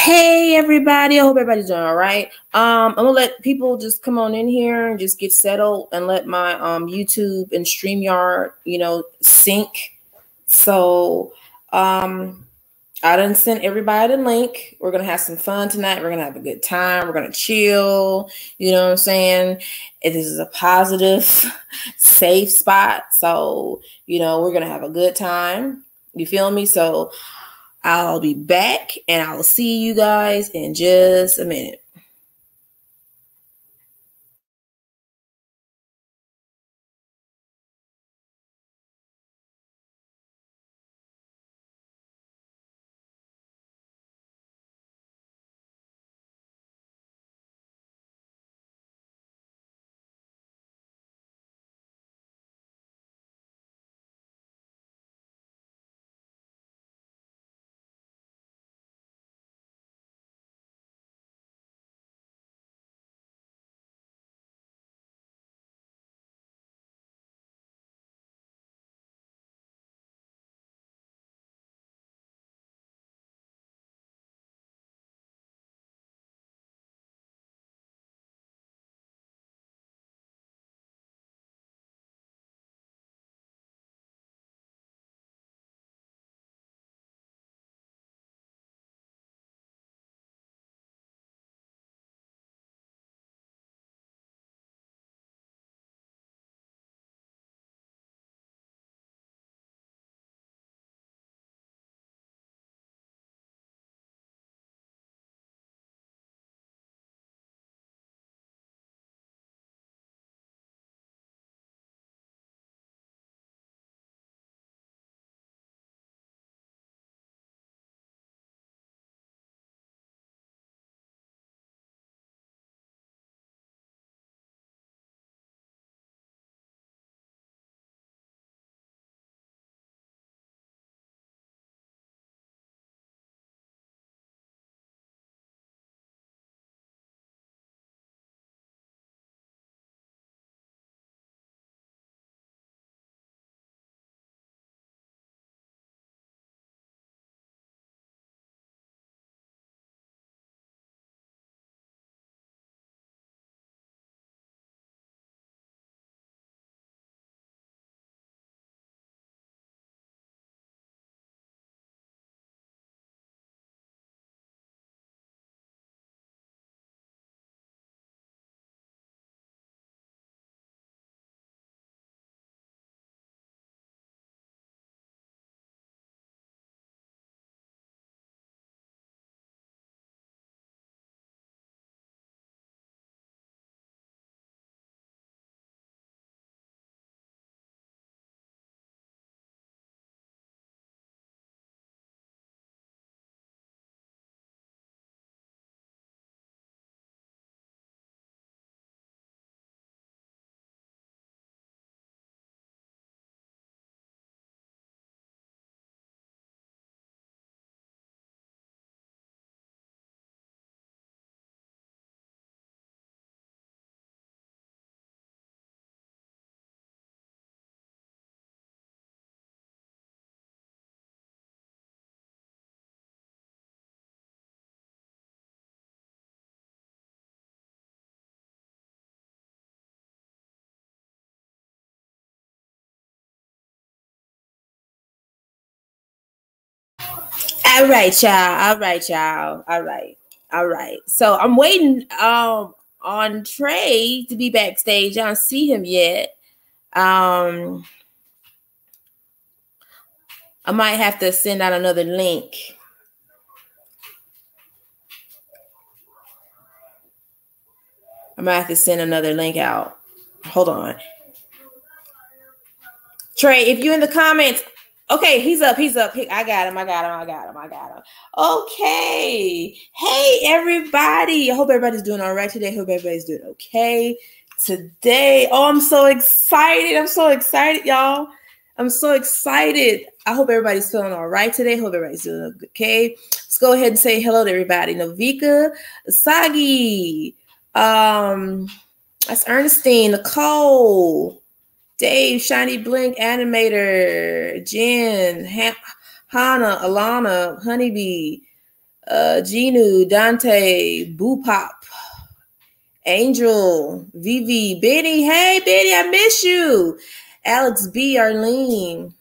Hey everybody, I hope everybody's doing all right. I'm gonna let people just come on in here and just get settled and let my YouTube and StreamYard, sync. So I done sent everybody the link. We're gonna have some fun tonight. We're gonna have a good time. We're gonna chill. You know what I'm saying? This is a positive, safe spot. So, we're gonna have a good time. You feel me? So I'll be back and I'll see you guys in just a minute. All right, y'all. All right, y'all. All right. All right. So I'm waiting on Trey to be backstage. I don't see him yet. I might have to send out another link. I might have to send another link out. Hold on. Trey, if you're in the comments, okay, he's up. I got him. Okay. Hey, everybody. I hope everybody's doing all right today. Hope everybody's doing okay today. Oh, I'm so excited. Y'all. I'm so excited. I hope everybody's feeling all right today. Hope everybody's doing okay. Let's go ahead and say hello to everybody. Novika, Sagi, that's Ernestine, Nicole, Dave, Shiny Blink, Animator, Jen, Hannah, Alana, Honeybee, Ginu, Dante, Boo Pop, Angel, Vivi, Benny. Hey, Benny, I miss you. Alex B, Arlene.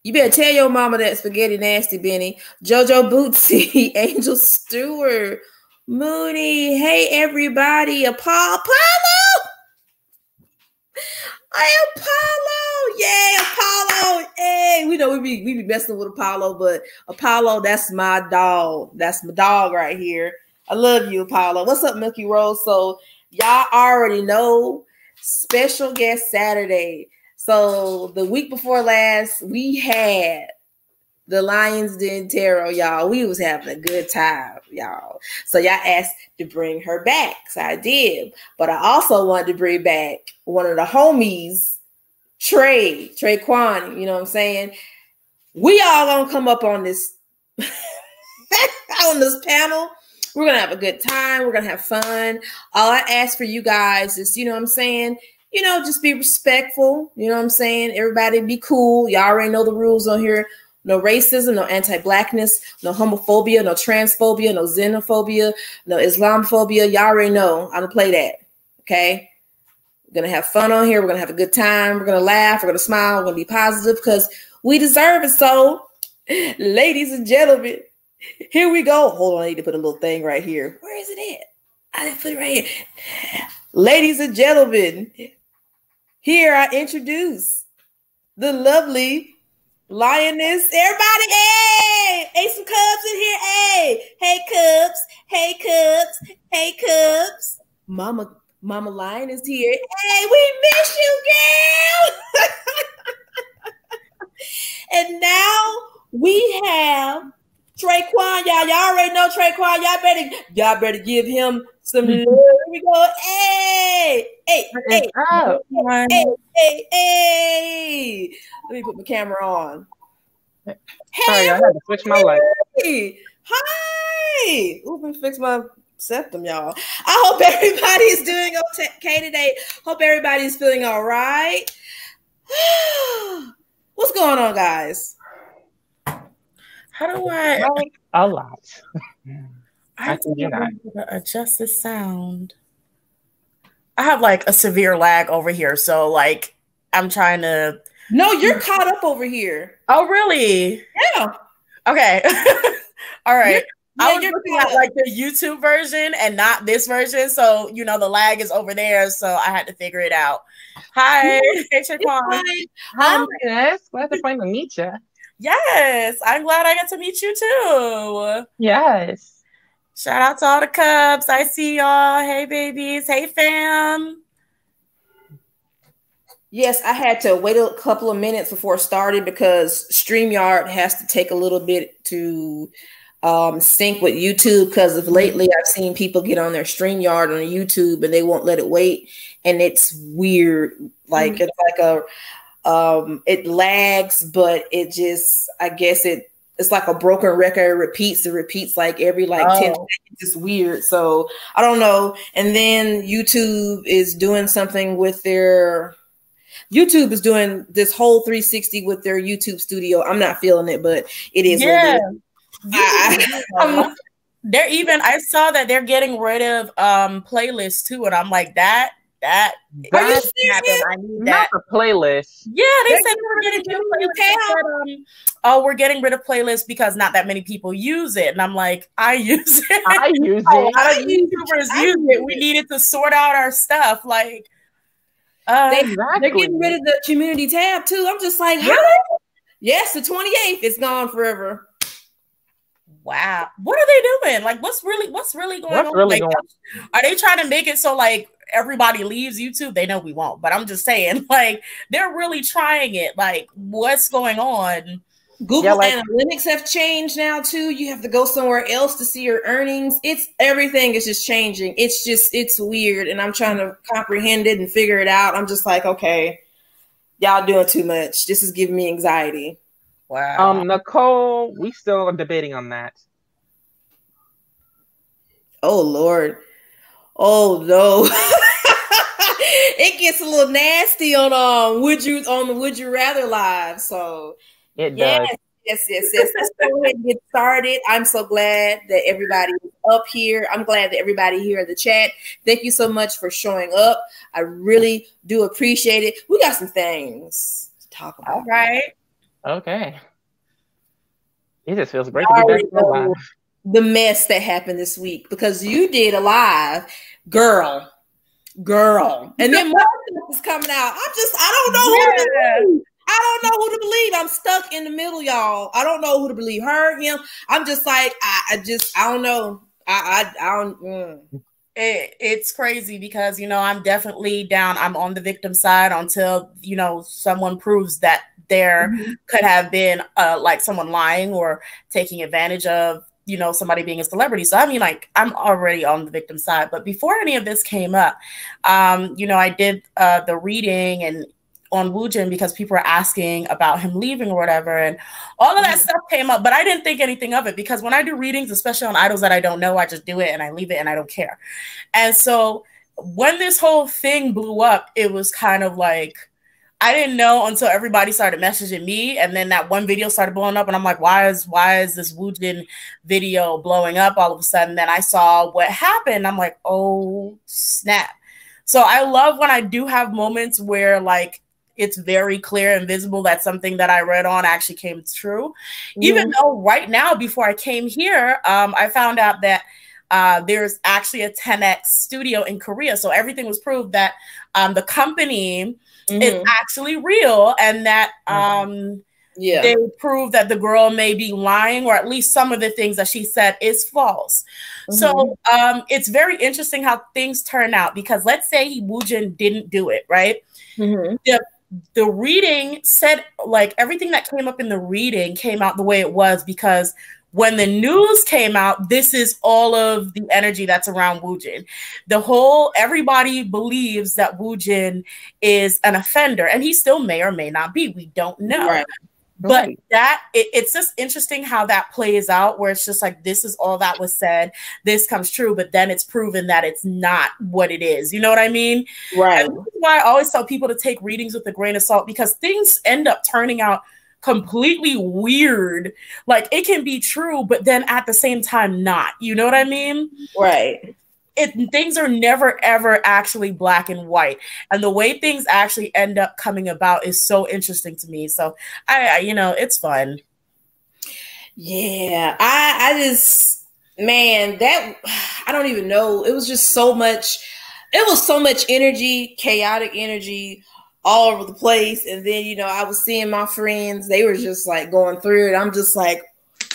You better tell your mama that spaghetti nasty, Benny. Jojo Bootsy, Angel Stewart, Mooney. Hey, everybody. Apollo. Hey, Apollo. Yay, Apollo. Hey, we know we be messing with Apollo, but Apollo, that's my dog. That's my dog right here. I love you, Apollo. What's up, Milky Rose? So y'all already know, special guest Saturday. So the week before last, we had the Lionsdentarot, y'all. We was having a good time, y'all. So y'all asked to bring her back. So I did. But I also wanted to bring back one of the homies, TreQuan. You know what I'm saying? We all gonna come up on this on this panel. We're gonna have a good time. We're gonna have fun. All I ask for you guys is, you know what I'm saying? You know, just be respectful. You know what I'm saying? Everybody be cool. Y'all already know the rules on here. No racism, no anti-blackness, no homophobia, no transphobia, no xenophobia, no Islamophobia. Y'all already know. I don't play that. Okay? We're going to have fun on here. We're going to have a good time. We're going to laugh. We're going to smile. We're going to be positive because we deserve it. So, ladies and gentlemen, here we go. Hold on. I need to put a little thing right here. Where is it at? I didn't put it right here. Ladies and gentlemen, here I introduce the lovely Lioness. Everybody, hey! Ace of Cubs in here, hey! Hey, Cubs! Hey, Cubs! Hey, Cubs! Mama Lion is here. Hey, we miss you, girl! And now we have TreQuan, y'all. Y'all already know TreQuan. Y'all better give him some love. Here we go. Hey! Hey! Hey! Hey! Hey! Let me put my camera on. Hey, sorry, I had to switch my light. Hi! Ooh, let me fix my septum, y'all. I hope everybody is doing okay today. Hope everybody is feeling all right. What's going on, guys? How do I? A lot. I think you're not. Adjust the sound. I have like a severe lag over here, so like I'm trying to. No, you're caught up over here. Oh, really? Yeah. Okay. All right. I was you're looking at like the YouTube version and not this version, so you know the lag is over there, so I had to figure it out. Hi, hey, TreQuan. Hi, yes. Glad to finally meet you. Yes, I'm glad I got to meet you too. Yes. Shout out to all the Cubs. I see y'all. Hey, babies. Hey, fam. Yes, I had to wait a couple of minutes before starting because StreamYard has to take a little bit to sync with YouTube because of lately I've seen people get on their StreamYard on YouTube and they won't let it wait. And it's weird. Like it's like it lags, but it just, I guess it's like a broken record. It repeats like every 10 seconds. It's weird. So I don't know. And then YouTube is doing something with YouTube is doing this whole 360 with their YouTube studio. I'm not feeling it, but it is. Yeah. I saw that they're getting rid of playlists too. And I'm like, that are you serious? I need that. Not the playlist. Yeah, they said they were getting rid of we're getting rid of playlists because not that many people use it. And I'm like, I use it. I use it. A lot of YouTubers use it. We needed to sort out our stuff. Like they're getting rid of the community tab too. I'm just like, how? Yes, the 28th is gone forever. Wow. What are they doing? Like, what's really going on? Are they trying to make it so like everybody leaves YouTube? They know we won't, but I'm just saying, like, they're really trying it. Like, what's going on? Google Analytics have changed now too. You have to go somewhere else to see your earnings. Everything is just changing. It's weird. And I'm trying to comprehend it and figure it out. I'm just like, okay, y'all doing too much. This is giving me anxiety. Wow. Nicole, we still are debating on that. Oh Lord. Oh no. It gets a little nasty on the Would You Rather live. So it does. Yes. Let's go ahead and get started. I'm so glad that everybody is up here. I'm glad that everybody here in the chat. Thank you so much for showing up. I really do appreciate it. We got some things to talk about. All right. Okay. It just feels great to be back live. The mess that happened this week because you did a live, girl, and then more stuff is coming out. I don't know who to believe. I don't know who to believe. I'm stuck in the middle, y'all. I don't know who to believe. Her, him. I'm just like, I don't know. I don't. It's crazy because, you know, I'm definitely down. I'm on the victim side until, you know, someone proves that there could have been like someone lying or taking advantage of, you know, somebody being a celebrity. So, I mean, like, I'm already on the victim side. But before any of this came up, you know, I did the reading and on Woojin because people were asking about him leaving or whatever. And all of that stuff came up, but I didn't think anything of it because when I do readings, especially on idols that I don't know, I just do it and I leave it and I don't care. And so when this whole thing blew up, it was kind of like, I didn't know until everybody started messaging me. And then that one video started blowing up and I'm like, why is this Woojin video blowing up all of a sudden? Then I saw what happened. I'm like, oh, snap. So I love when I do have moments where like, it's very clear and visible that something that I read on actually came true. Even though right now, before I came here, I found out that there's actually a 10X studio in Korea. So everything was proved that the company is actually real and that they proved that the girl may be lying or at least some of the things that she said is false. So it's very interesting how things turn out because let's say Woojin didn't do it, right? The reading said like everything that came up in the reading came out the way it was because when the news came out, this is all of the energy that's around Woojin. Everybody believes that Woojin is an offender and he still may or may not be. We don't know. Right. But it's just interesting how that plays out where it's just like, this is all that was said. This comes true, but then it's proven that it's not what it is. You know what I mean? Right. And that's why I always tell people to take readings with a grain of salt because things end up turning out completely weird. Like it can be true, but then at the same time not. You know what I mean? Right. Things are never, ever actually black and white. And the way things actually end up coming about is so interesting to me. So I you know, it's fun. Yeah. I just, man, that, I don't even know. It was just so much energy, chaotic energy all over the place. And then, you know, I was seeing my friends, they were just like going through it. I'm just like,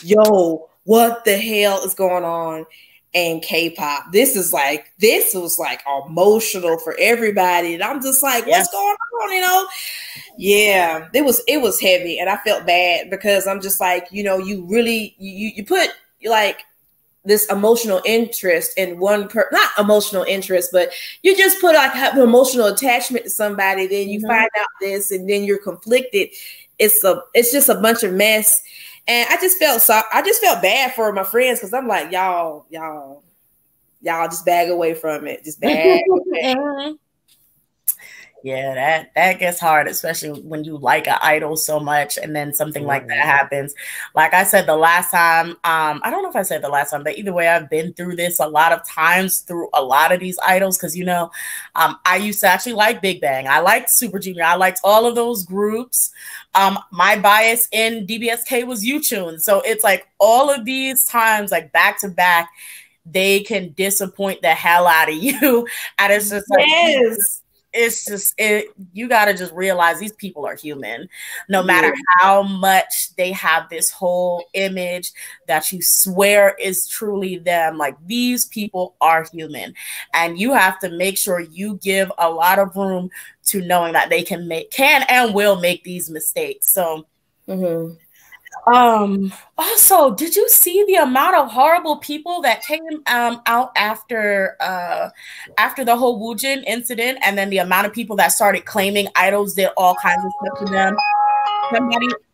yo, what the hell is going on? And K-pop. This was like emotional for everybody. And I'm just like, what's going on? You know? Yeah, it was heavy. And I felt bad because I'm just like, you know, you really, you put like this emotional interest in not emotional interest, but you just put like have an emotional attachment to somebody. Then you find out this and then you're conflicted. It's just a bunch of mess. And I just felt bad for my friends because I'm like, y'all just bag away from it. Just bag away. Yeah, that gets hard, especially when you like an idol so much and then something like that happens. Like I said the last time, I don't know if I said the last time, but either way, I've been through this a lot of times through a lot of these idols because, you know, I used to actually like Big Bang. I liked Super Junior. I liked all of those groups. My bias in DBSK was Yuchun. So it's like all of these times, like back to back, they can disappoint the hell out of you. And it's just like, you got to just realize these people are human. No matter how much they have this whole image that you swear is truly them, like these people are human. And you have to make sure you give a lot of room to knowing that they can and will make these mistakes. So also, did you see the amount of horrible people that came out after the whole Woojin incident, and then the amount of people that started claiming idols did all kinds of stuff to them?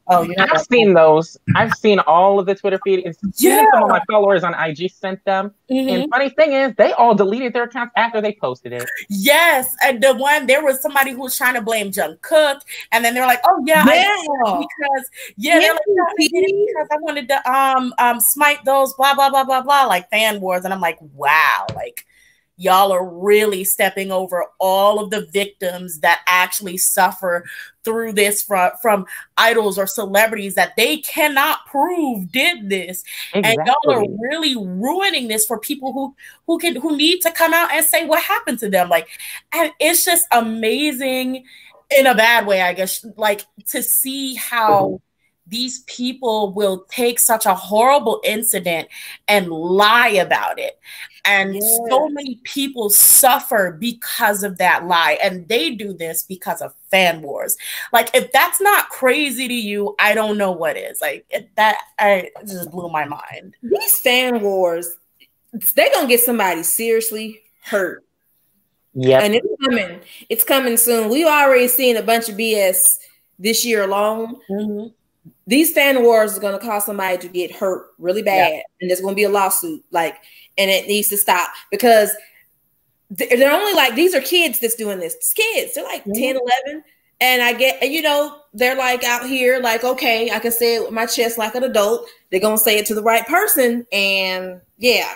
Oh, you know I've seen those. I've seen all of the Twitter feed. Even some of my followers on IG sent them. And funny thing is, they all deleted their accounts after they posted it. Yes, and there was somebody who was trying to blame Jungkook, and then they're like, "Oh yeah, I did it because I wanted to smite those blah blah blah blah blah like fan wars," and I'm like, wow, like y'all are really stepping over all of the victims that actually suffer through this from idols or celebrities that they cannot prove did this. Exactly. And y'all are really ruining this for people who need to come out and say what happened to them. Like, and it's just amazing in a bad way, I guess, like to see how these people will take such a horrible incident and lie about it. And so many people suffer because of that lie. And they do this because of fan wars. Like, if that's not crazy to you, I don't know what is. Like, it just blew my mind. These fan wars, they're going to get somebody seriously hurt. Yeah. And it's coming soon. We've already seen a bunch of BS this year alone. Mm-hmm. These fan wars are going to cause somebody to get hurt really bad. And there's going to be a lawsuit. Like, and it needs to stop because they're only like, these are kids that's doing this. It's kids. They're like 10, 11. And I get, you know, they're like out here like, okay, I can say it with my chest like an adult. They're going to say it to the right person. And yeah.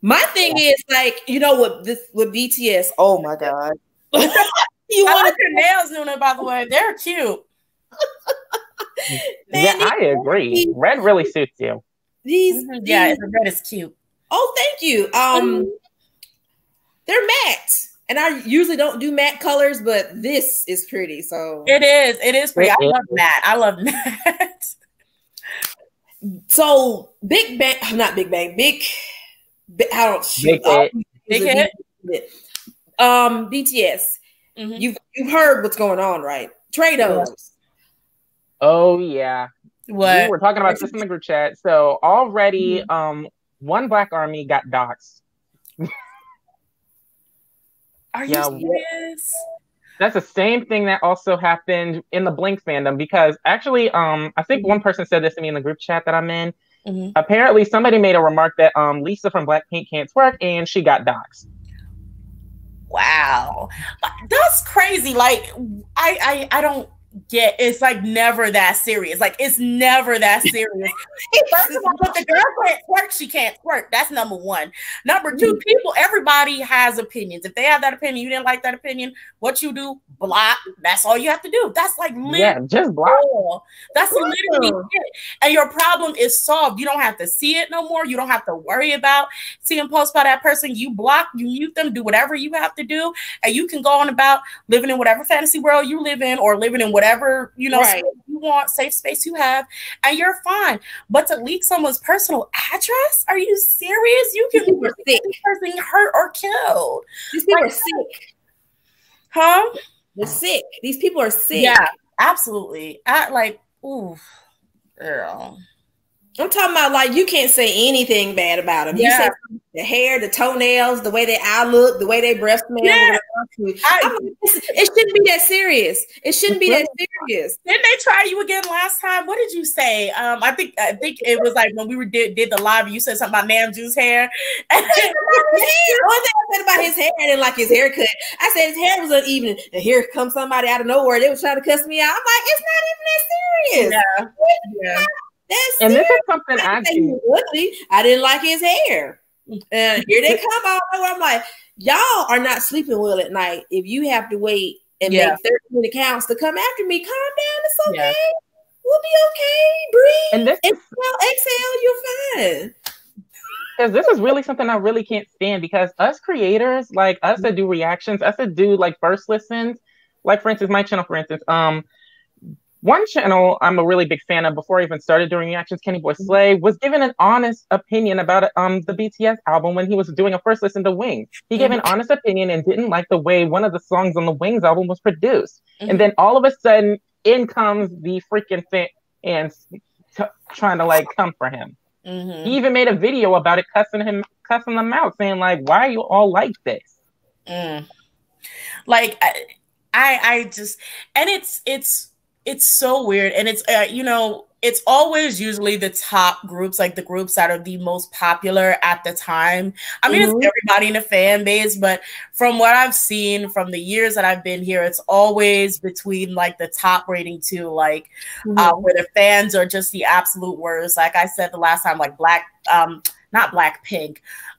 My thing is like, you know, with BTS, oh my God. You want your nails, Nuna, by the way. They're cute. Man, yeah, I agree. Red really suits you. The red is cute. Oh, thank you. They're matte, and I usually don't do matte colors, but this is pretty. So it is pretty. I love matte. I love matte. So Big Hit. BTS. You've heard what's going on, right? Trados. Oh yeah. What? We were talking about this in the group chat. So already, one Black Army got doxxed. Are you serious? That's the same thing that also happened in the Blink fandom because actually, I think one person said this to me in the group chat that I'm in. Apparently, somebody made a remark that Lisa from Blackpink can't twerk, and she got doxxed. Wow, that's crazy. Like, I don't get. It's like never that serious. Like, it's never that serious. First of all, if the girl can't twerk, she can't twerk. That's number one. Number two, everybody has opinions. If they have that opinion, you didn't like that opinion, what you do, block. That's all you have to do. That's like literally just block. That's literally it. And your problem is solved. You don't have to see it no more. You don't have to worry about seeing posts by that person. You block, you mute them, do whatever you have to do, and you can go on about living in whatever fantasy world you live in or living in whatever, you know, space you want, safe space you have, and you're fine. But to leak someone's personal address? Are you serious? You can get this person hurt or killed. These people are sick. Huh? They're sick. These people are sick. Yeah, absolutely. Ooh, girl. I'm talking about like you can't say anything bad about them. You say the hair, the toenails, the way they eye look, the way they breath smell. It shouldn't be that serious. It shouldn't be that serious. Didn't they try you again last time? What did you say? I think it was like when we did the live. You said something about Namjoon's hair. One thing I said about his hair, I didn't like his haircut. I said his hair was uneven, and here comes somebody out of nowhere. They were trying to cuss me out. I'm like, it's not even that serious. Yeah. And this is something I didn't like his hair. And here they come out. I'm like, y'all are not sleeping well at night if you have to wait and make 13 accounts to come after me. Calm down. It's okay. Yeah. We'll be okay. Breathe. And exhale. You're fine. Because this is really something I really can't stand because us creators, like us that do reactions, us that do like first listens, like for instance, my channel, for instance, one channel I'm a really big fan of before I even started doing reactions, Kenny Boy Slay, was given an honest opinion about the BTS album when he was doing a first listen to Wings. He gave an honest opinion and didn't like the way one of the songs on the Wings album was produced. And then all of a sudden, in comes the freaking fans trying to like come for him. He even made a video about it, cussing them out, saying like, "Why are you all like this?" Like I just, and it's it's so weird. And it's, you know, it's always usually the top groups, like the groups that are the most popular at the time. I mean, it's everybody in the fan base, but from what I've seen from the years that I've been here, it's always between like the top rating two, like where the fans are just the absolute worst. Like I said the last time, like not Blackpink,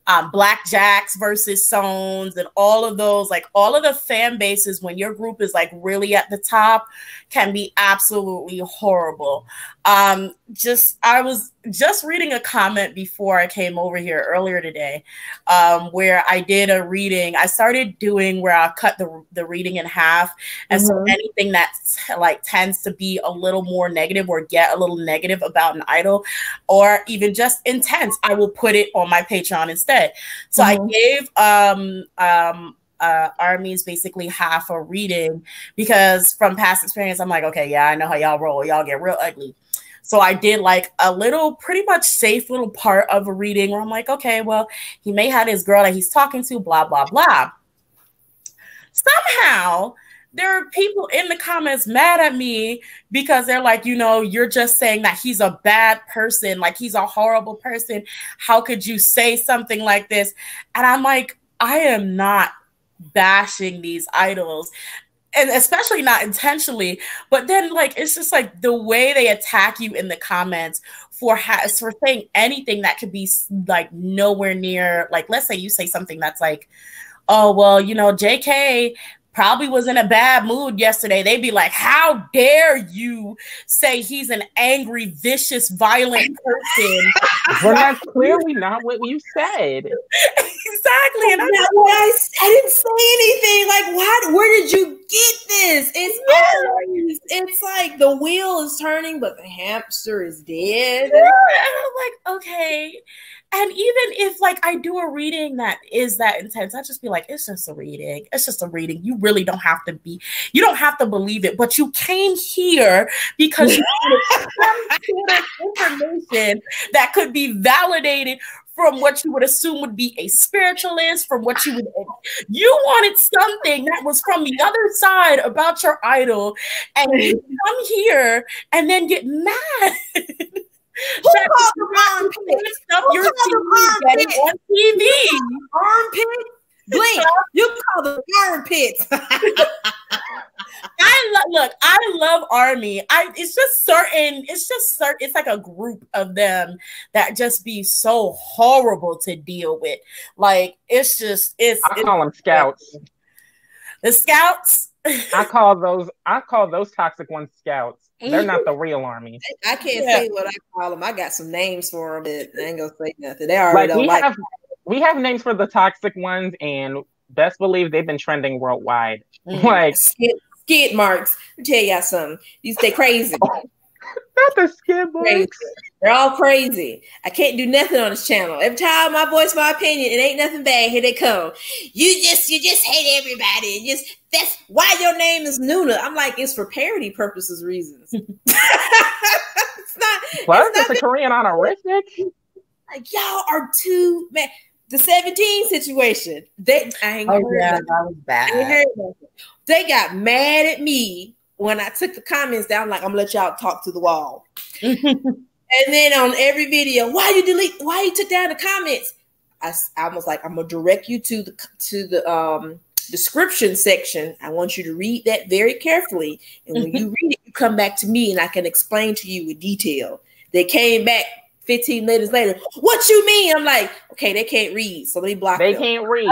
Blackjacks versus Sones and all of those, like all of the fan bases when your group is like really at the top can be absolutely horrible. I was just reading a comment before I came over here earlier today, where I did a reading. I started doing where I cut the reading in half. And so anything that like tends to be a little more negative or get a little negative about an idol or even just intense, I will put it on my Patreon instead. So I gave Army's basically half a reading because from past experience, I'm like, okay, yeah, I know how y'all roll. Y'all get real ugly. So I did like a little, pretty much safe little part of a reading where I'm like, okay, well, he may have his girl that he's talking to, blah, blah, blah. Somehow there are people in the comments mad at me because they're like, you know, you're just saying that he's a bad person, like he's a horrible person. How could you say something like this? And I'm like, I am not bashing these idols, and especially not intentionally, but then like it's just like the way they attack you in the comments for saying anything that could be like nowhere near, like let's say you say something that's like, oh well, you know, JK probably was in a bad mood yesterday. They'd be like, how dare you say he's an angry, vicious, violent person? Well, that's clearly not what you said. Exactly. And I didn't say anything. Like, what? Where did you get this? It's like the wheel is turning, but the hamster is dead. Yeah. And I'm like, okay. And even if like I do a reading that is that intense, I just be like, it's just a reading. It's just a reading. You really don't have to you don't have to believe it, but you came here because you wanted some information that could be validated from what you would assume would be a spiritualist, from what you wanted something that was from the other side about your idol, and you come here and then get mad. Who called the armpit? Stuff you're getting on TV. Armpit? Blink. You call the armpits. I love Army. It's like a group of them that just be so horrible to deal with. Like I call them scouts. The scouts. I call those toxic ones scouts. They're not the real Army. I can't say what I call them. I got some names for them, but I ain't gonna say nothing. They already don't like. We have names for the toxic ones, and best believe they've been trending worldwide. Like skid marks. Let me tell y'all something. You stay crazy. Not the skid marks. They're all crazy. I can't do nothing on this channel. Every time I voice my opinion, it ain't nothing bad. Here they come. You just hate everybody. And that's why your name is Nuna. I'm like, it's for parody purposes reasons. It's not. What? It's a Korean honorific. Like y'all are too man. The 17 situation. That was bad. They got mad at me when I took the comments down. Like, I'm gonna let y'all talk to the wall. And then on every video, why you took down the comments? I was like, I'm gonna direct you to the description section. I want you to read that very carefully. And when you read it, you come back to me and I can explain to you with detail. They came back 15 minutes later. What you mean? I'm like, okay, they can't read, so they block them. Can't read.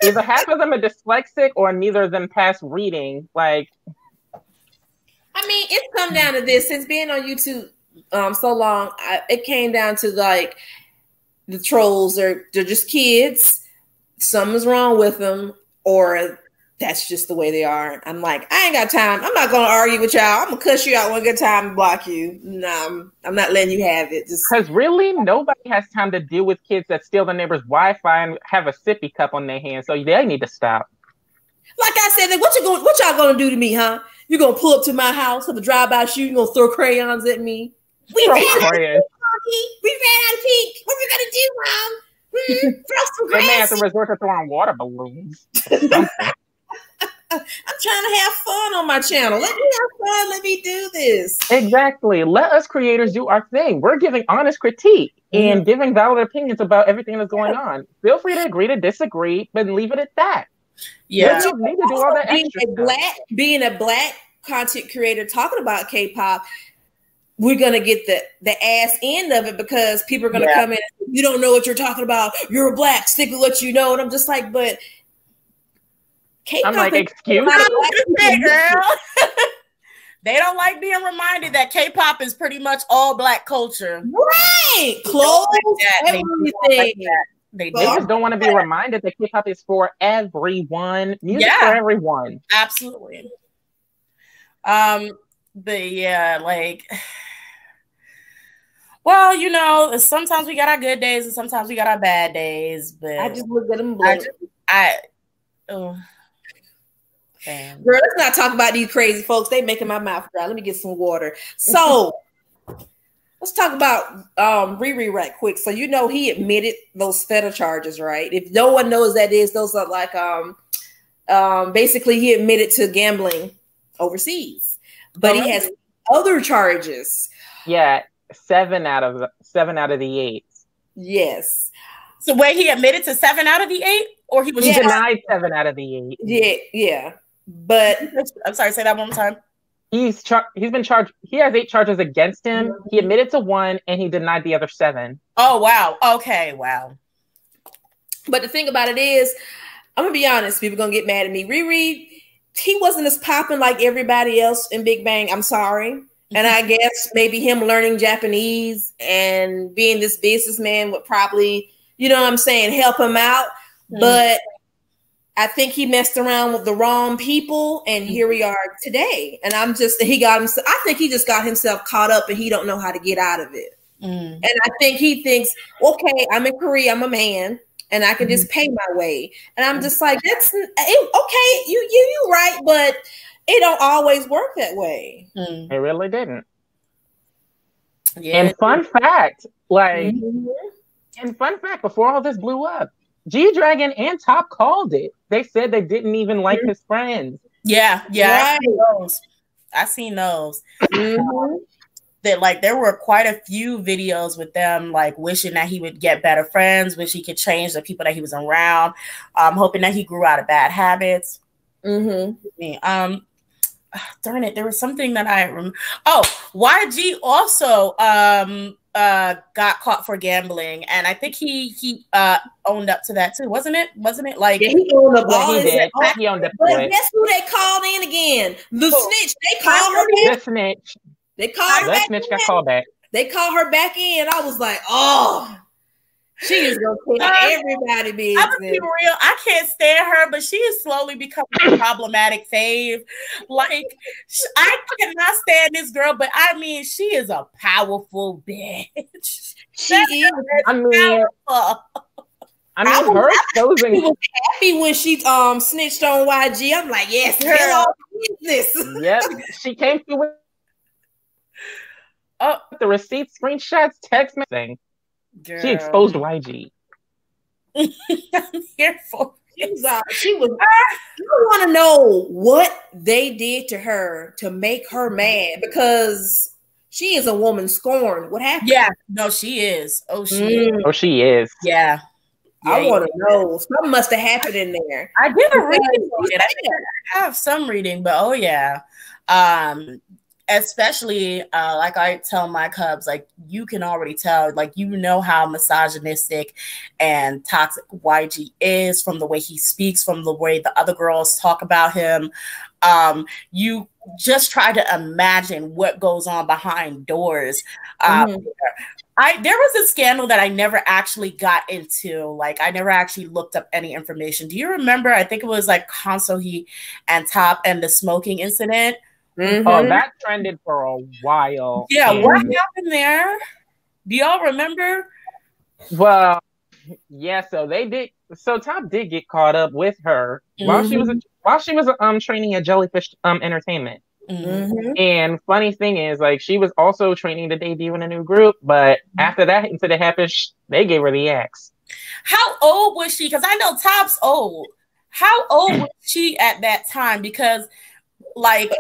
Either half of them are dyslexic or neither of them pass reading. Like, I mean, it's come down to this. Since being on YouTube so long, it came down to like the trolls they're just kids. Something's wrong with them, or that's just the way they are. I'm like, I ain't got time. I'm not gonna argue with y'all. I'm gonna cuss you out one good time and block you. No, I'm not letting you have it. Because really, nobody has time to deal with kids that steal their neighbor's Wi-Fi and have a sippy cup on their hand. So they need to stop. Like I said, what y'all gonna do to me, huh? You gonna pull up to my house, have a drive-by shooting, you gonna throw crayons at me? We ran out of pink. What we gonna do, Mom? Throw some They may have to resort to throwing water balloons. I'm trying to have fun on my channel. Let me have fun. Let me do this. Exactly. Let us creators do our thing. We're giving honest critique and giving valid opinions about everything that's going on. Feel free to agree to disagree, but leave it at that. Yeah. You need to do all that extra Being a black content creator talking about K-pop, we're gonna get the ass end of it because people are gonna come in and, you don't know what you're talking about. You're black, stick with what you know. And I'm just like, but K-pop, I'm like, excuse me, girl. They don't like being reminded that K-pop is pretty much all black culture. Right. Clothes, everything. They just don't want to be reminded that K-pop is for everyone. Music for everyone. Absolutely. But yeah, like, well, you know, sometimes we got our good days and sometimes we got our bad days. But I just look at them. Girl, let's not talk about these crazy folks. They making my mouth dry. Let me get some water. So let's talk about Riri right quick. So you know he admitted those federal charges, right? If no one knows that is, those are like basically he admitted to gambling overseas, but he has other charges. Yeah, 7 out of the 8. Yes. So wait, he admitted to 7 out of the 8, or he denied 7 out of the 8. Yeah. But I'm sorry, say that one more time. He's been charged. He has 8 charges against him. He admitted to 1 and he denied the other 7. Oh wow. Okay, wow. But the thing about it is, I'm gonna be honest, people gonna get mad at me. Riri, he wasn't as popping like everybody else in Big Bang. I'm sorry. And I guess maybe him learning Japanese and being this businessman would probably, you know what I'm saying, help him out. But I think he messed around with the wrong people, and here we are today. And I think he just got himself caught up, and he don't know how to get out of it. And I think he thinks, okay, I'm in Korea, I'm a man, and I can just pay my way. And I'm just like, that's okay, you right, but it don't always work that way. It really didn't. Yeah. And fun fact, before all this blew up, G-Dragon and Top called it. They said they didn't even like his friends. Yeah. Right. I seen those. That like there were quite a few videos with them like wishing that he would get better friends, wish he could change the people that he was around, hoping that he grew out of bad habits. Darn it, there was something that I remember. Oh, YG also got caught for gambling, and I think he owned up to that too, wasn't it? Like he owned up all he owned up to it. Guess who they called in again? The snitch. They called her back. The snitch. They called her back. The snitch got called back. They called her back in. I was like, oh, she is gonna put everybody business. I'm gonna be real. I can't stand her, but she is slowly becoming a problematic fave. Like, I cannot stand this girl, but I mean, she is a powerful bitch. She is. I mean, her exposing. I was happy when she snitched on YG. I'm like, yes, tell all business. Yep, she came through with the receipts, screenshots, text messaging. Girl. She exposed YG. I'm here for she was. You want to know what they did to her to make her mad, because she is a woman scorned. What happened? Yeah, no, she is. Oh, she is. Yeah. I want to know. Something must have happened in there. I did a reading. I have some reading, but oh yeah. Especially like I tell my cubs, like you can already tell, like you know how misogynistic and toxic YG is from the way he speaks, from the way the other girls talk about him. You just try to imagine what goes on behind doors. There was a scandal that I never actually got into. Like I never actually looked up any information. Do you remember? I think it was like Hansohee and Top and the smoking incident. Oh, that trended for a while. Yeah, what happened there? Do y'all remember? Well, yeah. So they did. So Top did get caught up with her while she was training at Jellyfish Entertainment. And funny thing is, like, she was also training to debut in a new group, but after that incident happened, they gave her the axe. How old was she? Because I know Top's old. How old was she at that time? Because like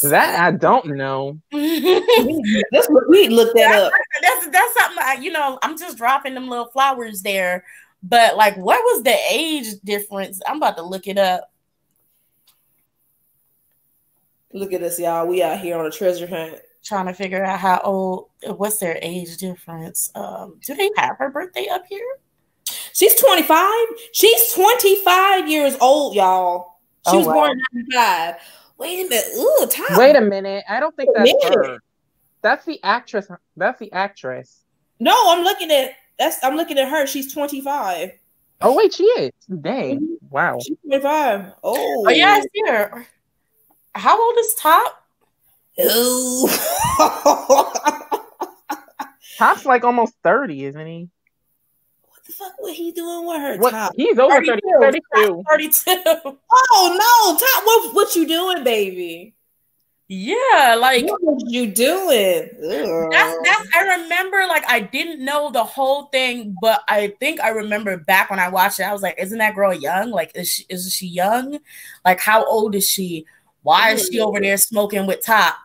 that I don't know. We looked that up. That's something I'm just dropping them little flowers there. But like, what was the age difference? I'm about to look it up. Look at us, y'all. We out here on a treasure hunt. Trying to figure out how old, what's their age difference. Do they have her birthday up here? She's 25. She's 25 years old, y'all. She was born in 95. Wait a minute. Ooh, Tom. Wait a minute. I don't think that's her. That's the actress. That's the actress. No, I'm looking at her. She's 25. Oh wait, she is. Dang. Wow. She's 25. Oh yeah, I see her. How old is Top? Ooh. Top's like almost 30, isn't he? What the fuck was he doing with her? What? Top? He's over 32. 32. Oh no, Top! What you doing, baby? Yeah, like what was you doing? That's I remember, like, I didn't know the whole thing, but I think I remember back when I watched it, I was like, isn't that girl young? Like, is she young? Like, how old is she? Why is she over there smoking with Top?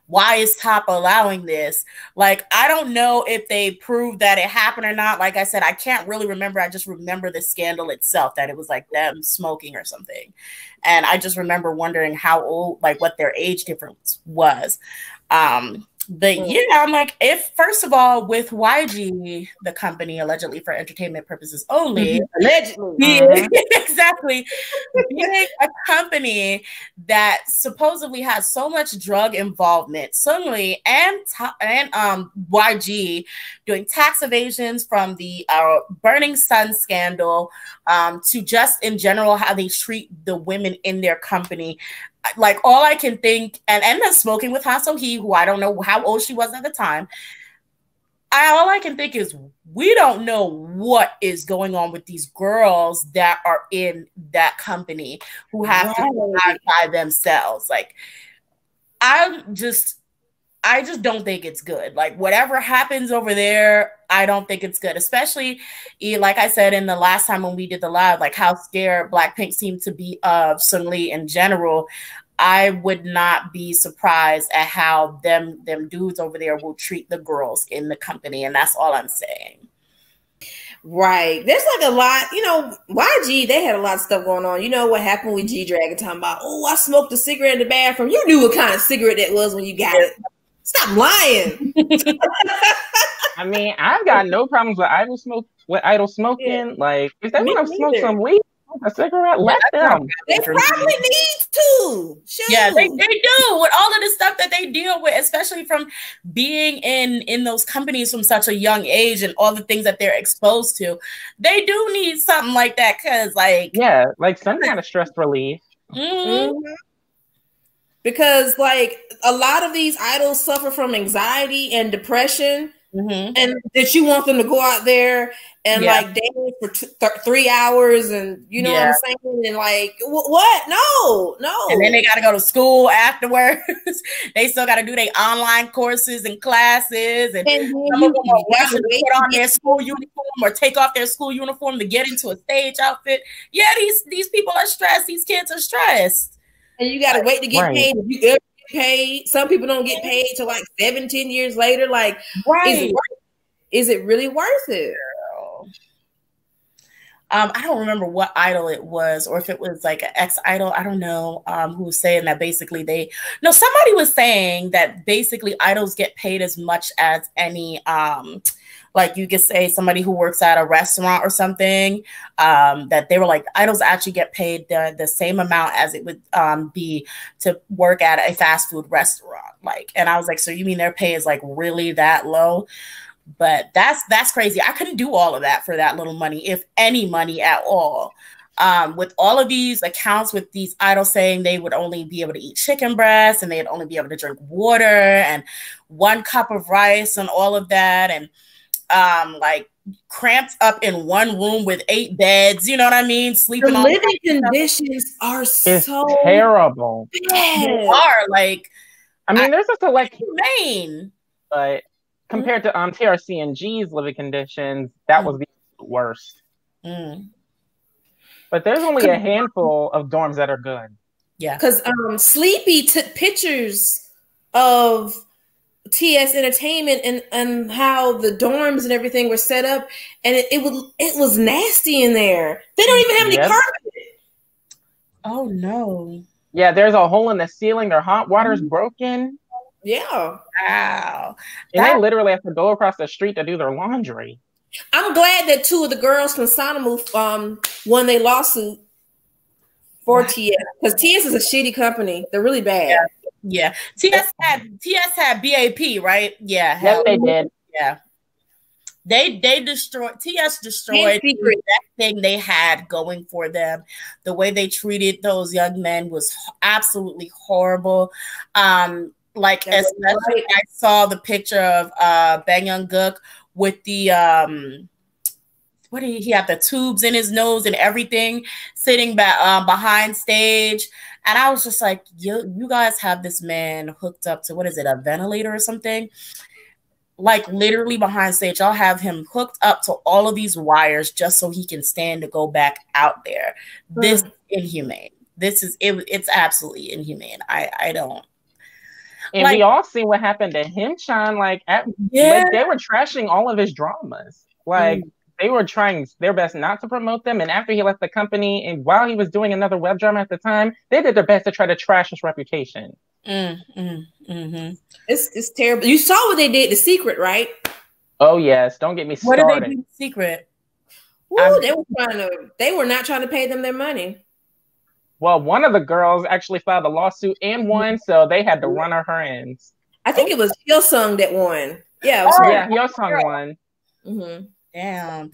Why is Top allowing this? Like, I don't know if they proved that it happened or not. Like I said, I can't really remember. I just remember the scandal itself, that it was like them smoking or something. And I just remember wondering how old, like what their age difference was. But yeah, I'm like, if first of all, with YG, the company allegedly for entertainment purposes only, allegedly, exactly, being a company that supposedly has so much drug involvement, suddenly, and YG doing tax evasions from the Burning Sun scandal to just in general how they treat the women in their company. Like, all I can think, and then smoking with Han So-hee, who I don't know how old she was at the time. All I can think is, we don't know what is going on with these girls that are in that company who have to survive by themselves. Like, I just don't think it's good. Like, whatever happens over there, I don't think it's good. Especially, like I said in the last time when we did the live, like how scared Blackpink seemed to be of Seungri in general. I would not be surprised at how them dudes over there will treat the girls in the company. And that's all I'm saying. Right. There's like a lot, YG, they had a lot of stuff going on. You know what happened with G-Dragon talking about, oh, I smoked a cigarette in the bathroom. You knew what kind of cigarette that was when you got it. Stop lying. I mean, I've got no problems with idle smoking. Yeah. Like, if they want to smoke some weed, a cigarette, let them. They probably need to. Shoot. Yeah, they do. With all of the stuff that they deal with, especially from being in those companies from such a young age and all the things that they're exposed to, they do need something like that. Because, like, yeah, like some kind of stress relief. Because, like, a lot of these idols suffer from anxiety and depression, and that you want them to go out there and like dance for 3 hours, and you know what I'm saying, and like what? No. And then they got to go to school afterwards. They still got to do their online courses and classes, and some of them are rushing to put on their school uniform or take off their school uniform to get into a stage outfit. Yeah, these people are stressed. These kids are stressed. And you got to wait to get paid. If you ever get paid, some people don't get paid till like 7-10 years later. Like, is it really worth it? I don't remember what idol it was, or if it was like an ex-idol. I don't know who was saying that basically somebody was saying that basically idols get paid as much as any like you could say somebody who works at a restaurant or something, that they were like, idols actually get paid the same amount as it would be to work at a fast food restaurant. Like, and I was like, so you mean their pay is like really that low? But that's crazy. I couldn't do all of that for that little money, if any money at all. With all of these accounts with these idols saying they would only be able to eat chicken breast and they'd only be able to drink water and 1 cup of rice and all of that, and like cramped up in one room with 8 beds, you know what I mean? Sleeping the living conditions are so terrible. Bad. They are, like, I mean, there's a select humane, but compared to TRC and G's living conditions, that was the worst. But But there's only a handful of dorms that are good. Yeah. Because Sleepy took pictures of TS Entertainment and how the dorms and everything were set up, and it was nasty in there. They don't even have any carpet. Oh no. Yeah, there's a hole in the ceiling. Their hot water's broken. Yeah. Wow. And they literally have to go across the street to do their laundry. I'm glad that 2 of the girls from Sonamu won their lawsuit for TS, because TS is a shitty company. They're really bad. Yeah. TS had BAP, right? Yeah. Yes, they did. Yeah. They destroyed that thing they had going for them. The way they treated those young men was absolutely horrible. Like, especially I saw the picture of Bang Young-gook with the what did he have, the tubes in his nose and everything, sitting back behind stage. And I was just like, you guys have this man hooked up to, what is it, a ventilator or something? Like, literally behind stage, I'll have him hooked up to all of these wires just so he can stand to go back out there. This is inhumane. It's absolutely inhumane. I don't. And we all see what happened to him, Sean. Like they were trashing all of his dramas. Like, they were trying their best not to promote them. And after he left the company, and while he was doing another web drama at the time, they did their best to try to trash his reputation. It's terrible. You saw what they did, The Secret, right? Oh yes, don't get me started. What did they do, The Secret? Ooh, they were not trying to pay them their money. Well, one of the girls actually filed a lawsuit and won, so they had to run her ends. I think it was Hyosung that won. Yeah, Hyosung won. Damn.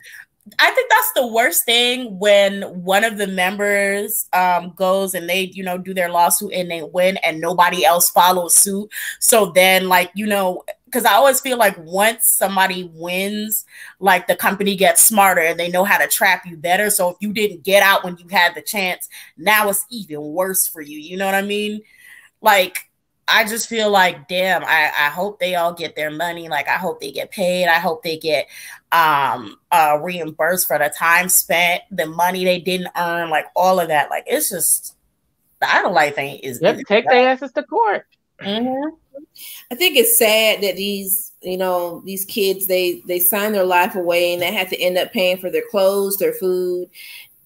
I think that's the worst thing, when one of the members goes and they, do their lawsuit and they win and nobody else follows suit. So then, like, because I always feel like once somebody wins, like, the company gets smarter and they know how to trap you better. So if you didn't get out when you had the chance, now it's even worse for you. You know what I mean? Like, I just feel like, damn, I hope they all get their money. Like, I hope they get paid. I hope they get reimbursed for the time spent, the money they didn't earn, like, all of that. Like, it's just, the idol life ain't is. Yep, take their asses to court. I think it's sad that these kids, they sign their life away and they have to end up paying for their clothes, their food,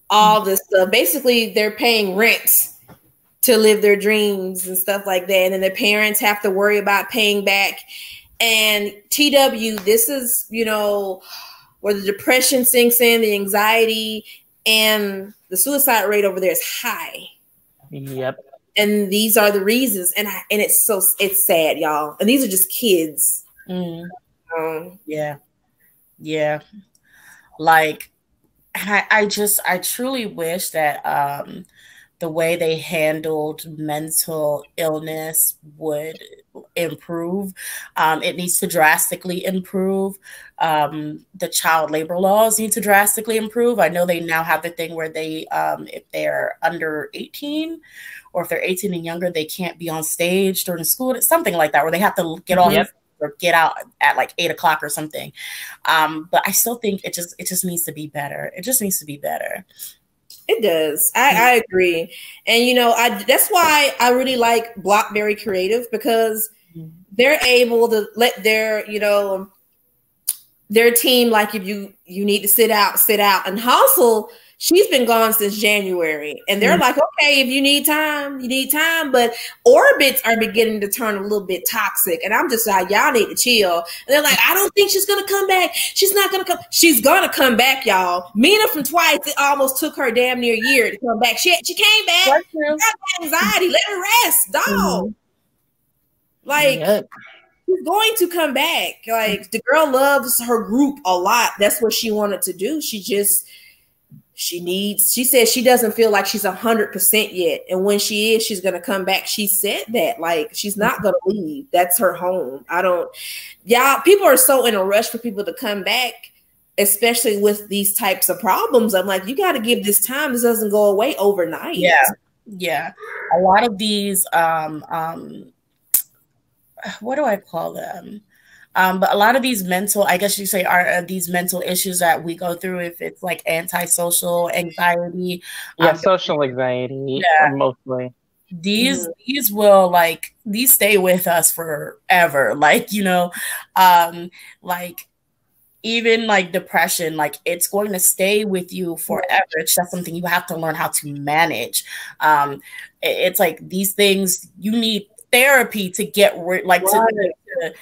all this stuff. Basically, they're paying rent to live their dreams and stuff like that. And their parents have to worry about paying back. And TW, this is, where the depression sinks in, the anxiety, and the suicide rate over there is high. Yep. And these are the reasons. And it's sad, y'all. And these are just kids. Yeah. Like, I truly wish that the way they handled mental illness would improve. It needs to drastically improve. The child labor laws need to drastically improve. I know they now have the thing where they, if they're under 18 or if they're 18 and younger, they can't be on stage during school. It's something like that, where they have to get off or get out at like 8 o'clock or something. But I still think it just needs to be better. It just needs to be better. It does. I agree. And, that's why I really like Blockberry Creative, because they're able to let their team, like, if you need to sit out. And Hustle, she's been gone since January. And they're like, okay, if you need time, you need time. But orbits are beginning to turn a little bit toxic. And I'm just like, y'all need to chill. And they're like, I don't think she's going to come back. She's not going to come. She's going to come back, y'all. Mina from Twice, it almost took her damn near a year to come back. She came back. She got anxiety. Let her rest, dog. Like, she's going to come back. Like, the girl loves her group a lot. That's what she wanted to do. She said she doesn't feel like she's 100% yet. And when she is, she's going to come back. She said that, like, she's not going to leave. That's her home. People are so in a rush for people to come back, especially with these types of problems. I'm like, you got to give this time. This doesn't go away overnight. Yeah. A lot of these, what do I call them? But a lot of these mental, I guess you say, are these mental issues that we go through, if it's like antisocial anxiety. Social anxiety, mostly. These will these stay with us forever. Like, like even like depression, like it's going to stay with you forever. It's just something you have to learn how to manage. It's like these things, you need therapy to get to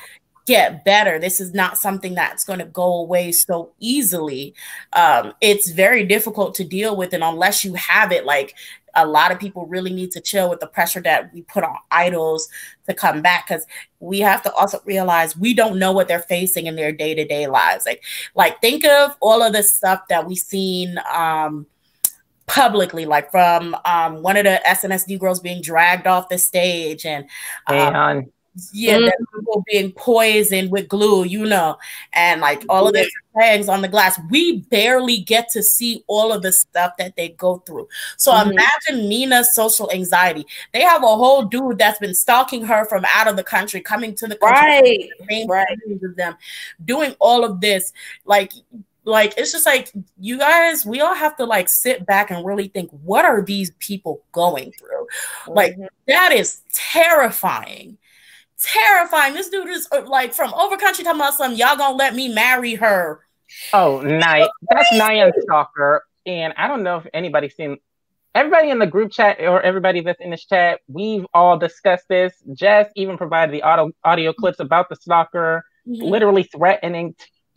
get better. This is not something that's going to go away so easily. It's very difficult to deal with, and unless you have it, like a lot of people really need to chill with the pressure that we put on idols to come back, because we have to also realize we don't know what they're facing in their day-to-day lives. Like think of all of the stuff that we've seen publicly, like from one of the SNSD girls being dragged off the stage, and that people being poisoned with glue, and like all of the tags on the glass. We barely get to see all of the stuff that they go through. So imagine Nina's social anxiety. They have a whole dude that's been stalking her from out of the country, coming to the country, with them, doing all of this. Like it's just like, you guys, we all have to like sit back and really think, what are these people going through? Like that is terrifying. This dude is like from Overcountry talking about something, y'all gonna let me marry her. Oh, that's Nyan Stalker. And I don't know if anybody's seen, everybody in the group chat or everybody that's in this chat, we've all discussed this. Jess even provided the audio clips about the stalker, literally threatening,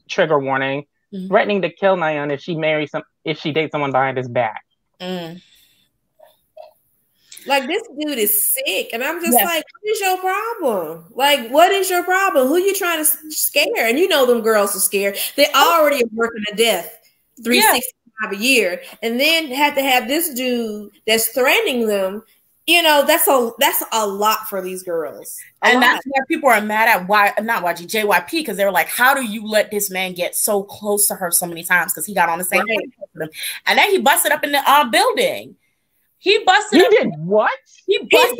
trigger warning, threatening to kill Nyan if she dates someone behind his back. Like, this dude is sick, and I'm just like, what is your problem? Like, what is your problem? Who you trying to scare? And them girls are scared. They already are working to death 365 a year, and then have to have this dude that's threatening them. That's a lot for these girls. And that's why people are mad at JYP, because they're like, how do you let this man get so close to her so many times? Because he got on the same page with them, and then he busted up in the building. He busted. He did what? He busted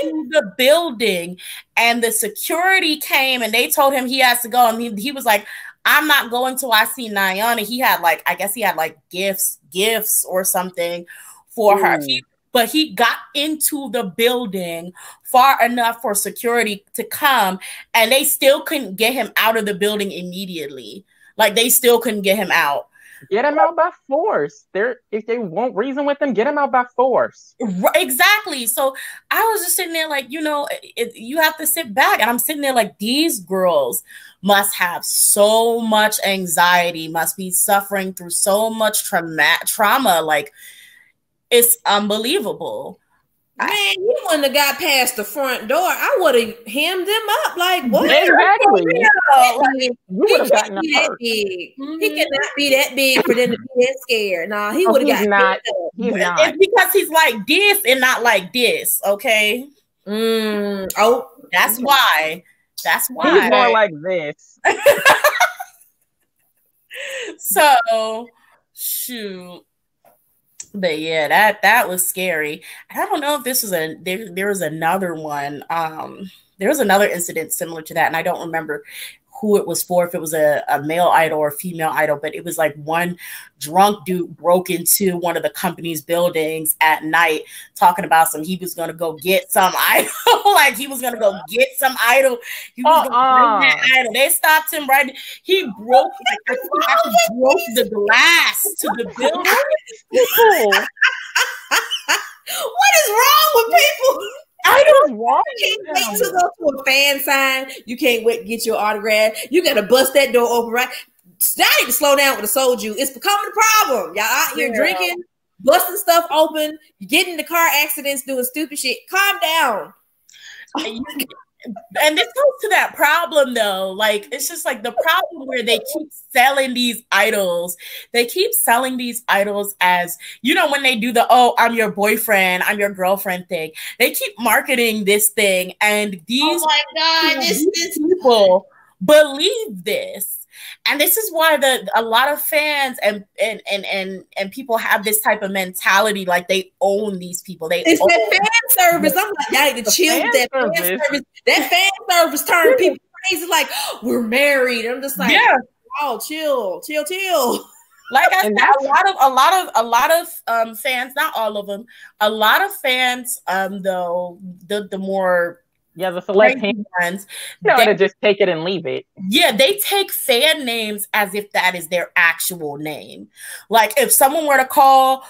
in the building, and the security came, and they told him he has to go, and he was like, "I'm not going till I see Nyan." And he had I guess he had gifts or something for her. But he got into the building far enough for security to come, and they still couldn't get him out of the building immediately. Like, they still couldn't get him out. Get him out by force. If they won't reason with him, get him out by force. Exactly. So I was just sitting there like, you have to sit back. And I'm sitting there like, these girls must have so much anxiety, must be suffering through so much trauma. Like, it's unbelievable. Man, you wouldn't have got past the front door. I would have hemmed them up. Like, what? Exactly. You would have gotten that big. He cannot be that big for them to be that scared. Nah, he would have gotten He's not. It's because he's like this and not like this. Okay. That's why. He's more like this. So, shoot. But yeah, that was scary. And I don't know if this was there was another one. There was another incident similar to that, and I don't remember who it was for, if it was a male idol or a female idol, but it was like one drunk dude broke into one of the company's buildings at night talking about he was going to go get some idol. Like, he was going to go get some idol. He was going to bring that idol. They stopped him right. He broke, broke the glass to the building. What is wrong with people? I don't want. You can't wait to go to a fan sign. You can't wait to get your autograph. You got to bust that door open, right? Now you need to slow down with the soul juice. It's becoming a problem. Y'all out here drinking, busting stuff open, getting into car accidents, doing stupid shit. Calm down. And this goes to that problem, though. Like, it's just like the problem where they keep selling these idols. They keep selling these idols as, when they do the, I'm your boyfriend, I'm your girlfriend thing. They keep marketing this thing, and these people believe this. And this is why a lot of fans and people have this type of mentality, like they own these people. It's that fan service. I'm like, y'all need to chill with that fan service. That fan service turned people crazy, like we're married. I'm just like, yeah. Oh, chill. Like I said, a lot of fans, not all of them, a lot of fans, though the more the select ones, to just take it and leave it. Yeah, they take fan names as if that is their actual name. Like if someone were to call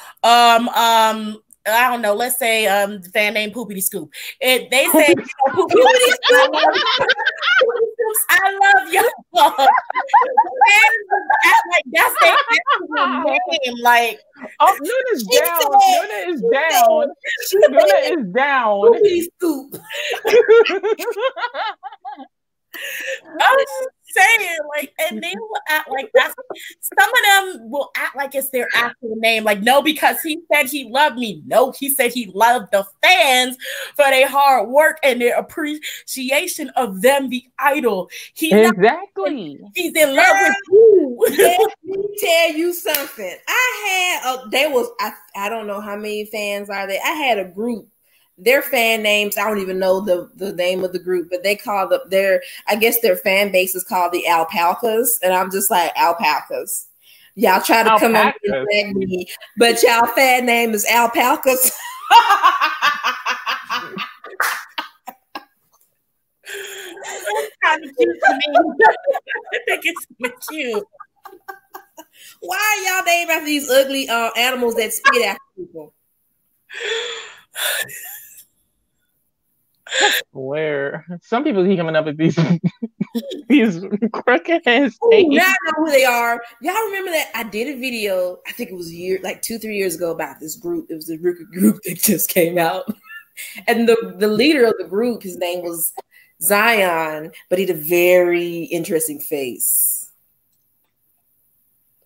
I don't know, let's say the fan name Poopity Scoop. They say Poopity Scoop. I love y'all. Like that's their actual name. Like Luna's down. Luna is down. Luna is down. Poopity Scoop. I was saying, like, and they will act like that's some of them will act like it's their actual name. Like, no, because he said he loved me. No, he said he loved the fans for their hard work and their appreciation of them, the idol. He's in love with you. Let me tell you something. I don't know how many fans are there. I had a group. Their fan names, I don't even know the name of the group, but they call I guess their fan base is called the Alpacas. And I'm just like, Alpacas. Y'all try to come up and drag me, but y'all fan name is Alpacas. Kind of cute to me. I think it's cute. Why are y'all named after these ugly animals that spit after people? Where some people keep coming up with these crooked ass names. Now I know who they are. Y'all remember that I did a video, I think it was 2-3 years ago, about this group. It was a group that just came out. And the leader of the group, his name was Zion, but he had a very interesting face.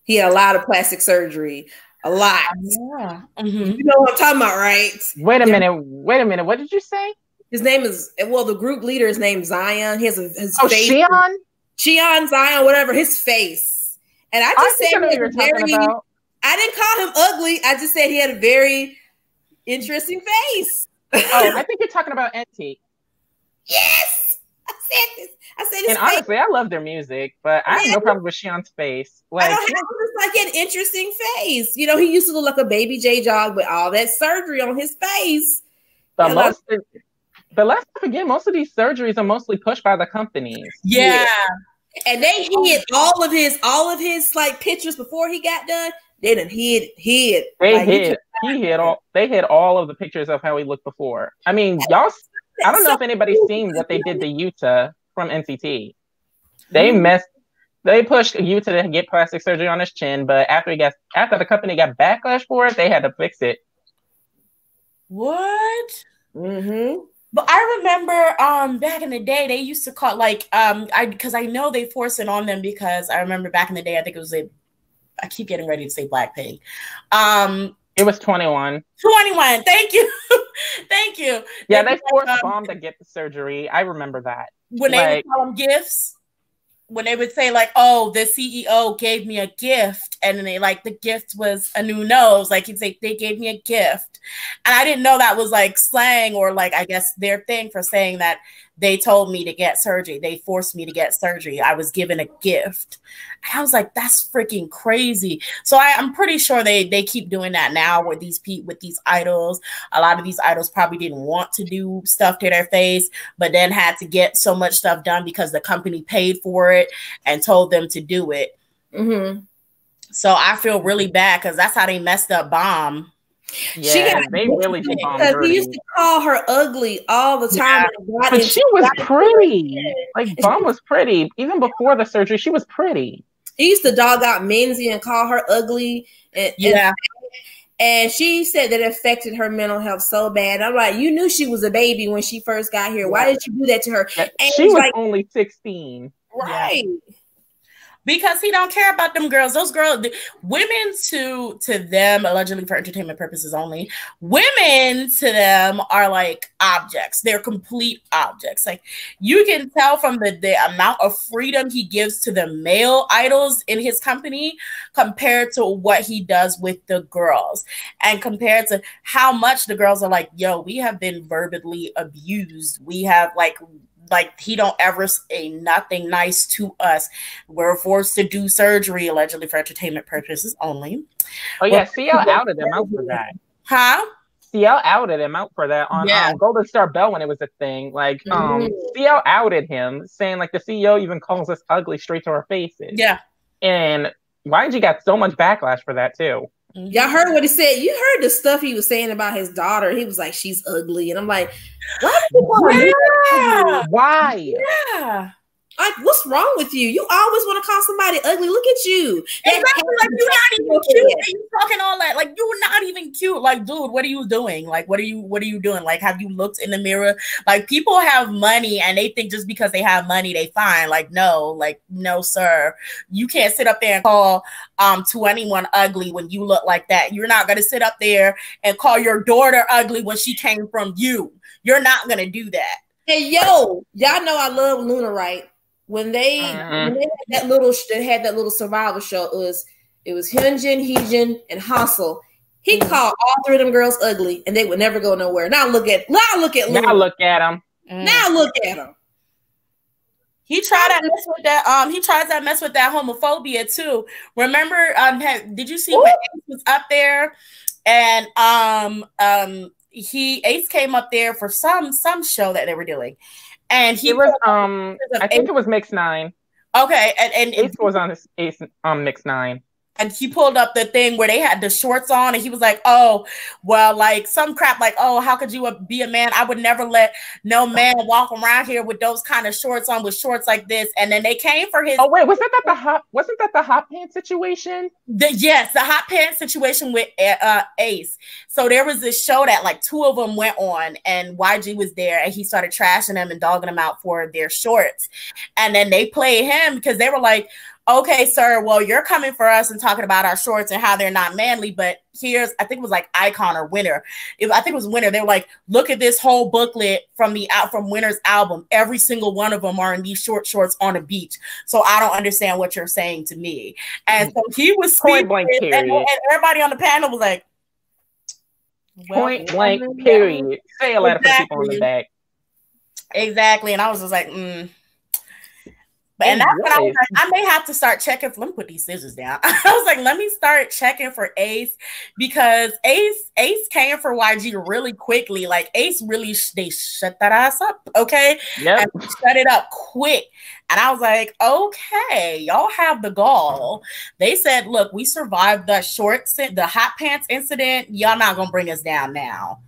He had a lot of plastic surgery. A lot. Yeah. Mm-hmm. You know what I'm talking about, right? Wait a minute. What did you say? His name is, the group leader is named Zion. He has his face. Shion, Zion, whatever, his face. And I just said I didn't call him ugly. I just said he had a very interesting face. Oh, I think you're talking about NT. Yes. I said this. And honestly, I love their music, but I have no problem with Shion's face. Like, I don't have just an interesting face. You know, he used to look like a baby J-Jog with all that surgery on his face. But let's not forget, most of these surgeries are mostly pushed by the companies. Yeah. And they hid all of his like pictures before he got done. They done hid. They hid all of the pictures of how he looked before. I mean, y'all, I don't know if anybody's seen what they did to Yuta from NCT. They pushed Yuta to get plastic surgery on his chin, but after the company got backlash for it, they had to fix it. What? Mm-hmm. But I remember back in the day, they used to call because I know they force it on them, because I remember back in the day, I think it was I keep getting ready to say Blackpink. It was 21. 21. Thank you. Thank you. Yeah, they forced Bomb to get the surgery. I remember that. When they would call them gifts. When they would say like, oh, the CEO gave me a gift, and then the gift was a new nose. Like he'd say, they gave me a gift. And I didn't know that was like slang, or I guess their thing for saying that they told me to get surgery. They forced me to get surgery. I was given a gift. And I was like, that's freaking crazy. So I'm pretty sure they keep doing that now with these idols. A lot of these idols probably didn't want to do stuff to their face, but then had to get so much stuff done because the company paid for it and told them to do it. Mm-hmm. So I feel really bad because that's how they messed up Bomb. Yeah, they really did Bomb dirty. Because he used to call her ugly all the time. Yeah. But she was pretty. Like, Bomb was pretty. Even before the surgery, she was pretty. He used to dog out Minzy and call her ugly. And she said that it affected her mental health so bad. I'm like, you knew she was a baby when she first got here. Why did you do that to her? And she was only 16. Right. Yeah. Because he don't care about them girls. Those girls, women to them, allegedly for entertainment purposes only, women to them are like objects. They're complete objects. Like, you can tell from the amount of freedom he gives to the male idols in his company compared to what he does with the girls, and compared to how much the girls are like, yo, we have been verbally abused. We have like he don't ever say nothing nice to us. We're forced to do surgery allegedly for entertainment purposes only. Oh yeah, CL outed him out for that. Huh? CL outed him out for that on Golden Star Bell when it was a thing. Like CL outed him, saying like the CEO even calls us ugly straight to our faces. Yeah. And YG got so much backlash for that too. Y'all heard what he said. You heard the stuff he was saying about his daughter. He was like, she's ugly. And I'm like, why? Yeah. Like, what's wrong with you? You always want to call somebody ugly. Look at you. Exactly. Like, you're not even cute. And you talking all that. Like, you're not even cute. Like, dude, what are you doing? Like, what are you doing? Like, have you looked in the mirror? Like, people have money and they think just because they have money, they fine. Like, no, sir. You can't sit up there and call to anyone ugly when you look like that. You're not gonna sit up there and call your daughter ugly when she came from you. You're not gonna do that. Hey, yo, y'all know I love Luna, right? When they had that little survival show, it was Hyunjin, Heejin, and Hustle. He called all three of them girls ugly, and they would never go nowhere. Now look at Luna. Now look at him. Now look at him. He tried that mess with that. He tries that mess with that homophobia too. Remember? Did you see when Ace was up there, and Ace came up there for some show that they were doing. And he was I think it was Mix 9. Okay, and Ace was on his Ace Mix 9. And he pulled up the thing where they had the shorts on, and he was like, oh, well, like some crap like, oh, how could you be a man? I would never let no man walk around here with those kind of shorts on, with shorts like this. And then they came for his. Oh, wait, wasn't that the hot pants situation? Yes, the hot pants situation with Ace. So there was this show that like two of them went on, and YG was there, and he started trashing them and dogging them out for their shorts. And then they played him because they were like, okay, sir, well, you're coming for us and talking about our shorts and how they're not manly, but here's, I think it was like Icon or Winner. I think it was Winner. They were like, look at this whole booklet from Winner's album. Every single one of them are in these short shorts on a beach. So I don't understand what you're saying to me. And so he was point blank period. And everybody on the panel was like, well, point blank period. Say a letter for people on the back. Exactly. And I was just like, And that's when I was like, I may have to start checking. Let me put these scissors down. I was like, let me start checking for Ace, because Ace came for YG really quickly. Like Ace really, they shut that ass up. Okay. Yeah. Shut it up quick. And I was like, okay, y'all have the gall. They said, look, we survived the hot pants incident. Y'all not going to bring us down now.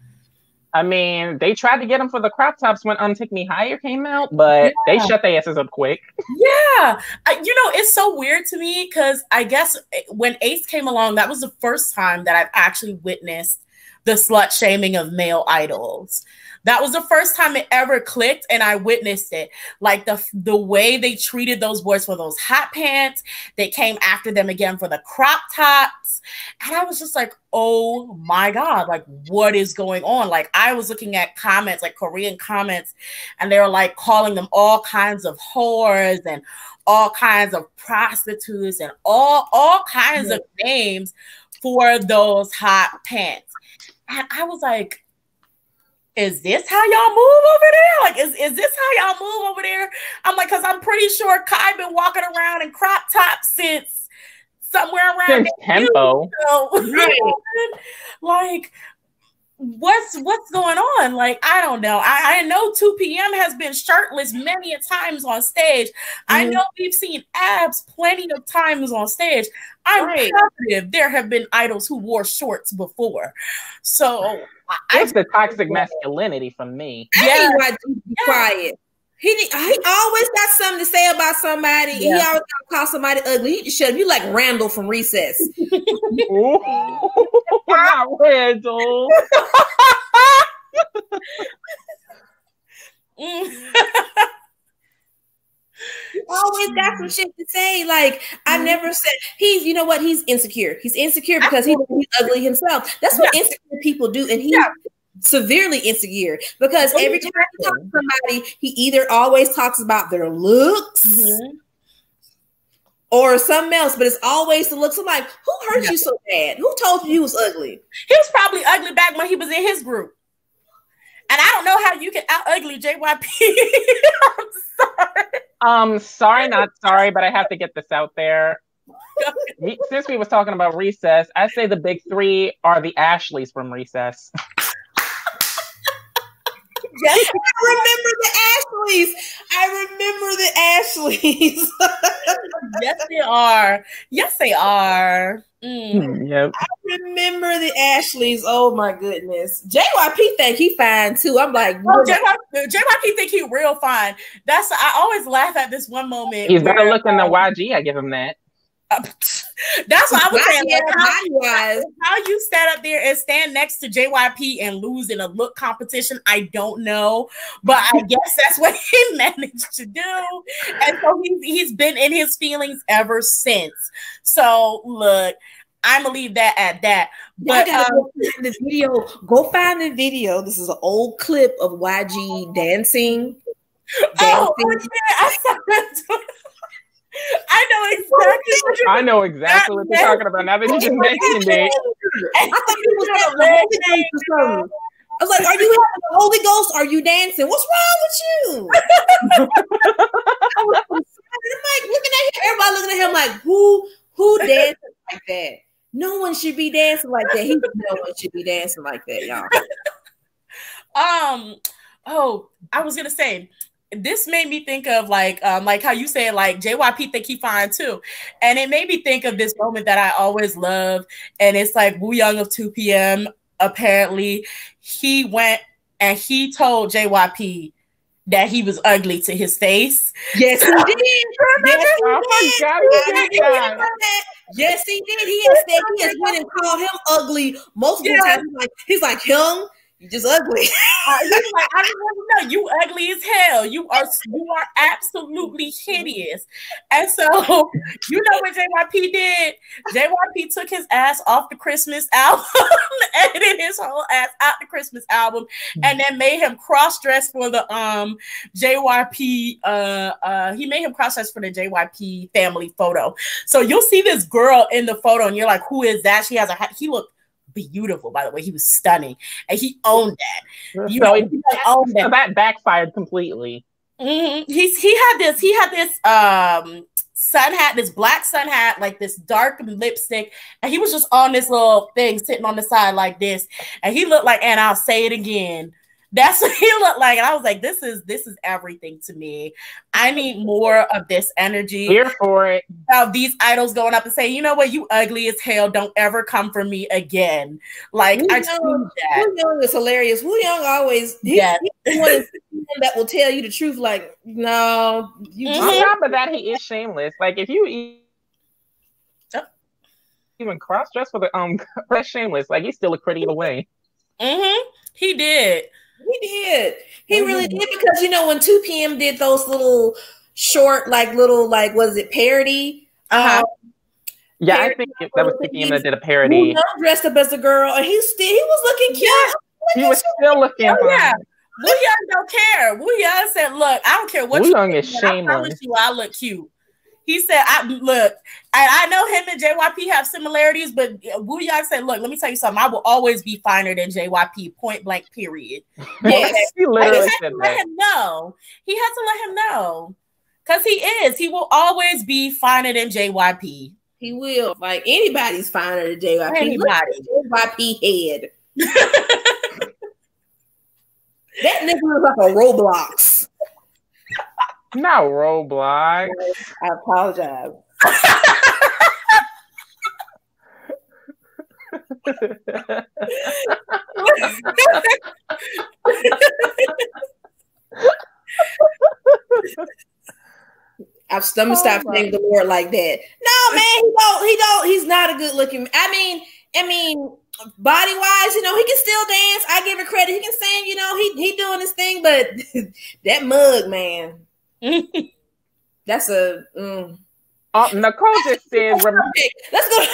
I mean, they tried to get him for the crop tops when Take Me Higher came out, but they shut their asses up quick. Yeah. It's so weird to me because I guess when Ace came along, that was the first time that I've actually witnessed the slut shaming of male idols. That was the first time it ever clicked, and I witnessed it. Like the way they treated those boys for those hot pants. They came after them again for the crop tops. And I was just like, oh my God, like what is going on? Like I was looking at comments, like Korean comments, and they were like calling them all kinds of whores and all kinds of prostitutes and all kinds of names for those hot pants. And I was like, is this how y'all move over there? Like, is this how y'all move over there? I'm like, because I'm pretty sure Kai been walking around in crop tops since somewhere around Tempo. Like, what's going on? Like, I don't know. I know 2 PM has been shirtless many a times on stage. I know we've seen abs plenty of times on stage. I'm positive there have been idols who wore shorts before. So it's the toxic masculinity from me. Yeah, quiet. He always got something to say about somebody. Yeah. He always got to call somebody ugly. You just shut up. You like Randall from Recess. Not Randall. Always got some shit to say. Like I never said he's. You know what? He's insecure. He's insecure because he's ugly himself. That's what insecure people do, and he's severely insecure because every time he talks to somebody, he either always talks about their looks or something else, but it's always the looks. I'm like, who hurt you so bad? Who told you was ugly? He was probably ugly back when he was in his group. And I don't know how you can out ugly JYP. Sorry, not sorry, but I have to get this out there. Since we was talking about Recess, I say the big three are the Ashleys from Recess. Yes, I remember the Ashleys. Yes, they are. Yes, they are. Yep. I remember the Ashleys. Oh my goodness. JYP think he fine too. I'm like, JYP think he real fine. I always laugh at this one moment. He's better looking than YG. I give him that. That's what I was saying. How you stand up there and stand next to JYP and lose in a look competition, I don't know, but I guess that's what he managed to do, and so he's been in his feelings ever since. So look, I'm gonna leave that at that. But go find the video. This is an old clip of YG dancing. Oh yeah, I saw that. I know exactly what you're talking about. Now that you just mentioned it. I thought he was having the Holy Ghost or something. I was like, are you having the Holy Ghost? Are you dancing? What's wrong with you? I'm like looking at him. Everybody looking at him like, who dances like that? No one should be dancing like that. No one should be dancing like that, y'all. Oh, I was gonna say, this made me think of like how you said like JYP think he fine too, and it made me think of this moment that I always love, and it's like Woo Young of 2 PM. Apparently, he went and he told JYP that he was ugly to his face. Yes, he did. Yes, he did. He has went and called him ugly multiple times. He's like, Hyung, you just ugly. He's like, I don't know. You ugly as hell. You are absolutely hideous. And so, you know what JYP did? JYP took his ass off the Christmas album, edited his whole ass out the Christmas album, and then made him cross-dress for the JYP. He made him cross-dress for the JYP family photo. So you'll see this girl in the photo, and you're like, who is that? He looked beautiful, by the way. He was stunning, and he owned that. So that backfired completely. Mm-hmm. He had this sun hat, this black sun hat, like this dark lipstick, and he was just on this little thing sitting on the side like this, and he looked like, and I'll say it again, that's what he looked like. And I was like, this is everything to me. I need more of this energy. Here for it. Of these idols going up and saying, you know what, you ugly as hell, don't ever come for me again. Like, I just need that. Woo Young is hilarious. Woo Young always he's one that will tell you the truth. Like, no, you on top of that, he is shameless. Like, if you even cross-dress for the that's shameless. Like, he still looked pretty either way. He did. He really did, because you know when 2 PM did those little short, was it parody? Yeah, I think that was 2 PM that did a parody. Dressed up as a girl, and he was looking cute. Yeah, he was still looking. Yeah, Woo Young don't care. Woo Young said, "Look, I don't care what Woo Young is shameless. I promise you, I look cute." He said, I know him and JYP have similarities, but Woo Young said, look, let me tell you something. I will always be finer than JYP, point blank, period. Yes, he literally said that. Let him know. He has to let him know. Because he is. He will always be finer than JYP. He will. Like, anybody's finer than JYP. Anybody. JYP head. That nigga looks like a Roblox. No, Roblox. I apologize. I'm gonna stop saying the word like that. No, man, he don't. He's not a good looking. I mean, body wise, you know, he can still dance. I give it credit. He can sing. You know, he doing his thing. But that mug, man. That's a Nicole just said okay, let's go.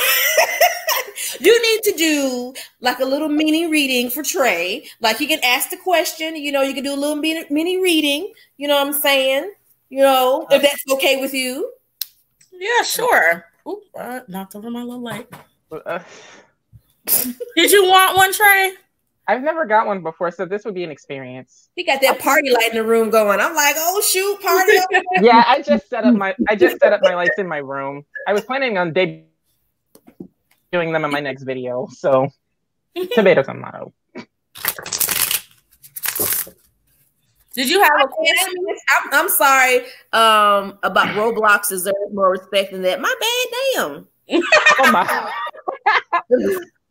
You need to do like a little mini reading for Trey. Like, you can ask the question, you know, you can do a little mini reading, you know what I'm saying? You know, if that's okay with you. Yeah, sure. Oop, knocked over my little light. Did you want one, Trey? I've never got one before, so this would be an experience. He got that party light in the room going. I'm like, oh shoot, party! Yeah, I just set up my lights in my room. I was planning on debuting them in my next video, so tomato, tomato. Did you have a question? I'm sorry. About Roblox deserves more respect than that. My bad, damn. Oh my.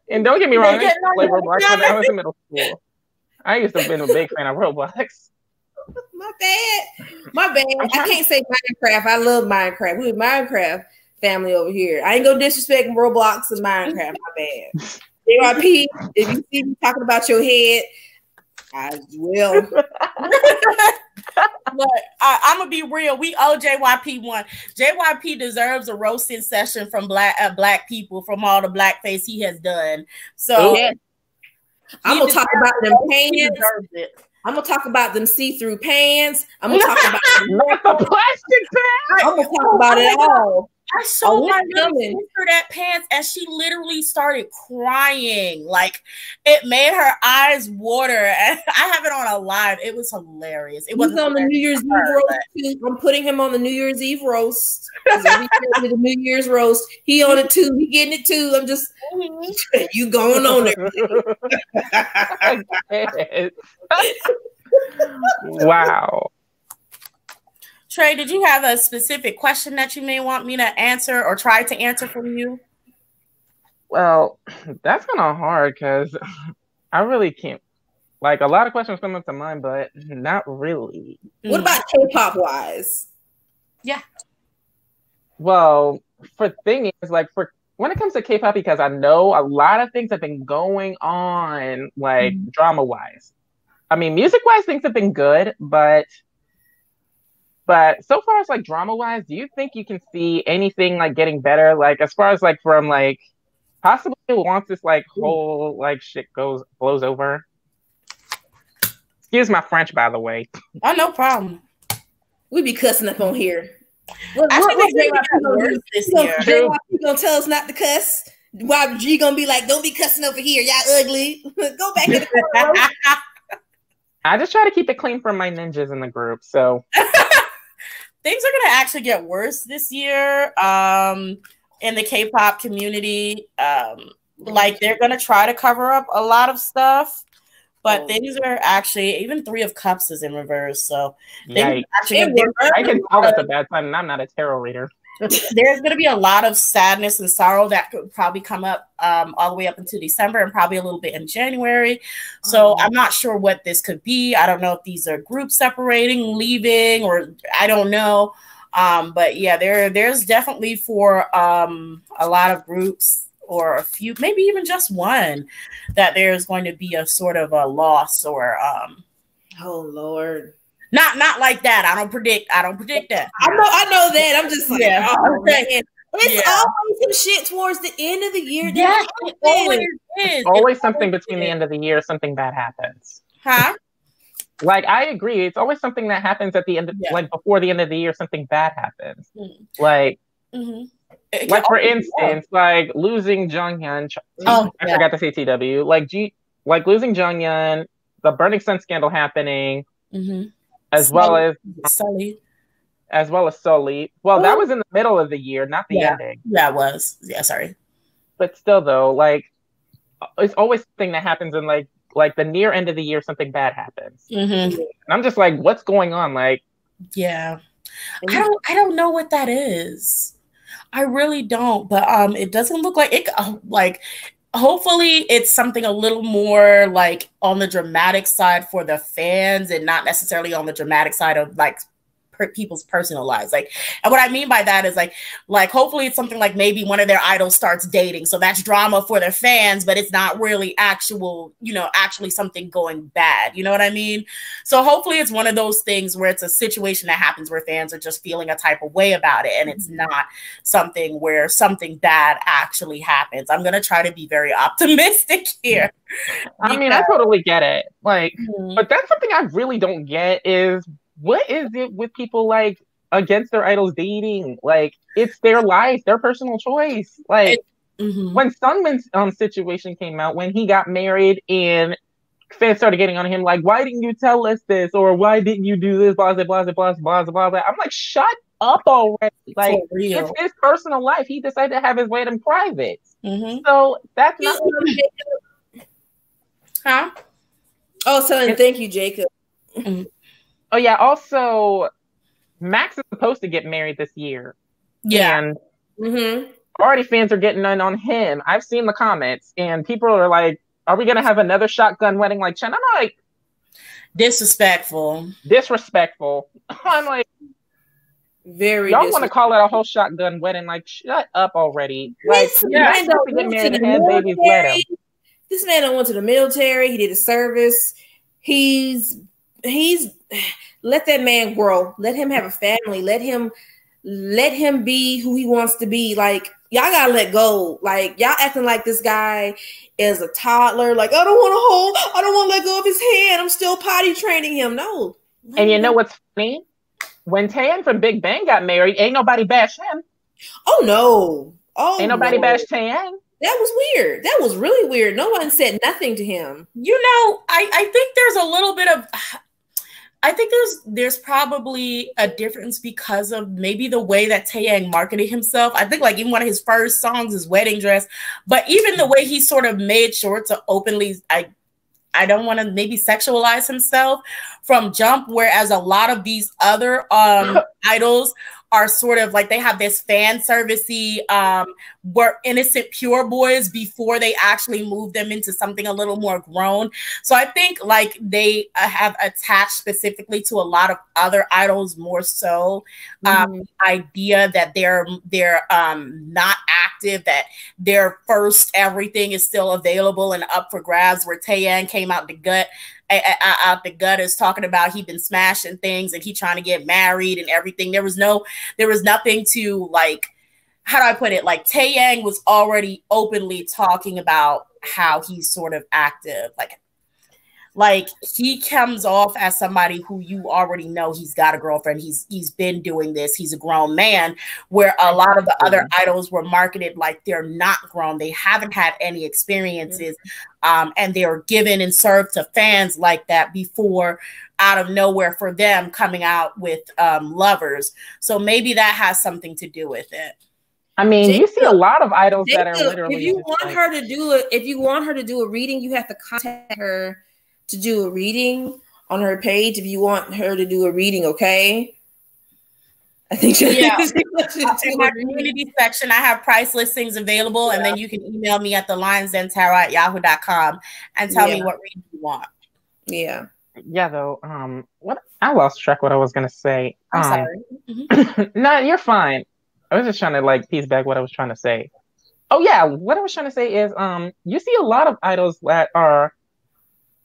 And don't get me wrong, I used to play Roblox when I was in middle school. I used to have been a big fan of Roblox. My bad. I can't say Minecraft. I love Minecraft. We're Minecraft family over here. I ain't gonna disrespect Roblox and Minecraft. My bad. JYP, if you see me talking about your head, I will. But I'm gonna be real. We owe JYP one. JYP deserves a roasting session from black people from all the blackface he has done. So yeah. I'm gonna talk about them pants. I'm gonna talk about them see-through pants. I'm gonna talk about not the plastic pants. I'm gonna talk about it all. I showed my little sister that pants and she literally started crying. Like it made her eyes water. And I have it on a live. It was hilarious. It was on the New Year's Eve roast too. I'm putting him on the New Year's Eve roast. The New Year's roast. He on it too. He getting it too. I'm just you going on there. Wow. Trey, did you have a specific question that you may want me to answer or try to answer for you? Well, that's kind of hard because I really can't. Like a lot of questions come up to mind, but not really. What about K-pop wise? Yeah. Well, for thing is like for when it comes to K-pop, because I know a lot of things have been going on, like drama wise. I mean, music wise, things have been good, but so far as like drama wise, do you think you can see anything like getting better? Like as far as like from like possibly once this like whole like shit blows over. Excuse my French, by the way. Oh, no problem. We be cussing up on here. I think this year. You gonna tell us not to cuss? Why G gonna be like, don't be cussing over here, y'all ugly. Go back to the corner. I just try to keep it clean from my ninjas in the group, so. Things are going to actually get worse this year in the K-pop community. Like they're going to try to cover up a lot of stuff, but things are actually, even 3 of Cups is in reverse. So I can tell that's a bad sign, and I'm not a tarot reader. There's going to be a lot of sadness and sorrow that could probably come up all the way up into December and probably a little bit in January. So I'm not sure what this could be. I don't know if these are groups separating, leaving, or I don't know. But yeah, there's definitely for a lot of groups or a few, maybe even just one, that there's going to be a sort of a loss or oh Lord. Not like that. I don't predict that. I know that. I'm just like, oh, man. It's always some shit towards the end of the year. Yeah, it always is. Always something between the end of the year, something bad happens. Huh? Like I agree. It's always something that happens at the end of like before the end of the year, something bad happens. Like like for instance, like losing Jonghyun. I forgot to say TW. Like losing Jonghyun, the Burning Sun scandal happening. As well as Sully. Well, that was in the middle of the year, not the ending. Yeah, it was. Yeah, sorry. But still, though, like it's always something that happens in like the near end of the year, something bad happens. And I'm just like, what's going on? Like, yeah, I don't know what that is. I really don't. But it doesn't look like it. Like. Hopefully it's something a little more like on the dramatic side for the fans and not necessarily on the dramatic side of like people's personal lives. Like, and what I mean by that is like hopefully it's something like maybe one of their idols starts dating. So that's drama for their fans, but it's not really actually something going bad. You know what I mean? So hopefully it's one of those things where it's a situation that happens where fans are just feeling a type of way about it. And it's not something where something bad actually happens. I'm going to try to be very optimistic here. I mean, I totally get it. Like, but that's something I really don't get is what is it with people like against their idols dating? Like it's their life, their personal choice. Like when Sungmin's situation came out, when he got married and fans started getting on him like, why didn't you tell us this? Or why didn't you do this? Blah, blah, blah, blah, blah, blah, blah. I'm like, shut up already. Like, it's his personal life. He decided to have his wedding private. So that's not... Huh? Oh, so thank you, Jacob. Oh, yeah. Also, Max is supposed to get married this year. Yeah. And already fans are getting on him. I've seen the comments, and people are like, are we going to have another shotgun wedding like Chen? I'm like... Disrespectful. I'm like... Very. Y'all want to call it a whole shotgun wedding? Like, shut up already! Like, This man went to the military. He did a service. He's let that man grow. Let him have a family. Let him be who he wants to be. Like, y'all gotta let go. Like, y'all acting like this guy is a toddler. Like, I don't want to let go of his hand. I'm still potty training him. No. And you know what's funny? When Tan from Big Bang got married, ain't nobody bash him. Oh no! Ain't nobody bash Tan. That was weird. That was really weird. No one said nothing to him. You know, I think there's a little bit of... I think there's probably a difference because of maybe the way that Taeyang marketed himself. I think like even one of his first songs is Wedding Dress, but even the way he sort of made sure to openly... I don't want to maybe sexualize himself from jump, whereas a lot of these other idols are sort of like, they have this fan servicey, were innocent pure boys before they actually move them into something a little more grown. So I think like they have attached specifically to a lot of other idols more so idea that they're not active, that their first everything is still available and up for grabs, where Taeyang came out the gut is talking about he been smashing things and he trying to get married and everything. There was nothing to, like, how do I put it? Like, Taeyang was already openly talking about how he's sort of active. Like he comes off as somebody who you already know he's got a girlfriend. He's been doing this. He's a grown man, where a lot of the other idols were marketed like they're not grown. They haven't had any experiences. And they're given and served to fans like that before, out of nowhere, for them coming out with lovers. So maybe that has something to do with it. I mean, Jacob, you see a lot of idols that are literally... If you want her to do a reading, you have to contact her to do a reading on her page. If you want her to do a reading, okay? I think in my community section, I have price listings available, and then you can email me at the lionsdentarot@yahoo.com and tell me what reading you want. Yeah. Yeah, though. What I lost track what I was gonna say. I'm sorry. No, you're fine. I was just trying to like piece back what I was trying to say. Oh yeah, what I was trying to say is you see a lot of idols that are,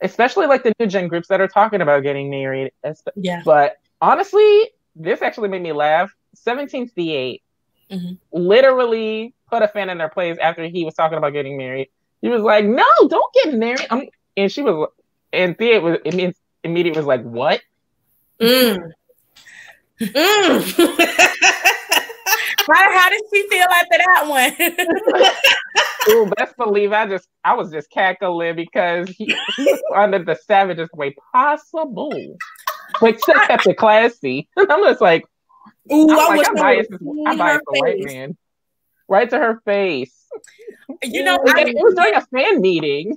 especially like the new gen groups, that are talking about getting married. Yeah. But honestly, this actually made me laugh. 17th D8 literally put a fan in their place after he was talking about getting married. He was like, "No, don't get married." And she was, and D8 was, it means immediately was like, "What?" How did she feel after that one? Ooh, best believe I was just cackling because he was under the savagest way possible. But still kept it classy. I'm just like, ooh, I'm biased the right man. Right to her face. You know, it was during a fan meeting.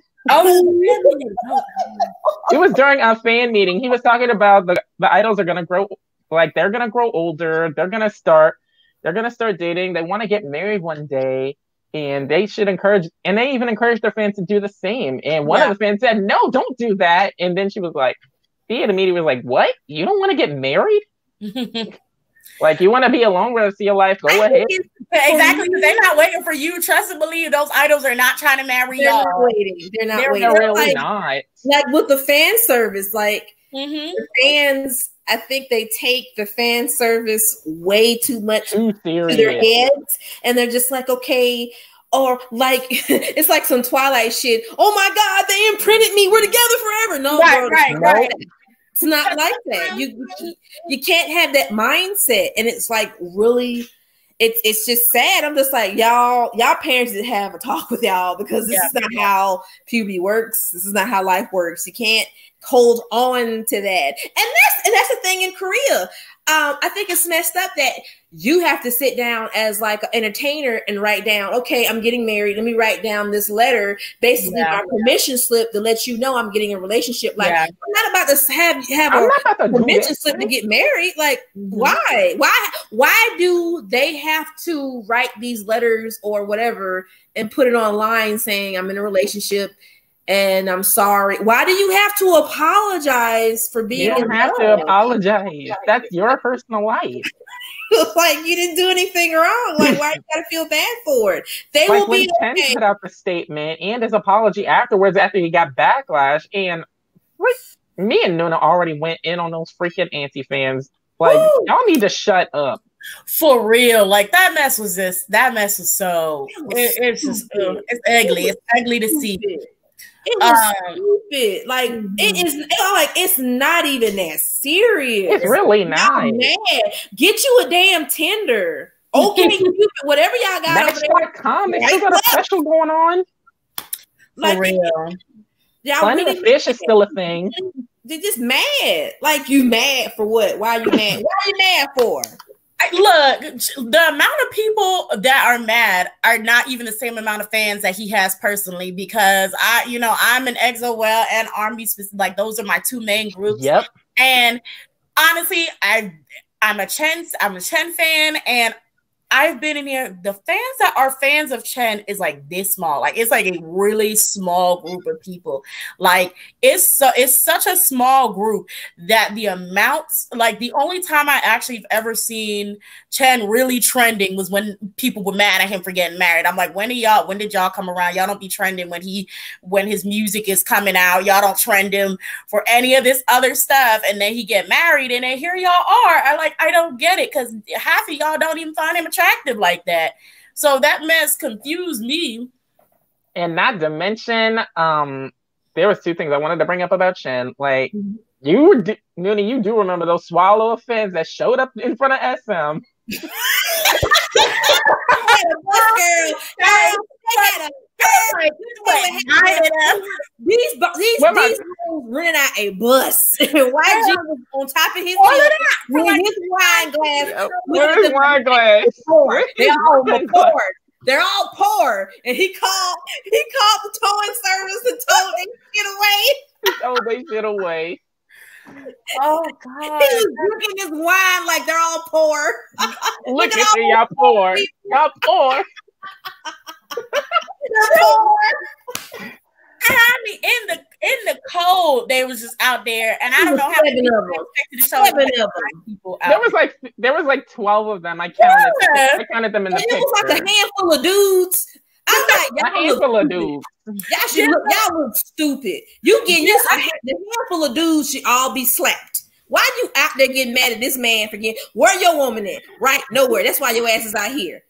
It was during a fan meeting. He was talking about the idols are gonna grow, like they're gonna grow older, they're gonna start dating, they want to get married one day, and they should encourage, and they even encourage their fans to do the same. And one of the fans said, "No, don't do that." And then she was like, he in the meeting was like, "What? You don't want to get married? Like, you want to be alone for the rest of your life? Go ahead." Exactly, because they're not waiting for you. Trust and believe, those idols are not trying to marry y'all. They're not waiting. They're really not. Like with the fan service, like the fans, I think they take the fan service way too much to their heads, and they're just like, okay. Or like it's like some Twilight shit. Oh my God, they imprinted me. We're together forever. No, right. It's not like that. You can't have that mindset, and it's like really, it's just sad. I'm just like, y'all parents didn't have a talk with y'all, because this is not how puberty works. This is not how life works. You can't hold on to that. And that's the thing in Korea. I think it's messed up that you have to sit down as like an entertainer and write down, okay, I'm getting married. Let me write down this letter, basically my permission slip to let you know I'm getting a relationship. Like, I'm not about to have a permission slip to get married. Like, why do they have to write these letters or whatever and put it online saying I'm in a relationship and I'm sorry? Why do you have to apologize for being? You don't have to apologize. That's your personal life. Like, you didn't do anything wrong. Like, why you gotta feel bad for it? They like will be when Chen put out the statement and his apology afterwards, after he got backlash, and me and Nuna already went in on those freaking anti fans. Like, y'all need to shut up. For real. Like, that mess was so it's just it's ugly. It's ugly to see. It was stupid. Like, it is like, it's not even that serious. It's really not. Mad. Get you a damn Tinder. Okay, Cupid, whatever y'all got over there. They still got a special going on. Like, for real. Plenty of fish is still a thing. They're just mad. Like, you mad for what? Why are you mad? What are you mad for? Look, the amount of people that are mad are not even the same amount of fans that he has personally, because I'm an EXO-L and Army, like, those are my two main groups. Yep. And honestly, I'm a Chen fan, and I've been in here. The fans that are fans of Chen is like this small. Like, it's like a really small group of people. Like, it's such a small group that the amounts, like, the only time I actually have ever seen Chen really trending was when people were mad at him for getting married. I'm like, when did y'all come around? Y'all don't be trending when his music is coming out. Y'all don't trend him for any of this other stuff. And then he get married, and then here y'all are. I don't get it, because half of y'all don't even find him attractive like that. So that mess confused me. And not to mention, there was two things I wanted to bring up about Chen. Like, Noonie, you do remember those swallow fans that showed up in front of SM. These running out a bus. YG was on top of his head with his wine glass. With his wine glass. They're all poor. And he called the towing service and told them to get away. Oh, they get away. Oh God! He's drinking this wine like they're all poor. Look at you, y'all poor. Y'all poor. And I mean, in the cold, they was just out there, and I don't know how many people out. There was like 12 of them. I counted them in the picture. It was like a handful of dudes. I'm like, a handful of dudes. Y'all look stupid. You getting the handful of dudes should all be slapped. Why you out there getting mad at this man for getting? Where your woman at? Right, nowhere. That's why your ass is out here.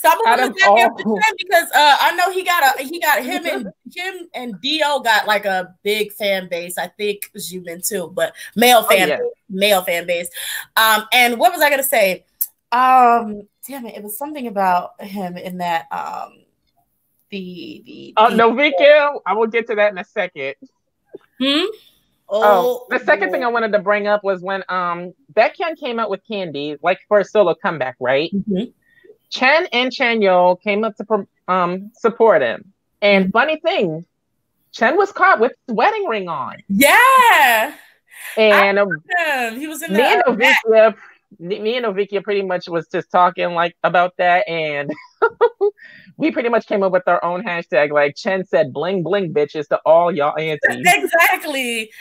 Some of them got there because I know he got him and Dio got like a big fan base. I think Jimin too, but male fan base. And what was I gonna say? Damn it! It was something about him in that no, Vicky, I will get to that in a second. The second thing I wanted to bring up was when Baekhyun came out with Candy, like for a solo comeback, right? Mm-hmm. Chen and Chanyeol came up to support him. And funny thing, Chen was caught with his wedding ring on. Yeah. And he was in me and Ovikia pretty much was just talking like about that, and we pretty much came up with our own hashtag. Like Chen said, "Bling bling bitches" to all y'all aunties. Exactly.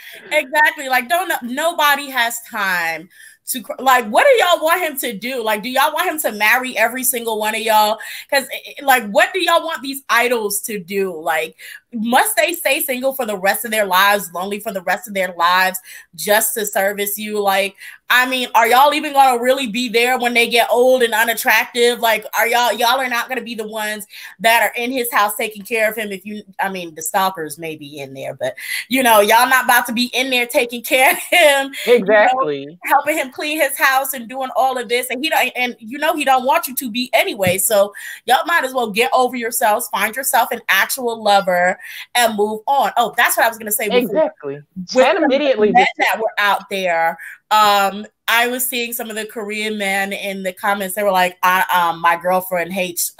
Like, nobody has time to, like, what do y'all want him to do? Like, do y'all want him to marry every single one of y'all? Because, like, what do y'all want these idols to do? Like, must they stay single for the rest of their lives, lonely for the rest of their lives, just to service you? Like, I mean, are y'all even gonna really be there when they get old and unattractive? Like, are y'all are not gonna be the ones that are in his house taking care of him? If you, I mean, the stalkers may be in there, but you know, y'all not about to be in there taking care of him, exactly, you know, helping him clean his house and doing all of this, and he don't want you to be anyway. So y'all might as well get over yourselves, find yourself an actual lover, and move on. Oh, that's what I was gonna say. Exactly. With immediately men that were out there. I was seeing some of the Korean men in the comments. They were like, my girlfriend hates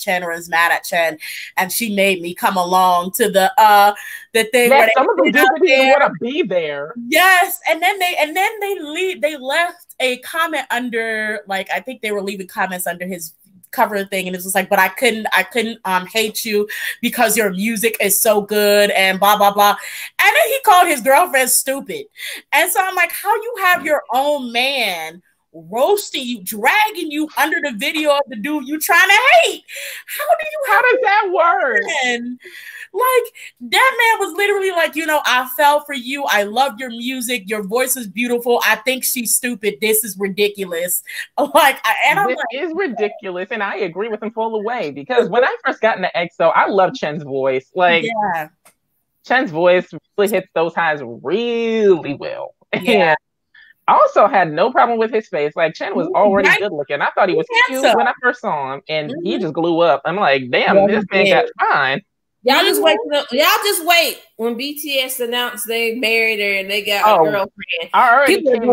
Chen, or is mad at Chen, and she made me come along to the thing. Yes, some of them didn't even want to be there. Yes, and then they left a comment under, like, I think they were leaving comments under his cover thing, and it was like, but I couldn't hate you because your music is so good and blah blah blah. And then he called his girlfriend stupid. And so I'm like, how you have your own man roasting you, dragging you under the video of the dude you trying to hate? How does that work? Like, that man was literally like, you know, I fell for you. I love your music. Your voice is beautiful. I think she's stupid. This is ridiculous. Like, this is ridiculous. And I agree with him full the way, because when I first got into EXO, I loved Chen's voice. Like, yeah. Chen's voice really hits those highs really well. Yeah. And I also had no problem with his face. Like, Chen was already good looking. I thought he was cute when I first saw him, and he just blew up. I'm like, damn, this man got fine. Y'all just wait. Y'all just wait when BTS announced they married her and they got a girlfriend. I already came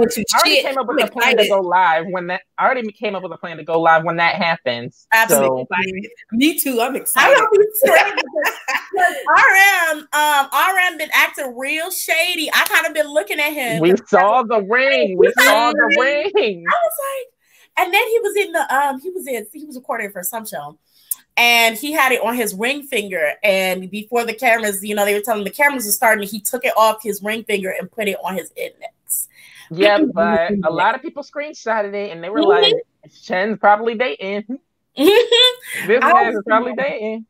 up with a plan to go live when that. I already came up with a plan to go live when that happens. Absolutely, so. Me too. I'm excited. RM been acting real shady. I kind of been looking at him. We saw the ring. We saw the ring. I was like, and then he was in the he was recording for some show. And he had it on his ring finger. And before the cameras, you know, they were telling the cameras were starting, he took it off his ring finger and put it on his index. Yeah, but a lot of people screenshotted it and they were like, Chen's probably dating. This man is probably dating.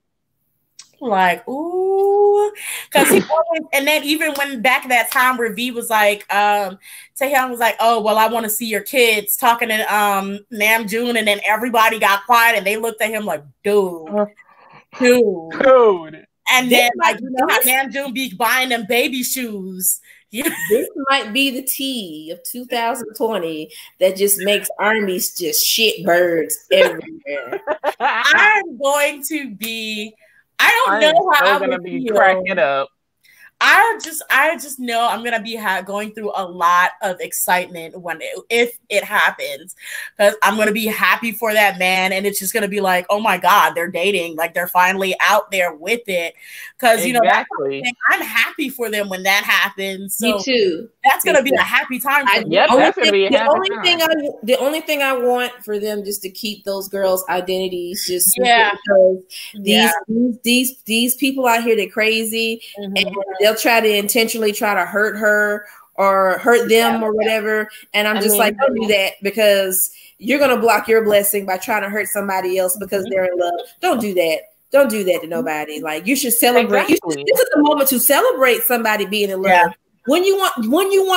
Like, ooh, because he always, and then even when back at that time where V was like, Taehyung was like, oh, well, I want to see your kids, talking to Namjoon, and then everybody got quiet and they looked at him like, dude. And then, like, you know how Namjoon be buying them baby shoes. This might be the tea of 2020 that just makes armies just shit birds everywhere. I'm going to be. I don't know how I'm gonna be cracking up. I just know I'm gonna be going through a lot of excitement if it happens, because I'm gonna be happy for that man, and it's just gonna be like, oh my god, they're dating, like they're finally out there with it. Because you know, I'm happy for them when that happens. So me too. That's gonna be a happy time. The only thing I want for them just to keep those girls' identities, just because these people out here, they're crazy, and they'll try to intentionally try to hurt her or hurt them or whatever. And I'm just like, don't do that, because you're going to block your blessing by trying to hurt somebody else because they're in love. Don't do that. Don't do that to nobody. Like, you should celebrate. This is the moment to celebrate somebody being in love. Yeah. When you want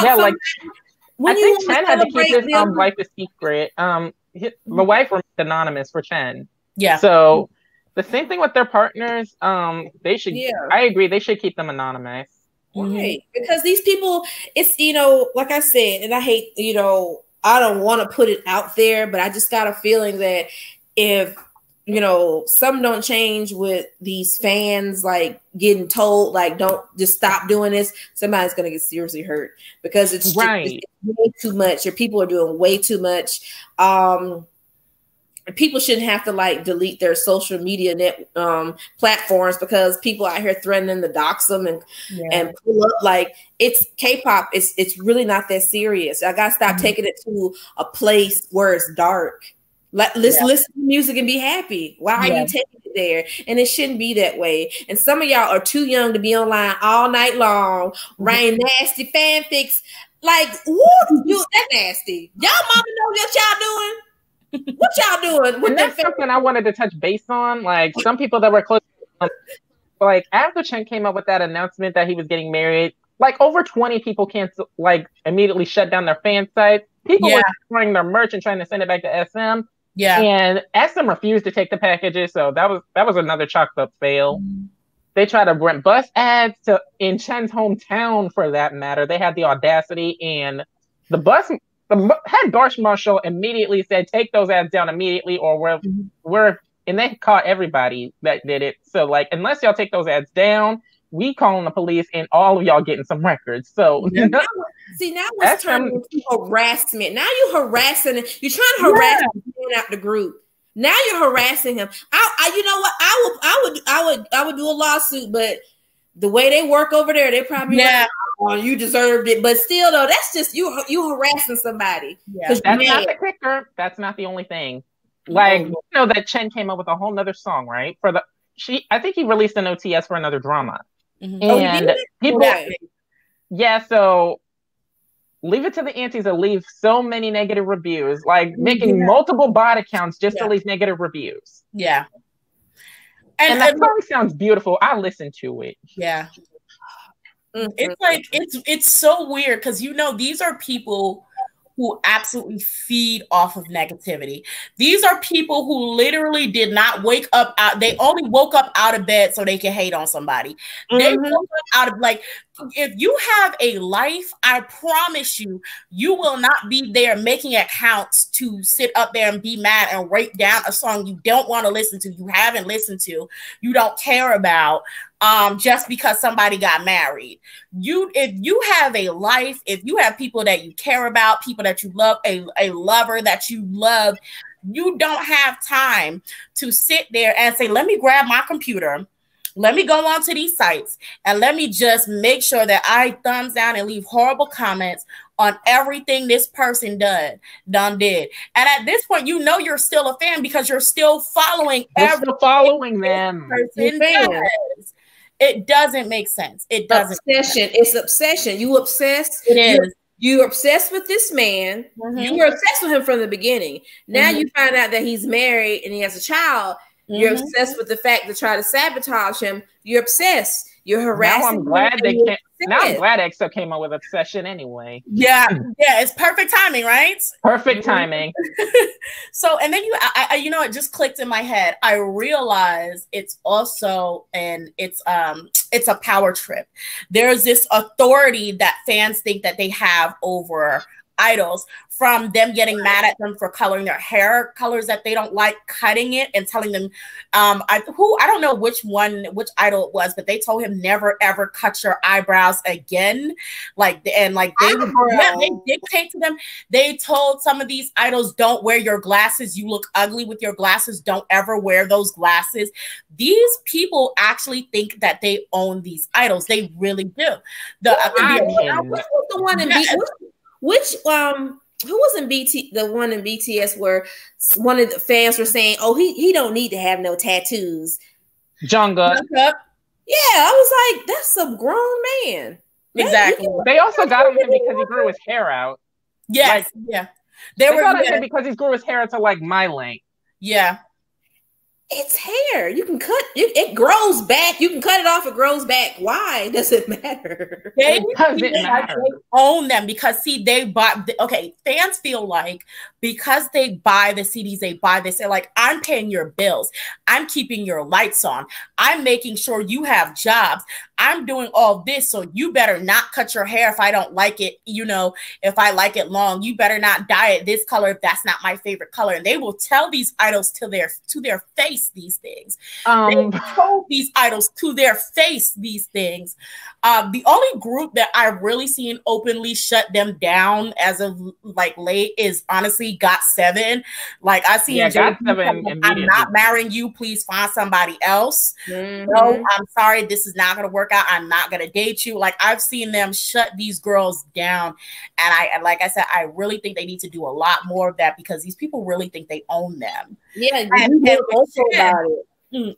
somebody, I think Chen had to keep his wife a secret. The wife remained anonymous for Chen. Yeah. So the same thing with their partners. They should. Yeah. I agree. They should keep them anonymous. Right. Because these people, it's, you know, like I said, and I hate, you know, I don't want to put it out there, but I just got a feeling that if, you know, some don't change with these fans, like getting told, like, don't just stop doing this, somebody's going to get seriously hurt, because it's way too much, or people are doing way too much. People shouldn't have to like delete their social media platforms because people out here threatening to dox them and pull up. Like, it's K-pop. It's really not that serious. I gotta stop taking it to a place where it's dark. Let's listen to music and be happy. Why are you taking it there? And it shouldn't be that way. And some of y'all are too young to be online all night long, writing nasty fanfics. Like, what? That nasty. Y'all mama know what y'all doing. What y'all doing? And that's something I wanted to touch base on. Like, some people that were close, like after Chen came up with that announcement that he was getting married, like over 20 people immediately shut down their fan sites. People were destroying their merch and trying to send it back to SM. Yeah. And SM refused to take the packages, so that was another chalked up fail. They tried to rent bus ads in Chen's hometown, for that matter. They had the audacity, and the head bus marshal immediately said, "Take those ads down immediately, or we're." And they caught everybody that did it. So, like, unless y'all take those ads down, we calling the police, and all of y'all getting some records. So, see, now it's turning into harassment. Now you're harassing. You're trying to harass him out the group. Now you're harassing him. You know what? I would do a lawsuit, but the way they work over there, they probably like, oh, you deserved it. But still, though, that's just you harassing somebody. Yeah. That's not the kicker. That's not the only thing. Like, you know that Chen came up with a whole nother song, right? I think he released an OTS for another drama. And so leave it to the aunties to leave so many negative reviews, like making multiple bot accounts just to leave negative reviews. Yeah. And that song sounds beautiful. I listen to it. Yeah. It's like, it's so weird because, you know, these are people who absolutely feed off of negativity. These are people who literally did not wake up out. They only woke up out of bed so they can hate on somebody. They woke up out of, like, if you have a life, I promise you, you will not be there making accounts to sit up there and be mad and write down a song you don't want to listen to, you haven't listened to, you don't care about, just because somebody got married. If you have a life, if you have people that you care about, people that you love, a lover that you love, you don't have time to sit there and say, let me grab my computer, let me go onto these sites, and let me just make sure that I thumbs down and leave horrible comments on everything this person did. And at this point, you know you're still a fan because you're still following them. Person does. It doesn't make sense. It doesn't. Obsession. It's obsession. You obsessed. It is. You're obsessed with this man. You were obsessed with him from the beginning. Now you find out that he's married and he has a child. You're obsessed with the fact to try to sabotage him. You're obsessed. You're harassing. Now I'm glad I'm glad EXO came up with Obsession anyway. Yeah, it's perfect timing, right? Perfect timing. So, and then you know, it just clicked in my head. I realized it's also it's a power trip. There's this authority that fans think that they have over idols, from them getting mad at them for coloring their hair colors that they don't like, cutting it, and telling them, I don't know which idol it was, but they told him never ever cut your eyebrows again. They dictate to them. They told some of these idols, don't wear your glasses. You look ugly with your glasses. Don't ever wear those glasses. These people actually think that they own these idols. They really do. Who was in the one in BTS where one of the fans were saying, oh, he don't need to have no tattoos? Jungkook. Yeah, I was like, that's a grown man. Exactly. They also got him because he grew his hair out. Yes. They got him because he grew his hair to like my length. Yeah. It's hair. You can cut it grows back. You can cut it off, it grows back. Why does it matter? They own them because they buy. Okay, fans feel like because they buy the CDs, they say like, I'm paying your bills, I'm keeping your lights on, I'm making sure you have jobs, I'm doing all this, so you better not cut your hair if I don't like it. You know, if I like it long, you better not dye it this color if that's not my favorite color. And they will tell these idols to their face these things. They told these idols to their face these things. The only group that I've really seen openly shut them down as of like late is honestly GOT7. Like I see GOT7. I'm not marrying you. Please find somebody else. No, I'm sorry. This is not going to work out. I'm not going to date you. Like I've seen them shut these girls down. And like I said, I really think they need to do a lot more of that because these people really think they own them. Yeah.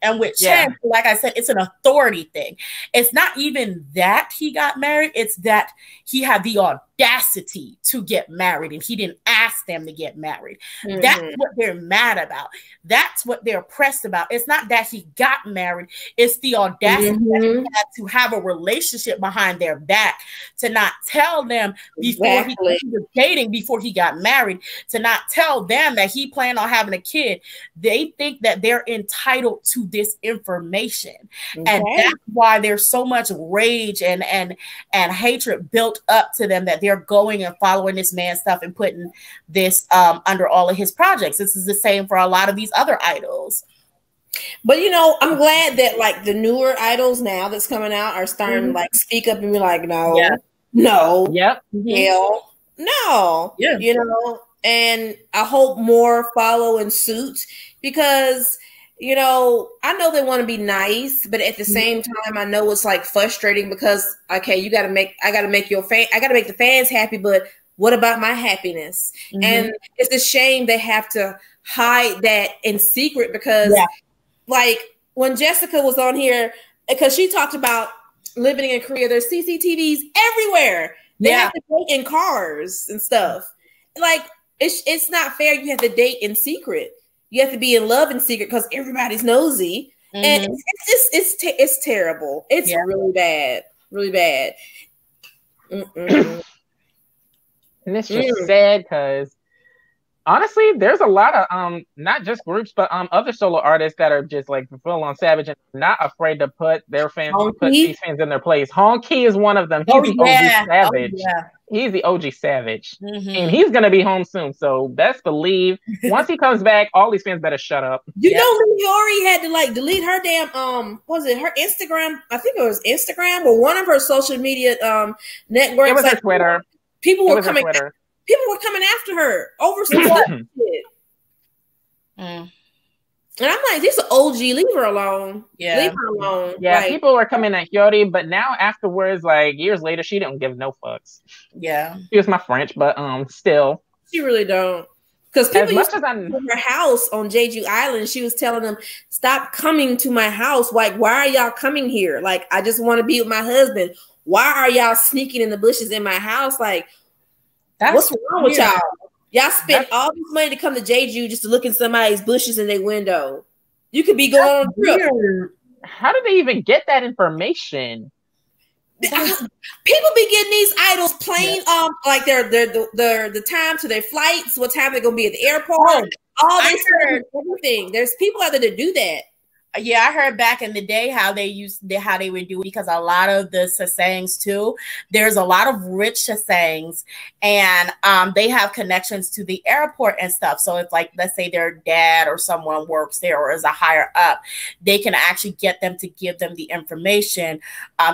And with Chen, like I said, it's an authority thing. It's not even that he got married. It's that he had the audacity to get married, and he didn't ask them to get married. That's what they're mad about. That's what they're pressed about. It's not that he got married, it's the audacity that he had to have a relationship behind their back, to not tell them before he was dating, before he got married, to not tell them that he planned on having a kid. They think that they're entitled to this information. And that's why there's so much rage and hatred built up to them, that they're going and following this man's stuff and putting this under all of his projects. This is the same for a lot of these other idols. But you know, I'm glad that like the newer idols now that's coming out are starting to like speak up and be like, no, no, hell, no, you know. And I hope more follow in suit, because you know, I know they want to be nice, but at the same time, I know it's like frustrating because, okay, I got to make the fans happy, but what about my happiness? And it's a shame they have to hide that in secret, because like when Jessica was on here, because she talked about living in Korea, there's CCTVs everywhere. They have to date in cars and stuff. Like it's not fair. You have to date in secret. You have to be in love in secret because everybody's nosy, and it's terrible. It's really bad, really bad. And it's just sad because honestly, there's a lot of not just groups, but other solo artists that are just like full on savage and not afraid to put their fans, put these fans in their place. Honky is one of them. He's the OG savage. He's the OG savage, and he's gonna be home soon. So best believe once he comes back, all these fans better shut up. You know, Yori had to like delete her damn was it her Instagram? I think it was Instagram or one of her social media networks. It was her Twitter. People were coming. People were coming after her over some shit. And I'm like, this is OG, leave her alone. Yeah. Leave her alone. Yeah, like, people were coming at Yori, but now afterwards, like years later, she didn't give no fucks. Yeah. She was my French, but still. She really don't. Because people used to come to her house on Jeju Island, she was telling them, stop coming to my house. Like, why are y'all coming here? Like, I just want to be with my husband. Why are y'all sneaking in the bushes in my house? Like, what's wrong with y'all? Y'all spent all this money to come to Jeju just to look in somebody's bushes in their window. You could be going on a trip. How did they even get that information? People be getting these idols playing like the time to their flights, what time they're gonna be at the airport, all this everything. There's people out there that do that. Yeah, I heard back in the day how they would do it, because a lot of the sasangs too, there's a lot of rich sasangs, and they have connections to the airport and stuff. So it's like, let's say their dad or someone works there or is a higher up, they can actually get them to give them the information.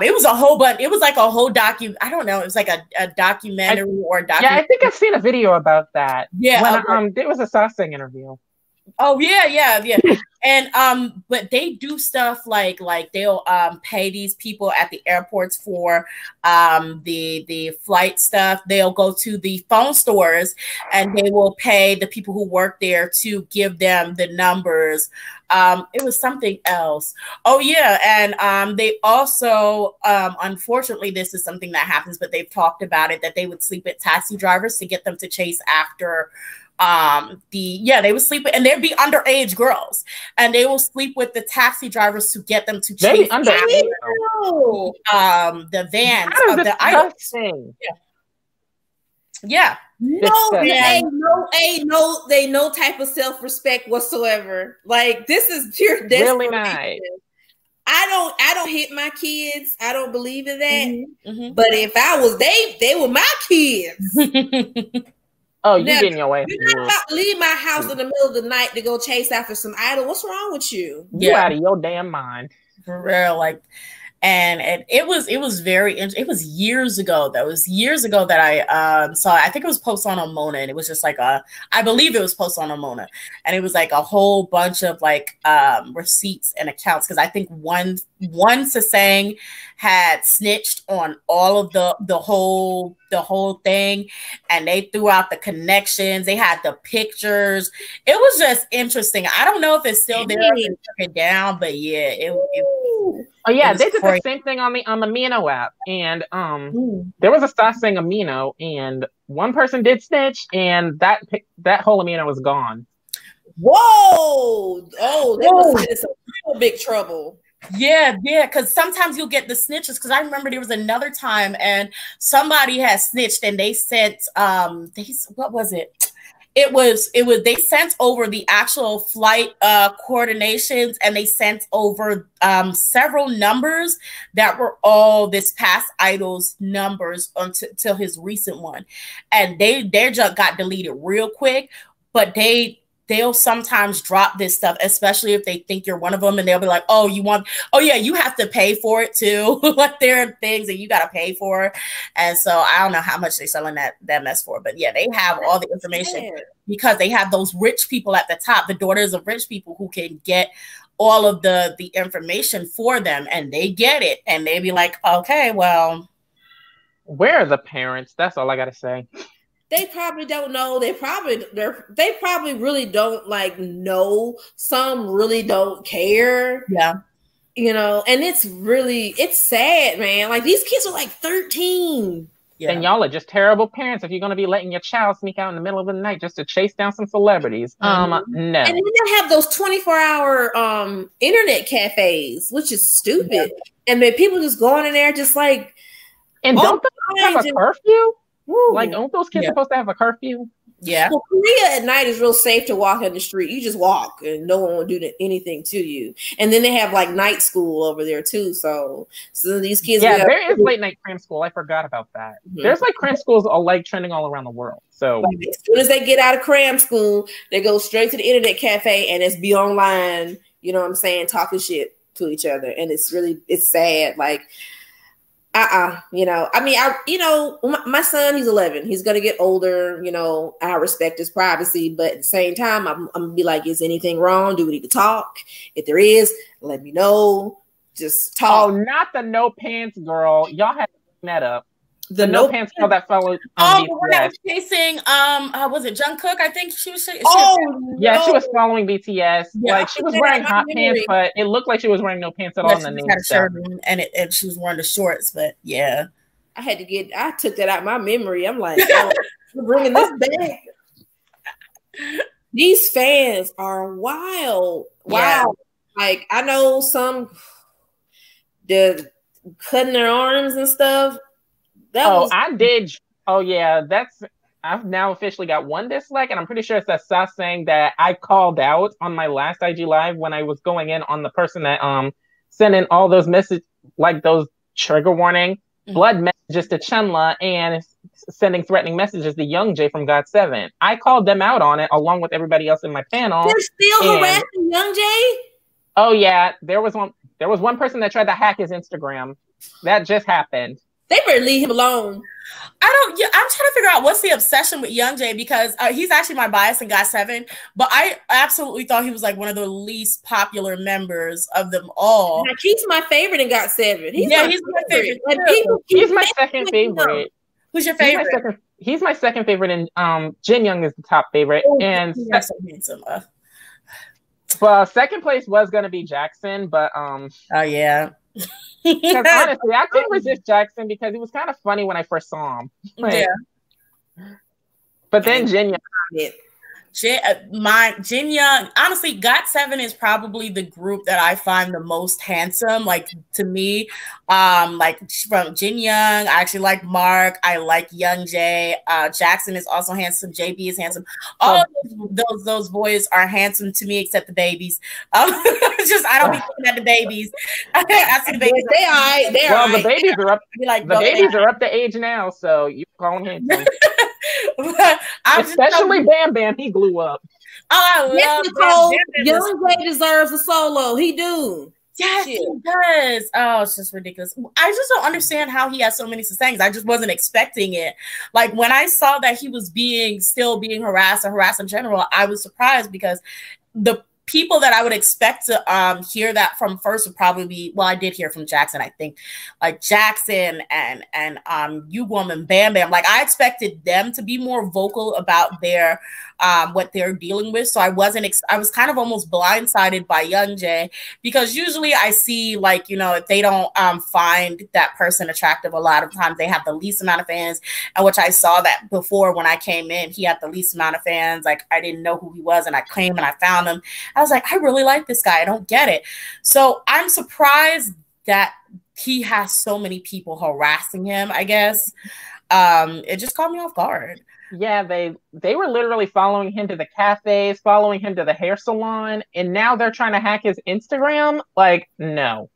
It was a whole bunch. It was like a whole I don't know. It was like a documentary or documentary. Yeah, I think I've seen a video about that. Yeah, when there was a Sasang interview. Oh yeah. And but they do stuff like they'll pay these people at the airports for the flight stuff. They'll go to the phone stores and they will pay the people who work there to give them the numbers. It was something else. Oh yeah, and they also unfortunately, this is something that happens, but they've talked about it, that they would sleep with taxi drivers to get them to chase after they would sleep with, and there'd be underage girls, and they will sleep with the taxi drivers to get them to chase after the vans of the idols. Yeah. No type of self-respect whatsoever. Like, this is pure desperation. Really nice. I don't hit my kids. I don't believe in that. But if I was they were my kids. Oh, you getting your way. You're not about to leave my house in the middle of the night to go chase after some idol. What's wrong with you? You out of your damn mind. For real. Like, and it was very interesting. It was years ago. That I saw. I think it was post on Omona, and it was just like I believe it was post on Omona, and it was like a whole bunch of like receipts and accounts, because I think one Sasang had snitched on all of the whole thing, and they threw out the connections. They had the pictures. It was just interesting. I don't know if it's still there. They took it down, but yeah, it Oh yeah, they did the same thing on the Amino app, and there was a stop saying Amino, and one person did snitch, and that whole Amino was gone. Whoa! Oh, that was in some real big trouble. Yeah, because sometimes you'll get the snitches. Because I remember there was another time, and somebody had snitched, and they sent what was it? It was they sent over the actual flight coordinations, and they sent over several numbers that were all this past idol's numbers until his recent one, and their junk got deleted real quick. But they'll sometimes drop this stuff, especially if they think you're one of them, and they'll be like, oh yeah, you have to pay for it too. Like there are things that you got to pay for. And so I don't know how much they're selling that mess for, but yeah, they have all the information because they have those rich people at the top, the daughters of rich people who can get all of the information for them, and they get it. And they be like, okay, well, where are the parents? That's all I got to say. They probably don't know. They probably really don't like know. Some really don't care. Yeah. You know, and it's sad, man. Like these kids are like 13. Yeah. And y'all are just terrible parents if you're going to be letting your child sneak out in the middle of the night just to chase down some celebrities. No. And then they have those 24-hour internet cafes, which is stupid. Yeah. And then people just going in there just like. And don't they have a curfew? Like, aren't those kids supposed to have a curfew? Yeah. Well, Korea at night is real safe to walk in the street. You just walk and no one will do anything to you. And then they have like night school over there too. So these kids. Yeah, there is late night cram school. I forgot about that. Mm-hmm. There's like cram schools are like trending all around the world. So as soon as they get out of cram school, they go straight to the internet cafe and it's be online. You know what I'm saying? Talking shit to each other. And it's sad. Like, you know, I mean, my son, he's 11. He's going to get older. You know, I respect his privacy, but at the same time, I'm going to be like, is anything wrong? Do we need to talk? If there is, let me know. Just talk. Oh, not the no pants girl. Y'all had to bring that up. The no pants girl that followed. When I was chasing, was it Jungkook? I think she was. She was following BTS. Yeah, like she was wearing hot pants, but it looked like she was wearing no pants at all. In the name shirt and she was wearing the shorts. But yeah, I took that out of my memory. I'm like, we're bringing this back. These fans are wild. Wow. Yeah. Like I know some, they're cutting their arms and stuff. I did. Oh yeah, I've now officially got one dislike, and I'm pretty sure it's that Sas saying that I called out on my last IG live when I was going in on the person that sent in all those messages, like those trigger warning blood messages to Chenla and sending threatening messages to Young J from GOT7. I called them out on it along with everybody else in my panel. They're still harassing Young J? Oh yeah, there was one person that tried to hack his Instagram. That just happened. They better leave him alone. I'm trying to figure out what's the obsession with Young J because he's actually my bias in GOT7, but I absolutely thought he was like one of the least popular members of them all. Like, he's my favorite in GOT7. He's my favorite. He's my second favorite. Who's your favorite? He's my second favorite, and Jin Young is the top favorite. And that's so handsome. Well, second place was going to be Jackson, but oh yeah. Because honestly, I couldn't resist Jackson because he was kind of funny when I first saw him. Like, but then Jin Young. Jin Young, honestly, GOT7 is probably the group that I find the most handsome. Like to me, like from Jin Young, I actually like Mark. I like Young J. Jackson is also handsome. JB is handsome. All of those boys are handsome to me, except the babies. I don't be looking at the babies. I see the babies. The babies are up. The babies are up to age now, so you call them handsome. Especially Bam Bam, he blew up. Oh, I love Young J deserves a solo. He do. Yes, he does. Oh, it's just ridiculous. I just don't understand how he has so many things. I just wasn't expecting it. Like when I saw that he was still being harassed or harassed in general, I was surprised because the people that I would expect to hear that from first would probably be, well, I did hear from Jackson, I think, like Jackson and You Woman, Bam Bam. Like I expected them to be more vocal about their what they're dealing with. So I was kind of almost blindsided by Young Jay, because usually I see, like, you know, if they don't find that person attractive, a lot of times they have the least amount of fans, and which I saw that before when I came in, he had the least amount of fans. Like I didn't know who he was, and I came and I found him. I was like, I really like this guy. I don't get it. So I'm surprised that he has so many people harassing him, I guess. It just caught me off guard. Yeah, they were literally following him to the cafes, following him to the hair salon, and now they're trying to hack his Instagram. Like, no,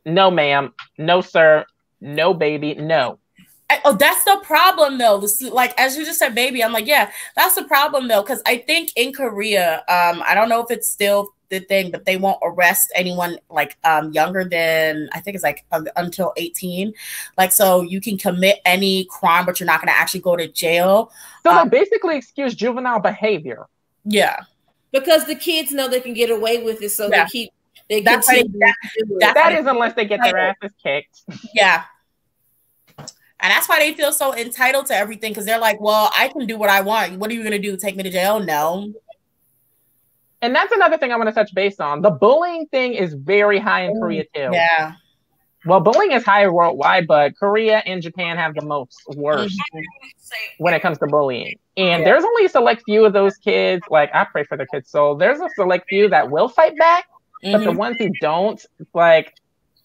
no, ma'am, no, sir, no, baby, no. That's the problem, though. Like, as you just said, baby, I'm like, yeah, that's the problem, though, because I think in Korea, I don't know if it's still the thing, but they won't arrest anyone like younger than, I think it's like until 18. Like, so you can commit any crime, but you're not going to actually go to jail. So they basically excuse juvenile behavior. Yeah, because the kids know they can get away with it, so yeah. That is unless they get their asses kicked. Yeah. And that's why they feel so entitled to everything, because they're like, well, I can do what I want. What are you going to do? Take me to jail? No. And that's another thing I want to touch base on. The bullying thing is very high in Korea, too. Yeah. Well, bullying is high worldwide, but Korea and Japan have the most worst when it comes to bullying. And there's only a select few of those kids. Like, I pray for their kids' soul. There's a select few that will fight back, but the ones who don't, like,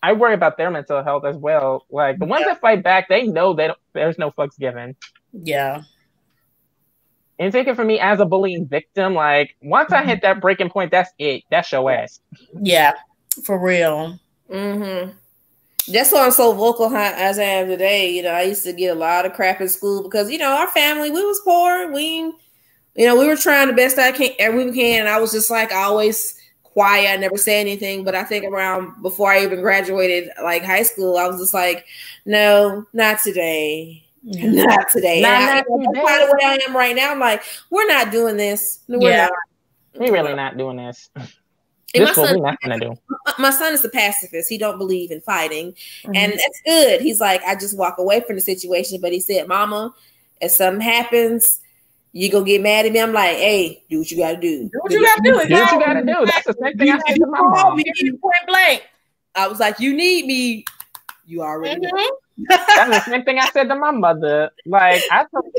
I worry about their mental health as well. Like, the ones that fight back, they know there's no fucks given. Yeah. And take it from me, as a bullying victim, like, once I hit that breaking point, that's it. That's your ass. Yeah, for real. That's why I'm so vocal as I am today. You know, I used to get a lot of crap in school because, you know, our family, we was poor. We were trying the best we can. And I was just like always quiet. I never say anything. But I think around before I even graduated, like high school, I was just like, no, not today. Not today. That's kind of where I am right now. I'm like, we're not doing this. No, we're not. We're really not doing this. And my son is a pacifist. He don't believe in fighting. And that's good. He's like, I just walk away from the situation. But he said, Mama, if something happens, you gonna get mad at me. I'm like, hey, do what you gotta do. Do what you gotta do. Do what you gotta do. That's the same thing I said to my mom. Point blank. I was like, you need me. You already know. That's the same thing I said to my mother. Like, I told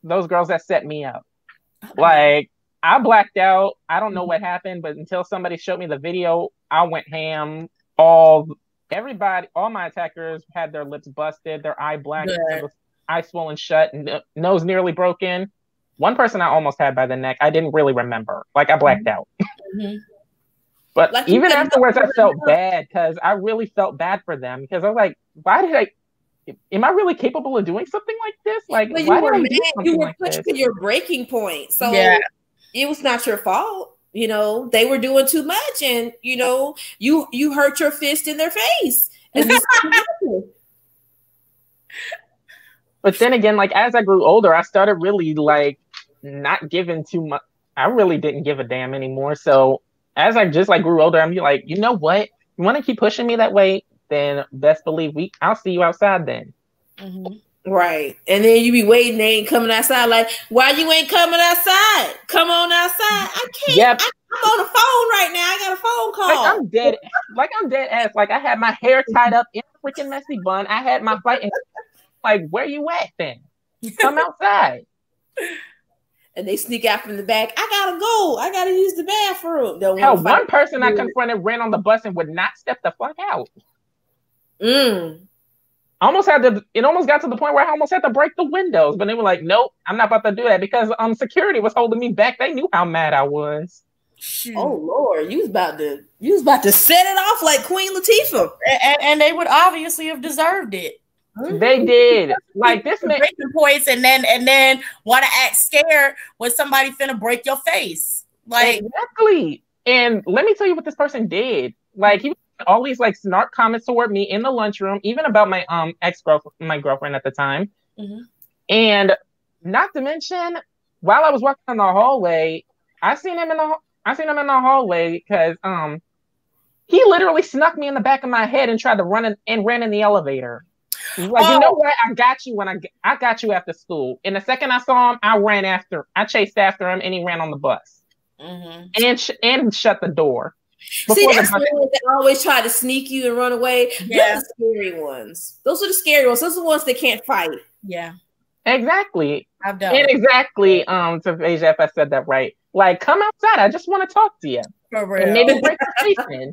those girls that set me up. Like, I blacked out. I don't know what happened, but until somebody showed me the video, I went ham. All my attackers had their lips busted, their eye black, eye swollen shut, and nose nearly broken. One person I almost had by the neck. I didn't really remember. Like, I blacked out. But like, even afterwards, I felt bad because I really felt bad for them, because I was like, am I really capable of doing something like this? Like, but why did I do something you were like pushed this? to your breaking point. So it was not your fault. You know, they were doing too much, and you know, you hurt your fist in their face. And but then again, like, as I grew older, I started really like not giving too much. I really didn't give a damn anymore. So as I just like grew older, I'm like, you know what? You want to keep pushing me that way? Then best believe I'll see you outside then. Right. And then you be waiting, they ain't coming outside. Like, why you ain't coming outside? Come on outside. I can't. Yep. I'm on the phone right now. I got a phone call. I'm dead ass. Like, I had my hair tied up in a freaking messy bun. I had my fight. Like, where you at then? Come outside. And they sneak out from the back. I gotta go. I gotta use the bathroom. Hell, one person I confronted ran on the bus and would not step the fuck out. It almost got to the point where I almost had to break the windows, but they were like, nope, I'm not about to do that, because security was holding me back. They knew how mad I was. Shoot. Oh Lord, you was about to set it off like Queen Latifah. And they would obviously have deserved it. They did. Like, this man breaking points and then want to act scared when somebody finna break your face. Like, exactly. And let me tell you what this person did. Like, he all these like snark comments toward me in the lunchroom, even about my my girlfriend at the time. And not to mention, while I was walking down the hallway, I seen him I seen him in the hallway because he literally snuck me in the back of my head and tried to run and ran in the elevator. He's like, you know what? I got you I got you after school. And the second I saw him, I chased after him, and he ran on the bus. And shut the door. See, that's the ones that always try to sneak you and run away. Yeah. Those are the scary ones. Those are the scary ones. Those are the ones that can't fight. Yeah. Exactly. I've done it. Exactly. To Asia, if I said that right. Like, come outside. I just want to talk to you. For real. And maybe break the face in.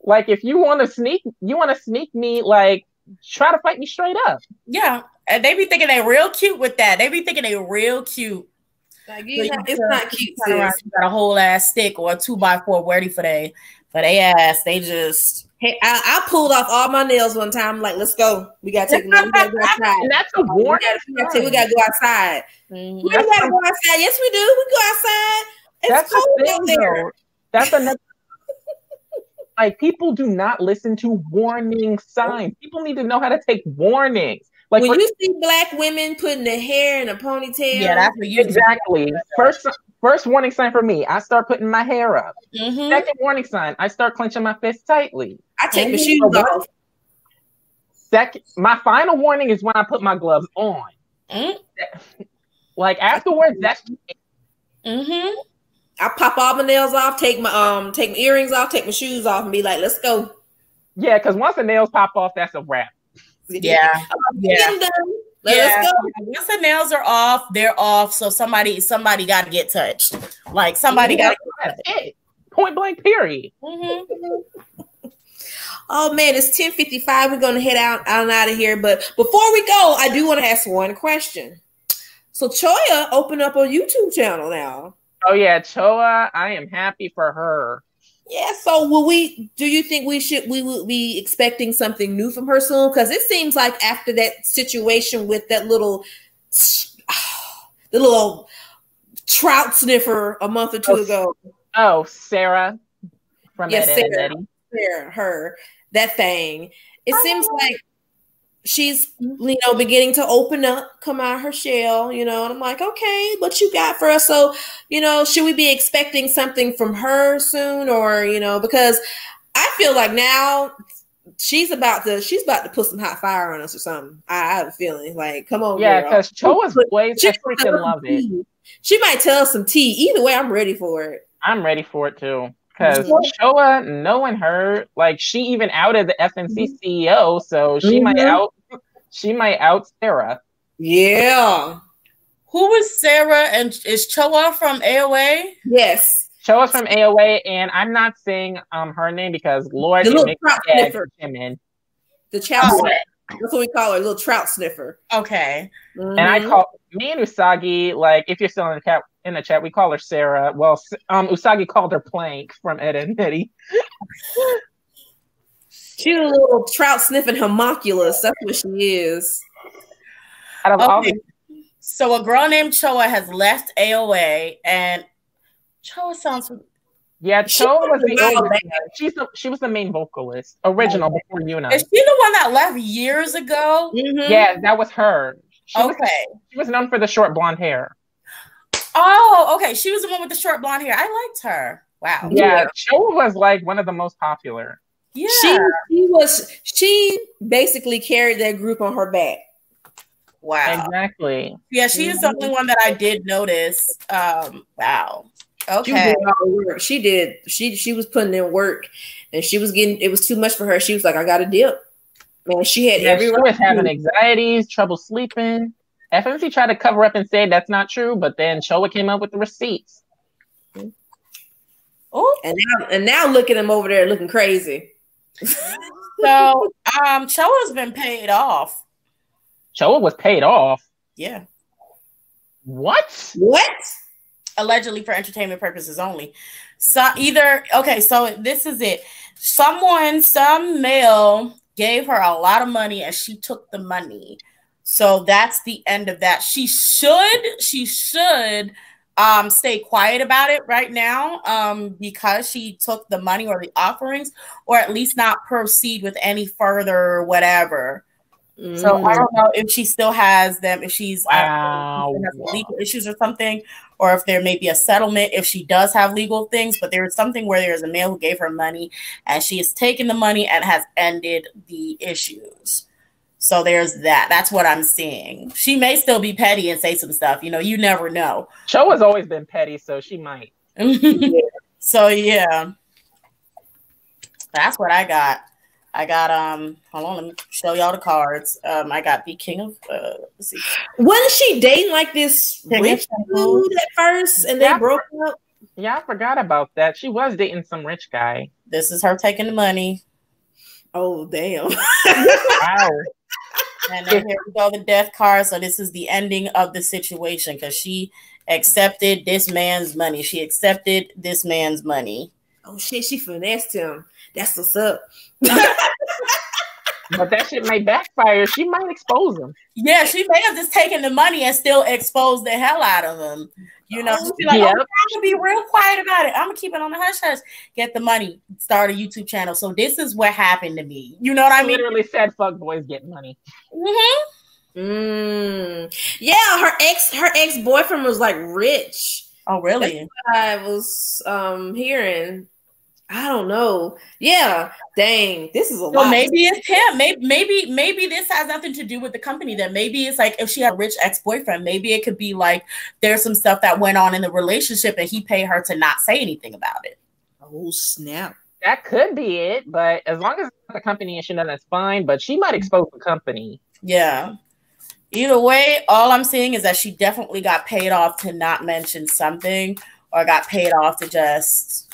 Like, if you want to sneak me, like, try to fight me straight up. Yeah. And they be thinking they real cute with that. They be thinking they real cute. Like, it's not cute. You got a whole ass stick or a 2x4 ready for they ass. They just. Hey, I pulled off all my nails one time. I'm like, let's go. We gotta take. We gotta go outside. And that's a warning. We gotta go outside. We gotta go outside. Yes, we do. We go outside. It's cold out there. That's another. Like, people do not listen to warning signs. People need to know how to take warnings. Like, when you see Black women putting their hair in a ponytail, yeah, that's what you exactly. First warning sign for me, I start putting my hair up. Second warning sign, I start clenching my fist tightly. I take my shoes off. My final warning is when I put my gloves on. Like, afterwards, that's. I pop all my nails off, take my earrings off, take my shoes off, and be like, let's go. Yeah, because once the nails pop off, that's a wrap. Yeah. Let's go. Once the nails are off, they're off. So somebody got to get touched. Like, somebody got to get touched. Point blank, period. Oh man, it's 10:55. We're gonna head out of here. But before we go, I do want to ask one question. So Choya opened up a YouTube channel now. Oh yeah, Choa, I am happy for her. Yeah, so do you think we will be expecting something new from her soon? Because it seems like after that situation with that the little trout sniffer a month or two ago. Oh, Sarah from Sarah, her, that thing. It seems like she's, beginning to open up, come out her shell, and I'm like, okay, what you got for us? So, should we be expecting something from her soon, or, because I feel like now she's about to put some hot fire on us or something. I have a feeling like, come on, yeah, because Choa's boys freaking love it. She might tell us some tea. Either way, I'm ready for it. I'm ready for it too. Because Choa, knowing her, like, she even outed the FNC CEO, so she might out Sarah. Yeah. Who is Sarah, and is Choa from AOA? Yes. Choa's from AOA, and I'm not saying her name because Lord, the little trout sniffer. The trout sniffer. That's what we call her, little trout sniffer. Okay. And I call me and Usagi, like, if you're still in the chat, we call her Sarah. Well, Usagi called her Plank from Ed and Eddie. She's a little trout sniffing homunculus. That's what she is. So a girl named Choa has left AOA, and Choa sounds. Yeah, Choa was she was the main vocalist, original before Yuna. Is she the one that left years ago? Yeah, that was her. She was known for the short blonde hair. Oh, okay. She was the one with the short blonde hair. I liked her. Wow. Yeah, Choa was like one of the most popular. Yeah, she basically carried that group on her back. Wow. Exactly. Yeah, she is the only one that I did notice. Wow. Okay. She did. She was putting in work, and she was getting. It was too much for her. She was like, "I got to dip." Man, she had she was having anxieties, trouble sleeping. FMC tried to cover up and say that's not true, but then Choa came up with the receipts. Oh, and now look at him over there looking crazy. So, Choa's been paid off. Choa was paid off. Yeah. What? Allegedly for entertainment purposes only. So so this is it. Some male gave her a lot of money and she took the money. So that's the end of that. She should stay quiet about it right now because she took the money or the offerings, or at least not proceed with any further whatever. So I don't know if she still has them, if she's wow. has legal issues or something, or if there may be a settlement if she does have legal things. But there is something where there is a man who gave her money and she has taken the money and has ended the issues. So there's that. That's what I'm seeing. She may still be petty and say some stuff. You know, you never know. Cho has always been petty, so she might. So yeah, that's what I got. I got hold on, let me show y'all the cards. I got the King of let's see. Wasn't she dating like this rich dude at first and they broke up? Yeah, I forgot about that. She was dating some rich guy. This is her taking the money. Oh damn. Wow. And then here we go, the death card. So this is the ending of the situation because she accepted this man's money. She accepted this man's money. Oh shit, she finessed him. That's what's up. But that shit may backfire. She might expose him. Yeah, she may have just taken the money and still exposed the hell out of him. You know, she's like, I'm gonna be real quiet about it. I'm gonna keep it on the hush hush. Get the money, start a YouTube channel. So this is what happened to me. You know what I mean? Literally said, "Fuck boys, get money." Yeah, her ex boyfriend was like rich. Oh, really? That's what I was hearing. I don't know. Yeah, dang, this is a lot. Well, maybe it's him. Maybe this has nothing to do with the company. That maybe it's like if she had a rich ex-boyfriend, maybe it could be like there's some stuff that went on in the relationship and he paid her to not say anything about it. Oh snap! That could be it, but as long as it's not the company issue, then that's fine. But she might expose the company. Yeah. Either way, all I'm seeing is that she definitely got paid off to not mention something, or got paid off to just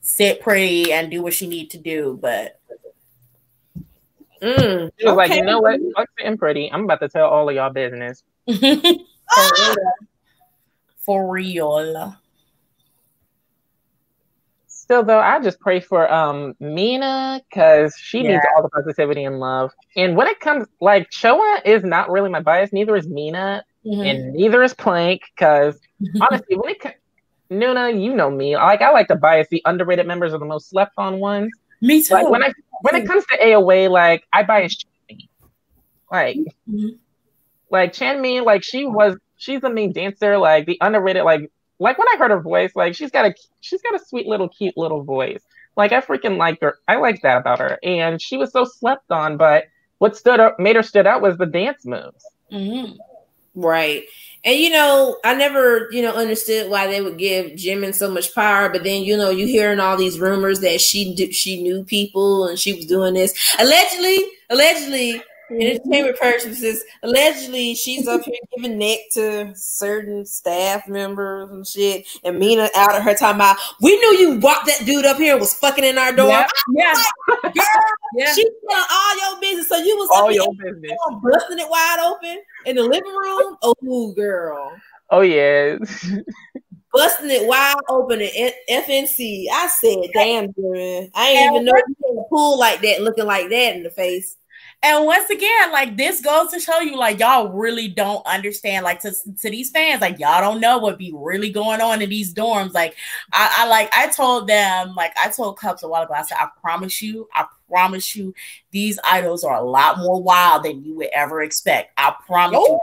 sit pretty and do what she need to do. But she was like, you know what? Fuck sitting pretty. I'm about to tell all of y'all business. For real. Still though, I just pray for Mina because she needs all the positivity and love. And when it comes, like, Choa is not really my bias. Neither is Mina, and neither is Plank. Because honestly, when it Nuna, you know me. Like, I like to bias the underrated members are the most slept on ones. Me too. Like, when it comes to AOA, like, I bias Chanmi. Like Chanmi, like she's the main dancer. Like the underrated, like when I heard her voice, like she's got a sweet little cute little voice. Like I freaking like her. I like that about her. And she was so slept on, but what made her stood out was the dance moves. Right. And, you know, I never, understood why they would give Jimin so much power. But then, you hearing all these rumors that she knew people and she was doing this. Allegedly, entertainment purposes, allegedly she's up here giving neck to certain staff members and shit. And Mina out of her talking about, we knew you walked that dude up here and was fucking in our door. Yeah. Like, girl, she's telling all your business. So you was all your business, busting it wide open in the living room. Oh, girl. Oh yeah. Busting it wide open at FNC. I said, damn, girl. I ain't even know you in the pool like that, looking like that in the face. And once again, like, this goes to show you, like, y'all really don't understand, like, to these fans, like, y'all don't know what be really going on in these dorms. Like, I told them, like, I told Cups a while ago, I said, I promise you, these idols are a lot more wild than you would ever expect. I promise you,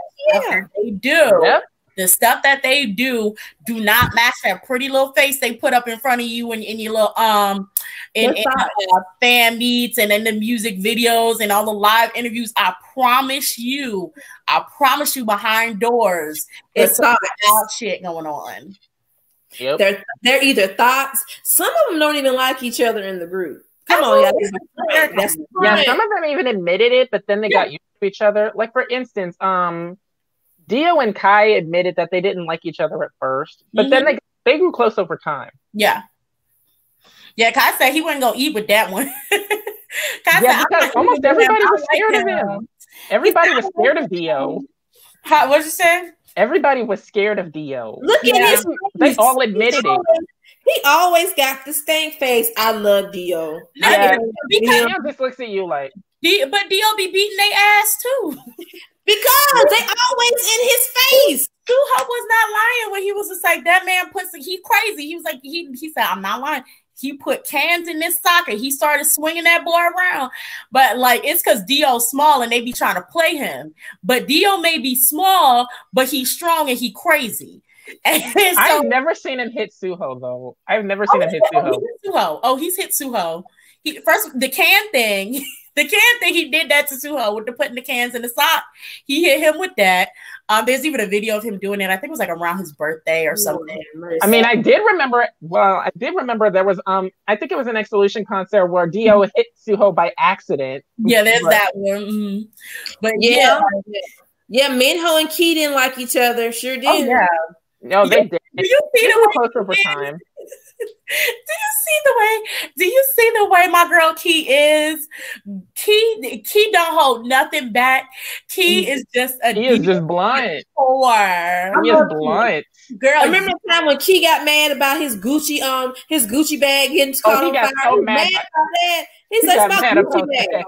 they do. Yep. The stuff that they do not match that pretty little face they put up in front of you in your little in fan meets and in the music videos and all the live interviews. I promise you behind doors, it's some wild shit going on. Yep. They're either thoughts. Some of them don't even like each other in the group. Come on, y'all. Yeah, some of them even admitted it, but then they got used to each other. Like, for instance, Dio and Kai admitted that they didn't like each other at first, but then they grew close over time. Yeah. Yeah, Kai said he wasn't going to eat with that one. Because almost everybody was scared of him. Everybody was scared of Dio. What'd you say? Everybody was scared of Dio. Look at his They all admitted it. He always got the stank face. I love Dio. Yeah, Dio just looks at you like. But Dio be beating their ass too. Because they always in his face. Suho was not lying when he was just like, that man he crazy. He was like, he said, I'm not lying. he put cans in this sock and he started swinging that boy around. But like, it's because Dio's small and they be trying to play him. But Dio may be small, but he's strong and he crazy. And so, I've never seen him hit Suho though. I've never seen him hit Suho. He's hit Suho. The can thing. He did that to Suho with the putting the cans in the sock. He hit him with that. There's even a video of him doing it. I think it was like around his birthday or something. I mean, I did remember there was I think it was an Exolution concert where Dio hit Suho by accident. Yeah, there's that one. Mm-hmm. But yeah, Minho and Key didn't like each other. Sure did. Oh yeah. No, they did. Do you see the way close over time? Do you see the way my girl Key is? Key don't hold nothing back. Key is just blunt. He is blunt. Girl, I remember the time when Key got mad about his Gucci bag getting caught on fire. So mad about that. He said, "It's my Gucci bag."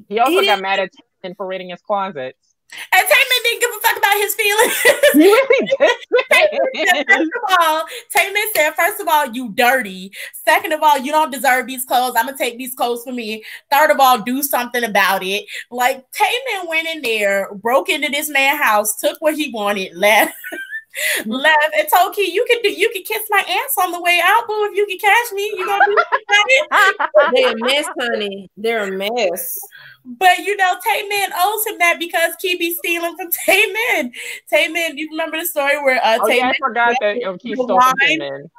He also got mad at Taman for raiding his closet. And Taman didn't give a fuck about his feelings. He really did. Taman said, first of all, you dirty. Second of all, you don't deserve these clothes. I'm going to take these clothes for me. Third of all, do something about it. Like, Taman went in there, broke into this man's house, took what he wanted, left, and told Key, you can kiss my ass on the way out, boo. If you can catch me, you gonna do it. They're a mess, honey. They're a mess. But Taman owes him that because Key be stealing from Taman. Taman, you remember the story where Taman? I forgot that Key stole from Taman.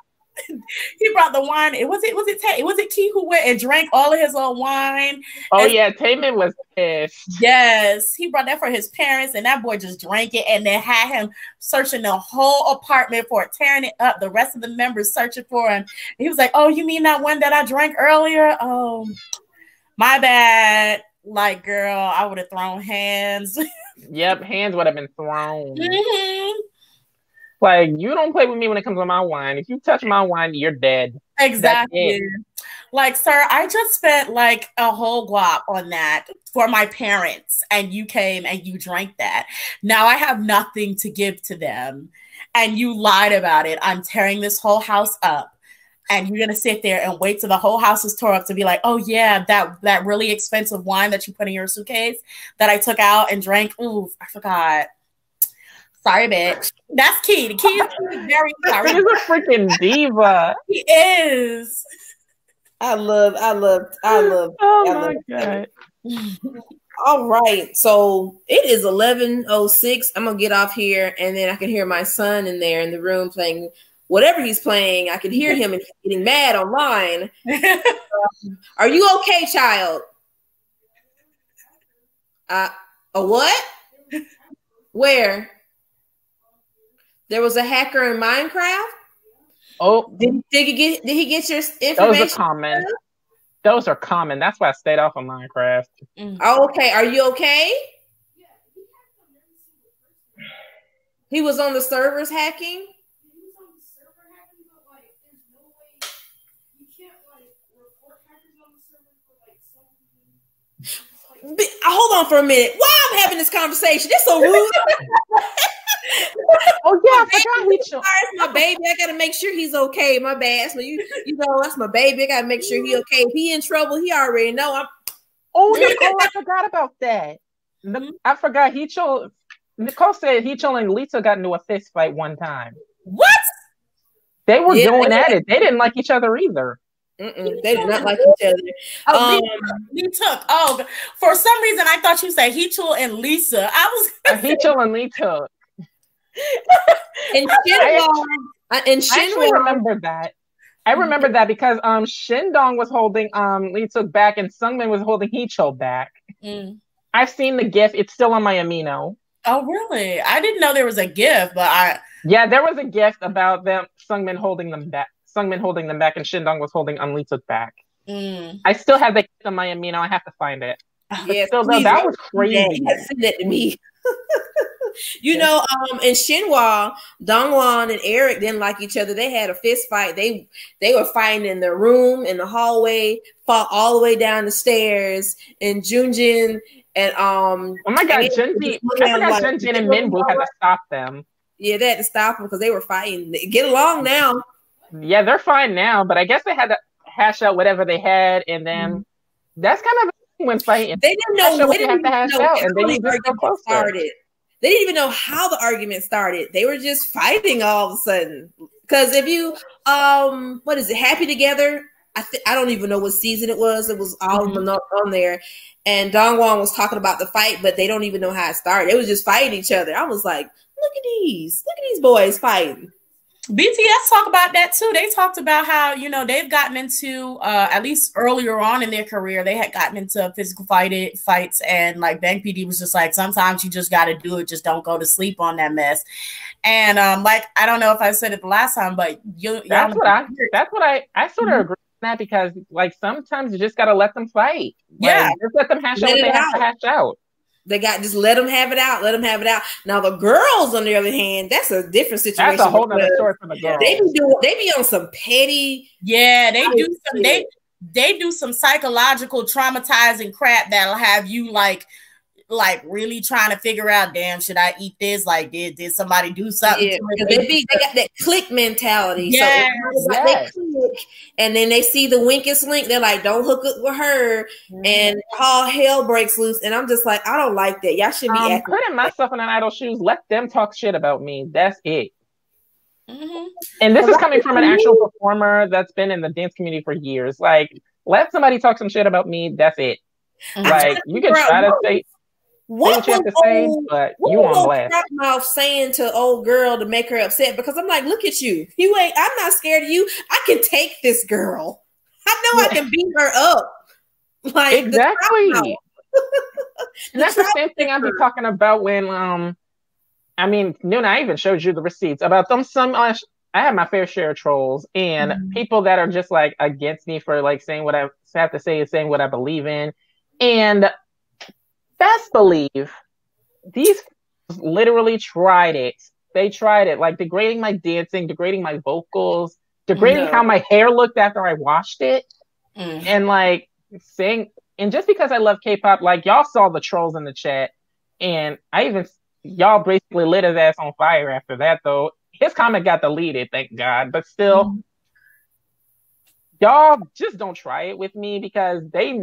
He brought the wine. Was it Key who went and drank all of his own wine? Oh yeah, Taman was pissed. Yes, he brought that for his parents, and that boy just drank it, and then had him searching the whole apartment for it, tearing it up. The rest of the members searching for him. And he was like, "Oh, you mean that one that I drank earlier? Oh, my bad." Like, girl, I would have thrown hands. Yep, hands would have been thrown. Mm-hmm. Like, you don't play with me when it comes to my wine. If you touch my wine, you're dead. Exactly. Like, sir, I just spent like a whole guap on that for my parents, and you came and you drank that. Now I have nothing to give to them, and you lied about it. I'm tearing this whole house up. And you're gonna sit there and wait till the whole house is tore up to be like, oh yeah, that really expensive wine that you put in your suitcase that I took out and drank. Ooh, I forgot. Sorry, bitch. That's Key. The Key is very sorry. He's a freaking diva. He is. I love. Oh my God. All right, so it is 11:06. I'm gonna get off here, and then I can hear my son in there in the room playing whatever he's playing. I can hear him and he's getting mad online. Are you okay, child? A what? Where? There was a hacker in Minecraft? Oh, did he get your information? Those are common. Those are common. That's why I stayed off of Minecraft. Oh, okay. Are you okay? He was on the servers hacking? Hold on for a minute. Why I'm having this conversation? This so rude. Oh yeah, I forgot it's my baby. I gotta make sure he's okay. My bad. So you know that's my baby. I gotta make sure he's okay. If he in trouble, he already know. Nicole, I forgot about that. I forgot Nicole said Heechul and Lisa got into a fist fight one time. What? They were going at it. They didn't like each other either. They did not like each other. For some reason I thought you said Heechul and Lisa. I was Heechul and Lisa. And I actually remember that. I remember that because Shindong was holding Lisa back and Sungmin was holding Heechul back. I've seen the GIF. It's still on my Amino. Oh really? I didn't know there was a GIF, but yeah, there was a GIF about them Sungmin holding them back. Sungmin holding them back and Shindong was holding Lisa back. I still have the GIF on my Amino. I have to find it. Yeah, that was crazy. Send that to me. In Shinhwa, Dongwon and Eric didn't like each other. They had a fist fight. They were fighting in the room, in the hallway, fought all the way down the stairs. And Junjin and oh my God, Junjin! I forgot Junjin and Minwoo had to stop them. Yeah, they had to stop them because they were fighting. Get along now. Yeah, they're fine now, but I guess they had to hash out whatever they had, and then that's kind of when fighting. They didn't know what you have to hash out, and then you just go closer. Started. They didn't even know how the argument started. They were just fighting all of a sudden. Because if you, what is it, Happy Together? I don't even know what season it was. It was all on there. And Dongwon was talking about the fight, but they don't even know how it started. They was just fighting each other. I was like, look at these boys fighting. BTS talk about that too. They talked about how, you know, they've gotten into, at least earlier on in their career, they had gotten into physical fights, and like Bang PD was just like, sometimes you just got to do it. Just don't go to sleep on that mess. And like, I don't know if I said it the last time, but that's what I sort of agree with that, because like sometimes you just got to let them fight. Yeah. Like, just let them hash out what they have to hash out. Just let them have it out. Let them have it out. Now the girls, on the other hand, that's a different situation. That's a whole other story for the girls. They be on some petty. Yeah, they do some psychological traumatizing crap that'll have you like really trying to figure out, damn, should I eat this? Like, did somebody do something? Yeah, they got that click mentality. Yeah, so they click, and then they see the weakest link. They're like, don't hook up with her, and all hell breaks loose. And I'm just like, I don't like that. Y'all should be putting myself in an idol's shoes. Let them talk shit about me. That's it. And this is coming from an actual performer that's been in the dance community for years. Like, let somebody talk some shit about me. That's it. Like, you can try to say what you have to say, but you on blast. Mouth saying to old girl to make her upset, because I'm like, look at you. I'm not scared of you. I can take this girl. I know I can beat her up. Like, exactly. And that's the same thing I'll be talking about when I mean, Nuna, I even showed you the receipts about them. I have my fair share of trolls and people that are just like against me for like saying what I have to say, is saying what I believe in. And best believe these literally tried it. They tried it, like degrading my dancing, degrading my vocals, degrading how my hair looked after I washed it. And like saying, and just because I love K-pop, like y'all saw the trolls in the chat, and y'all basically lit his ass on fire after that, though. His comment got deleted, thank God. But still, y'all just don't try it with me, because they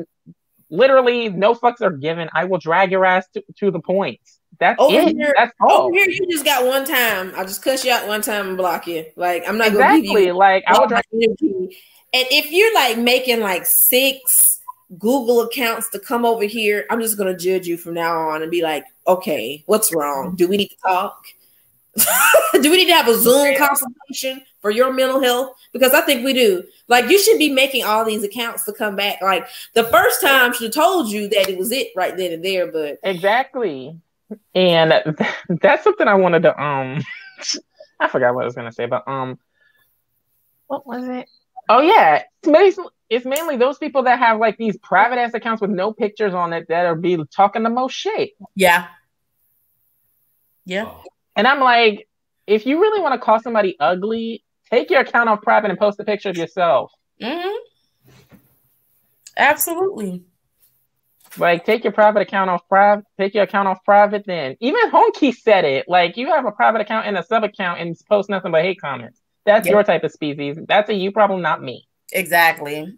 literally, no fucks are given. I will drag your ass to the points. That's it. That's all. Over here, you just got one time. I'll just cuss you out one time and block you. Like, I'm not going to give you. Like, I will drag you. And if you're like making like 6 Google accounts to come over here, I'm just going to judge you from now on and be like, okay, what's wrong? Do we need to talk? Do we need to have a Zoom consultation for your mental health? Because I think we do. Like, you should be making all these accounts to come back. Like, the first time should have told you that it was it right then and there, but exactly. And that's something I wanted to I forgot what I was gonna say, but what was it? Oh yeah, it's mainly those people that have like these private ass accounts with no pictures on it that are be talking the most shit. Yeah. And I'm like, if you really want to call somebody ugly, take your account off private and post a picture of yourself. Absolutely. Like, take your private account off private. Take your account off private. Then even Honky said it. Like, you have a private account and a sub account and post nothing but hate comments. That's your type of species. That's a you problem, not me. Exactly.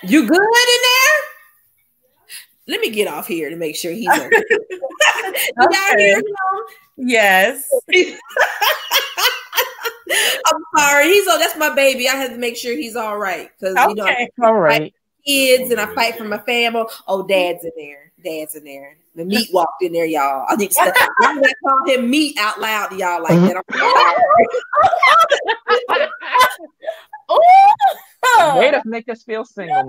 You good in there? Let me get off here to make sure he's okay. Okay. Yes. I'm sorry. That's my baby. I had to make sure he's all right. Because all right. Kids and I fight for my family. Oh, Dad's in there. The meat walked in there, y'all. I need to call him meat out loud to y'all like that. Way to make us feel single.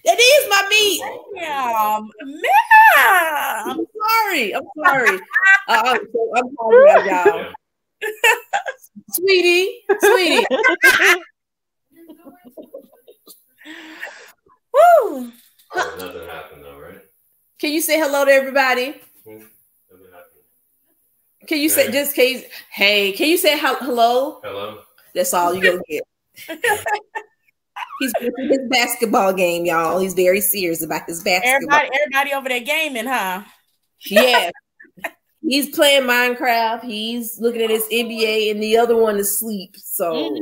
It is my meat. Man. I'm sorry. I'm sorry, y'all. Sweetie. Woo. Nothing happened though, right? Can you say hello to everybody? Nothing happened. Can you say can you say hello? Hello. That's all you're gonna get. He's watching his basketball game, y'all. He's very serious about his basketball. Everybody over there gaming, huh? Yeah. He's playing Minecraft. He's looking at his NBA, and the other one is asleep. So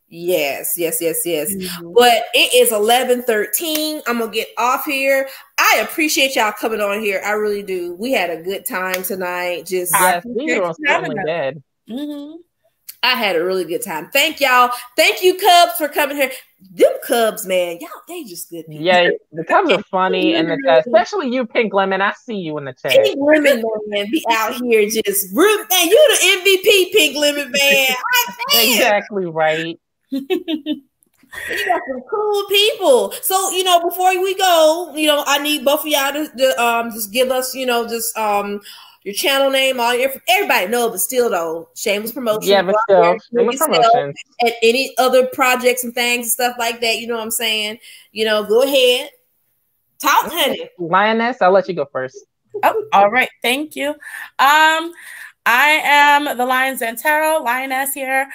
yes. But it is 11:13. I'm gonna get off here. I appreciate y'all coming on here. I really do. We had a good time tonight. Just yes, we were certainly did. I had a really good time. Thank y'all. Thank you, Cubs, for coming here. Them Cubs, man, y'all, they just good people. Yeah, the Cubs are funny, and especially you, Pink Lemon. I see you in the chat. Pink Lemon, man, be out here just man. You the MVP, Pink Lemon, man. Exactly right. You got some cool people. So, before we go, I need both of y'all to just give us, your channel name, all your everybody know, but still though, shameless promotion. Yeah, but still, shameless promotion. And any other projects and things and stuff like that, you know what I'm saying? Go ahead. Talk, honey. Lioness, I'll let you go first. Oh, all right. Thank you. I am the Lionsdentarot, Lioness here.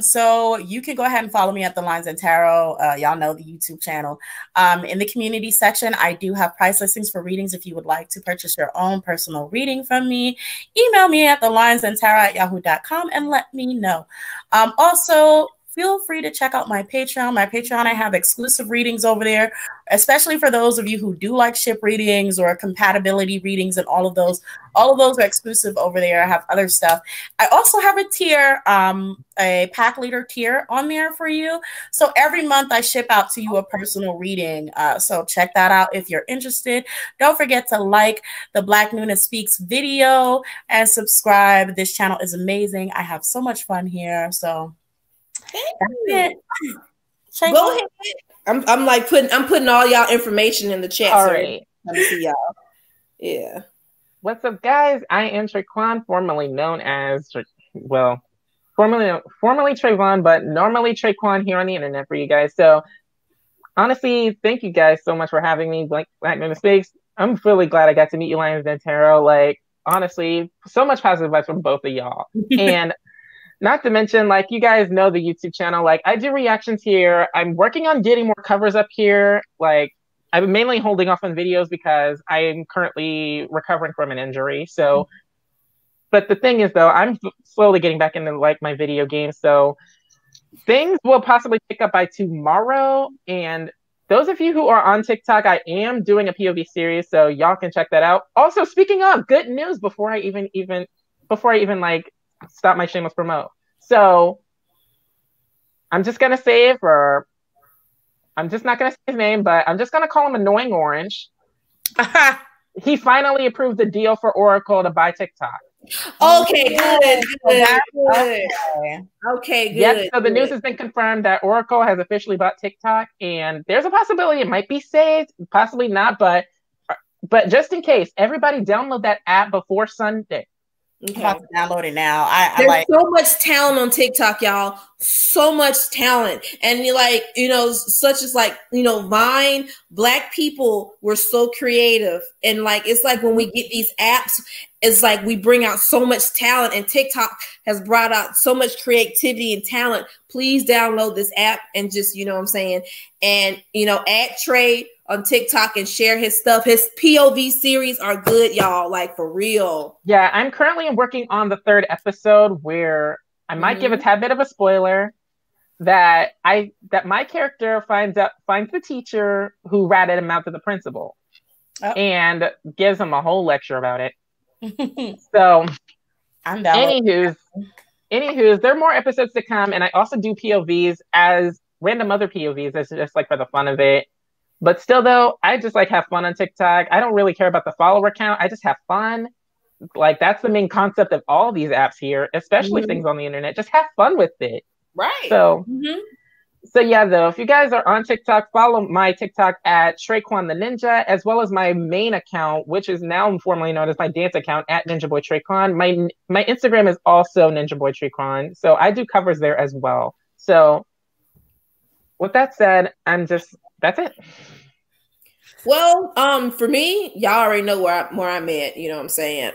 So you can go ahead and follow me at the Lionsdentarot. Y'all know the YouTube channel. In the community section, I do have price listings for readings if you would like to purchase your own personal reading from me. Email me at thelionsdentarot@yahoo.com and let me know. Also, feel free to check out my Patreon. I have exclusive readings over there, especially for those of you who do like ship readings or compatibility readings, and all of those are exclusive over there. I have other stuff. I also have a tier, a pack leader tier on there for you. So every month I ship out to you a personal reading. So check that out if you're interested. Don't forget to like the Black Nuna Speaks video and subscribe. This channel is amazing. I have so much fun here. So go ahead. I'm putting all y'all information in the chat. All right. Let me see y'all. Yeah. What's up, guys? I am TreQuan, formerly known as formerly TreQuan, but normally TreQuan here on the internet for you guys. So honestly, thank you guys so much for having me. Black Nuna Speaks. I'm really glad I got to meet you, Lionsdentarot. Like, honestly, so much positive vibes from both of y'all. And not to mention, like, you guys know the YouTube channel. Like, I do reactions here. I'm working on getting more covers up here. Like, I'm mainly holding off on videos because I am currently recovering from an injury. So, but the thing is, though, I'm slowly getting back into, like, my video games. So things will possibly pick up by tomorrow. And those of you who are on TikTok, I am doing a POV series, so y'all can check that out. Also, speaking of good news, before I even like stop my shameless promote. So I'm just gonna say it for. I'm just not gonna say his name, but I'm just gonna call him Annoying Orange. He finally approved the deal for Oracle to buy TikTok. Okay, good. Okay, good. Yep. So the news has been confirmed that Oracle has officially bought TikTok, and there's a possibility it might be saved, possibly not, but just in case, everybody download that app before Sunday. Okay. I'm about to download it now. There's so much talent on TikTok, y'all. So much talent. And such as Vine, Black people were so creative. And it's like when we get these apps, it's like we bring out so much talent, and TikTok has brought out so much creativity and talent. Please download this app and just, what I'm saying, and add Trey on TikTok and share his stuff. His POV series are good, y'all, like for real. Yeah, I'm currently working on the 3rd episode, where I might give a tad bit of a spoiler that my character finds the teacher who ratted him out to the principal and gives him a whole lecture about it. So I'm down. Anywho's, there are more episodes to come, and I also do POVs as random other POVs. It's just like for the fun of it. But still, though, I just like have fun on TikTok. I don't really care about the follower count. I just have fun. Like, that's the main concept of all these apps here, especially things on the internet. Just have fun with it. Right. So, so yeah, though, if you guys are on TikTok, follow my TikTok at TreQuan the Ninja, as well as my main account, which is now formally known as my dance account at Ninja Boy TreQuan. My Instagram is also Ninja Boy TreQuan. So I do covers there as well. So with that said, that's it. Well, for me, y'all already know where I'm at. You know what I'm saying?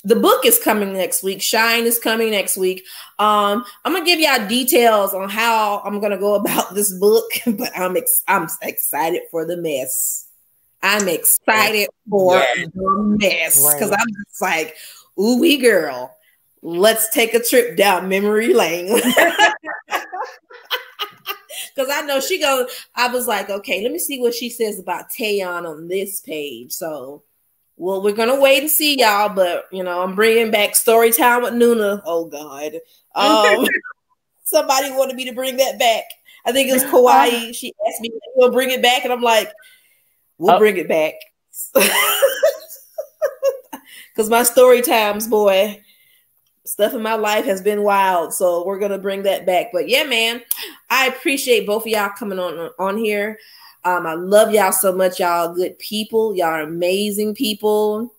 The book is coming next week. Shine is coming next week. I'm gonna give y'all details on how I'm gonna go about this book, but I'm excited for the mess. I'm excited for the mess because I'm just like, ooh, wee girl, let's take a trip down memory lane. Because I know I was like, okay, let me see what she says about Taeyeon on this page. So, well, we're going to wait and see, y'all. But, I'm bringing back story time with Nuna. Oh, God. Somebody wanted me to bring that back. I think it was Kawaii. She asked me, we'll bring it back. And I'm like, we'll bring it back. Because my story times, boy, stuff in my life has been wild. So we're going to bring that back. But yeah, man, I appreciate both of y'all coming on here. I love y'all so much. Y'all good people. Y'all are amazing people.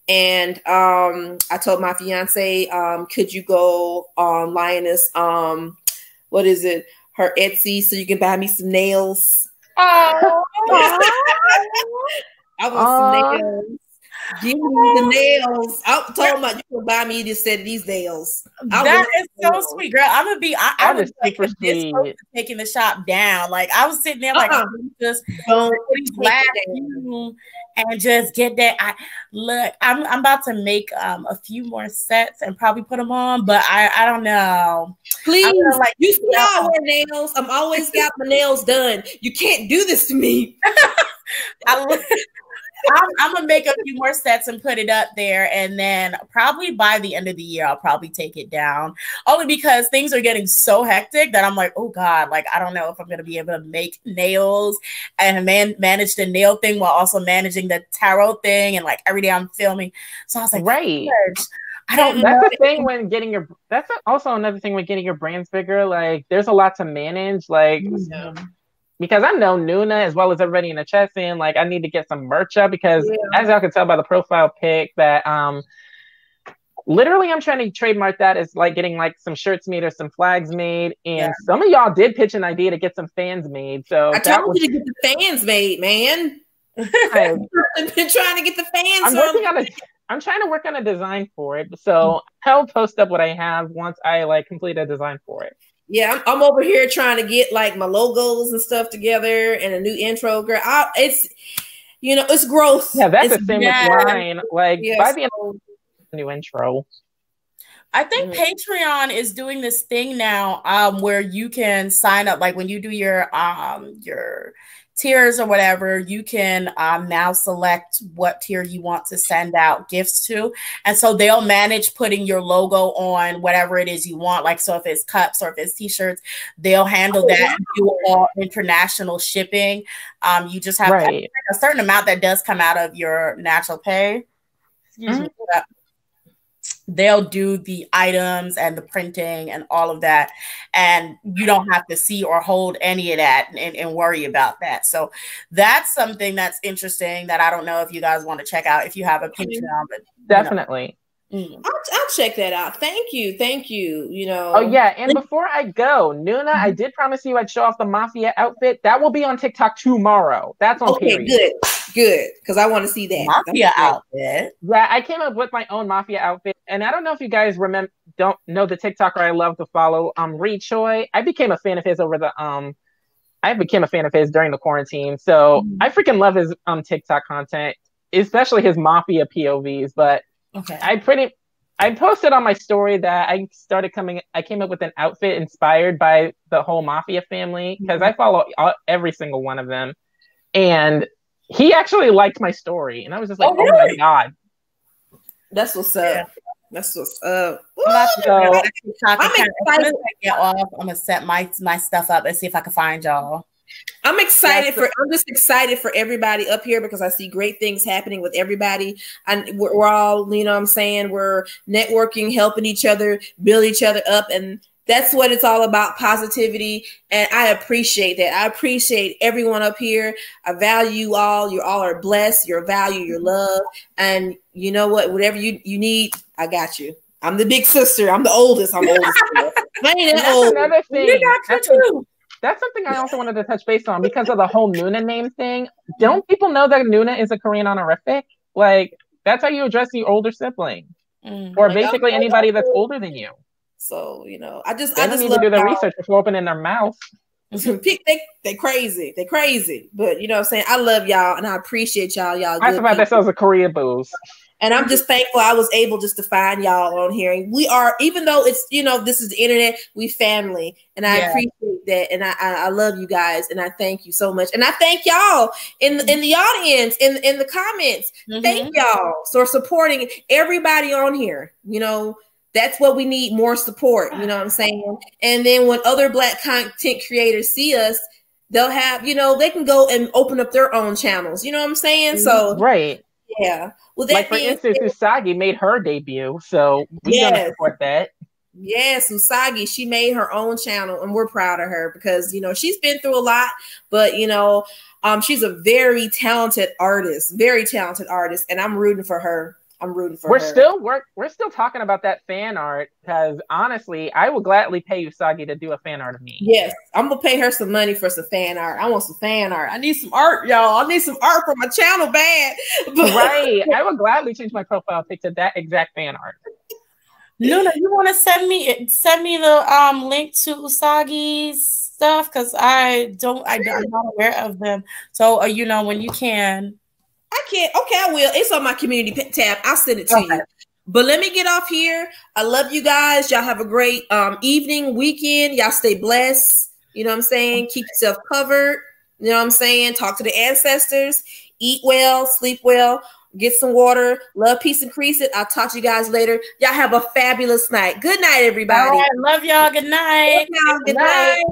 And I told my fiance, could you go on Lioness, what is it? Her Etsy, so you can buy me some nails. Oh, I want some nails. Give me the nails. I told my you can buy me this set of these nails. That is so sweet, girl. I'm gonna be. I was like taking the shop down. Like I was sitting there, like just don't laugh you and just get that. I'm about to make a few more sets and probably put them on, but I don't know. Please, like you see, I wear nails. I'm always got my nails done. You can't do this to me. I'm gonna make a few more sets and put it up there, and then probably by the end of the year I'll probably take it down, only because things are getting so hectic that I'm like, oh God, like I don't know if I'm gonna be able to make nails and manage the nail thing while also managing the tarot thing, and like every day I'm filming. So I was like, right. I don't know. That's the thing when getting your. That's also another thing with getting your brands bigger. Like there's a lot to manage. Like. Because I know Nuna as well as everybody in the chat saying like I need to get some merch up because as y'all can tell by the profile pic that literally I'm trying to trademark that as like getting like some shirts made or some flags made, and some of y'all did pitch an idea to get some fans made. So I told you to get the fans made, man. I've been trying to get the fans. I'm trying to work on a design for it. So I'll post up what I have once I like complete a design for it. Yeah, I'm over here trying to get like my logos and stuff together and a new intro, girl. It's growth. Yeah, that's the same with mine. Like by the end of the new intro. I think Patreon is doing this thing now where you can sign up, like when you do your tiers or whatever, you can now select what tier you want to send out gifts to. And so they'll manage putting your logo on whatever it is you want. Like, so if it's cups or if it's t-shirts, they'll handle that and do all international shipping. You just have a certain amount that does come out of your natural pay. Excuse me. They'll do the items and the printing and all of that. And you don't have to see or hold any of that and worry about that. So that's something that's interesting that I don't know if you guys want to check out if you have a Patreon. But definitely. I'll check that out. Thank you. Oh yeah, and before I go, Nuna, I did promise you I'd show off the Mafia outfit. That will be on TikTok tomorrow. That's on period. Good, because I want to see that Mafia outfit. Yeah, I came up with my own Mafia outfit, and I don't know if you guys don't know the TikToker I love to follow, Ree Choi. I became a fan of his during the quarantine. So I freaking love his TikTok content, especially his Mafia POVs. But I posted on my story that I came up with an outfit inspired by the whole Mafia family because I follow every single one of them, and he actually liked my story, and I was just like, oh my God. That's what's up. Yeah. That's what's up. I'm excited to get off. I'm gonna set my stuff up and see if I can find y'all. I'm just excited for everybody up here because I see great things happening with everybody. And we're all, we're networking, helping each other, build each other up. And that's what it's all about, positivity. And I appreciate that. I appreciate everyone up here. I value you all. You all are blessed. Your value, your love. And you know what? Whatever you need, I got you. I'm the big sister. I'm the oldest. I ain't that old. Another thing. That's something I also wanted to touch base on because of the whole Nuna name thing. Don't people know that Nuna is a Korean honorific? Like, that's how you address your older sibling. Or basically anybody that's older than you. So, I just need to do the research before opening their mouth. They crazy. They crazy. But you know what I'm saying? I love y'all and I appreciate y'all. Y'all I survived that sells a Korea booze. And I'm just thankful I was able just to find y'all on here. We are, even though it's, you know, this is the internet, we family. And I appreciate that. And I love you guys. And I thank you so much. And I thank y'all in the audience, in the comments. Thank y'all for supporting everybody on here. You know, that's what we need, more support. You know what I'm saying? And then when other Black content creators see us, they'll have, you know, they can go and open up their own channels. You know what I'm saying? So, right. Yeah. Well, that like for instance, Usagi made her debut, so we're gonna support that. Yes, Usagi, she made her own channel, and we're proud of her because you know she's been through a lot, but you know, she's a very talented artist, and I'm rooting for her. We're still talking about that fan art because honestly, I would gladly pay Usagi to do a fan art of me. Yes, I'm gonna pay her some money for some fan art. I want some fan art. I need some art, y'all. I need some art for my channel, bad. Right. I would gladly change my profile pic to that exact fan art. Luna, you want to send me the link to Usagi's stuff because I'm not aware of them. So you know when you can. I can't. Okay, I will. It's on my community tab. I'll send it to you. But let me get off here. I love you guys. Y'all have a great evening, weekend. Y'all stay blessed. You know what I'm saying? Keep yourself covered. You know what I'm saying? Talk to the ancestors. Eat well. Sleep well. Get some water. Love, peace, and increase it. I'll talk to you guys later. Y'all have a fabulous night. Good night, everybody. All right, love y'all. Good night. Love y'all. Good night.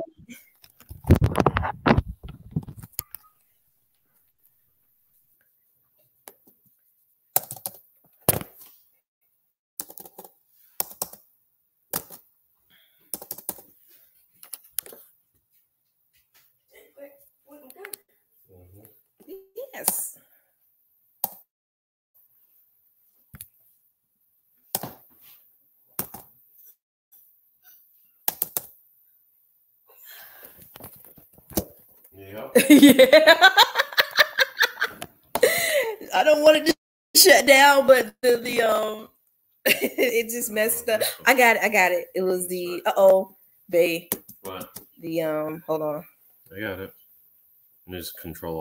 Yes. Yeah. I don't want it to shut down, but the it just messed up. I got it. It was the babe. What? The hold on. I got it. Just control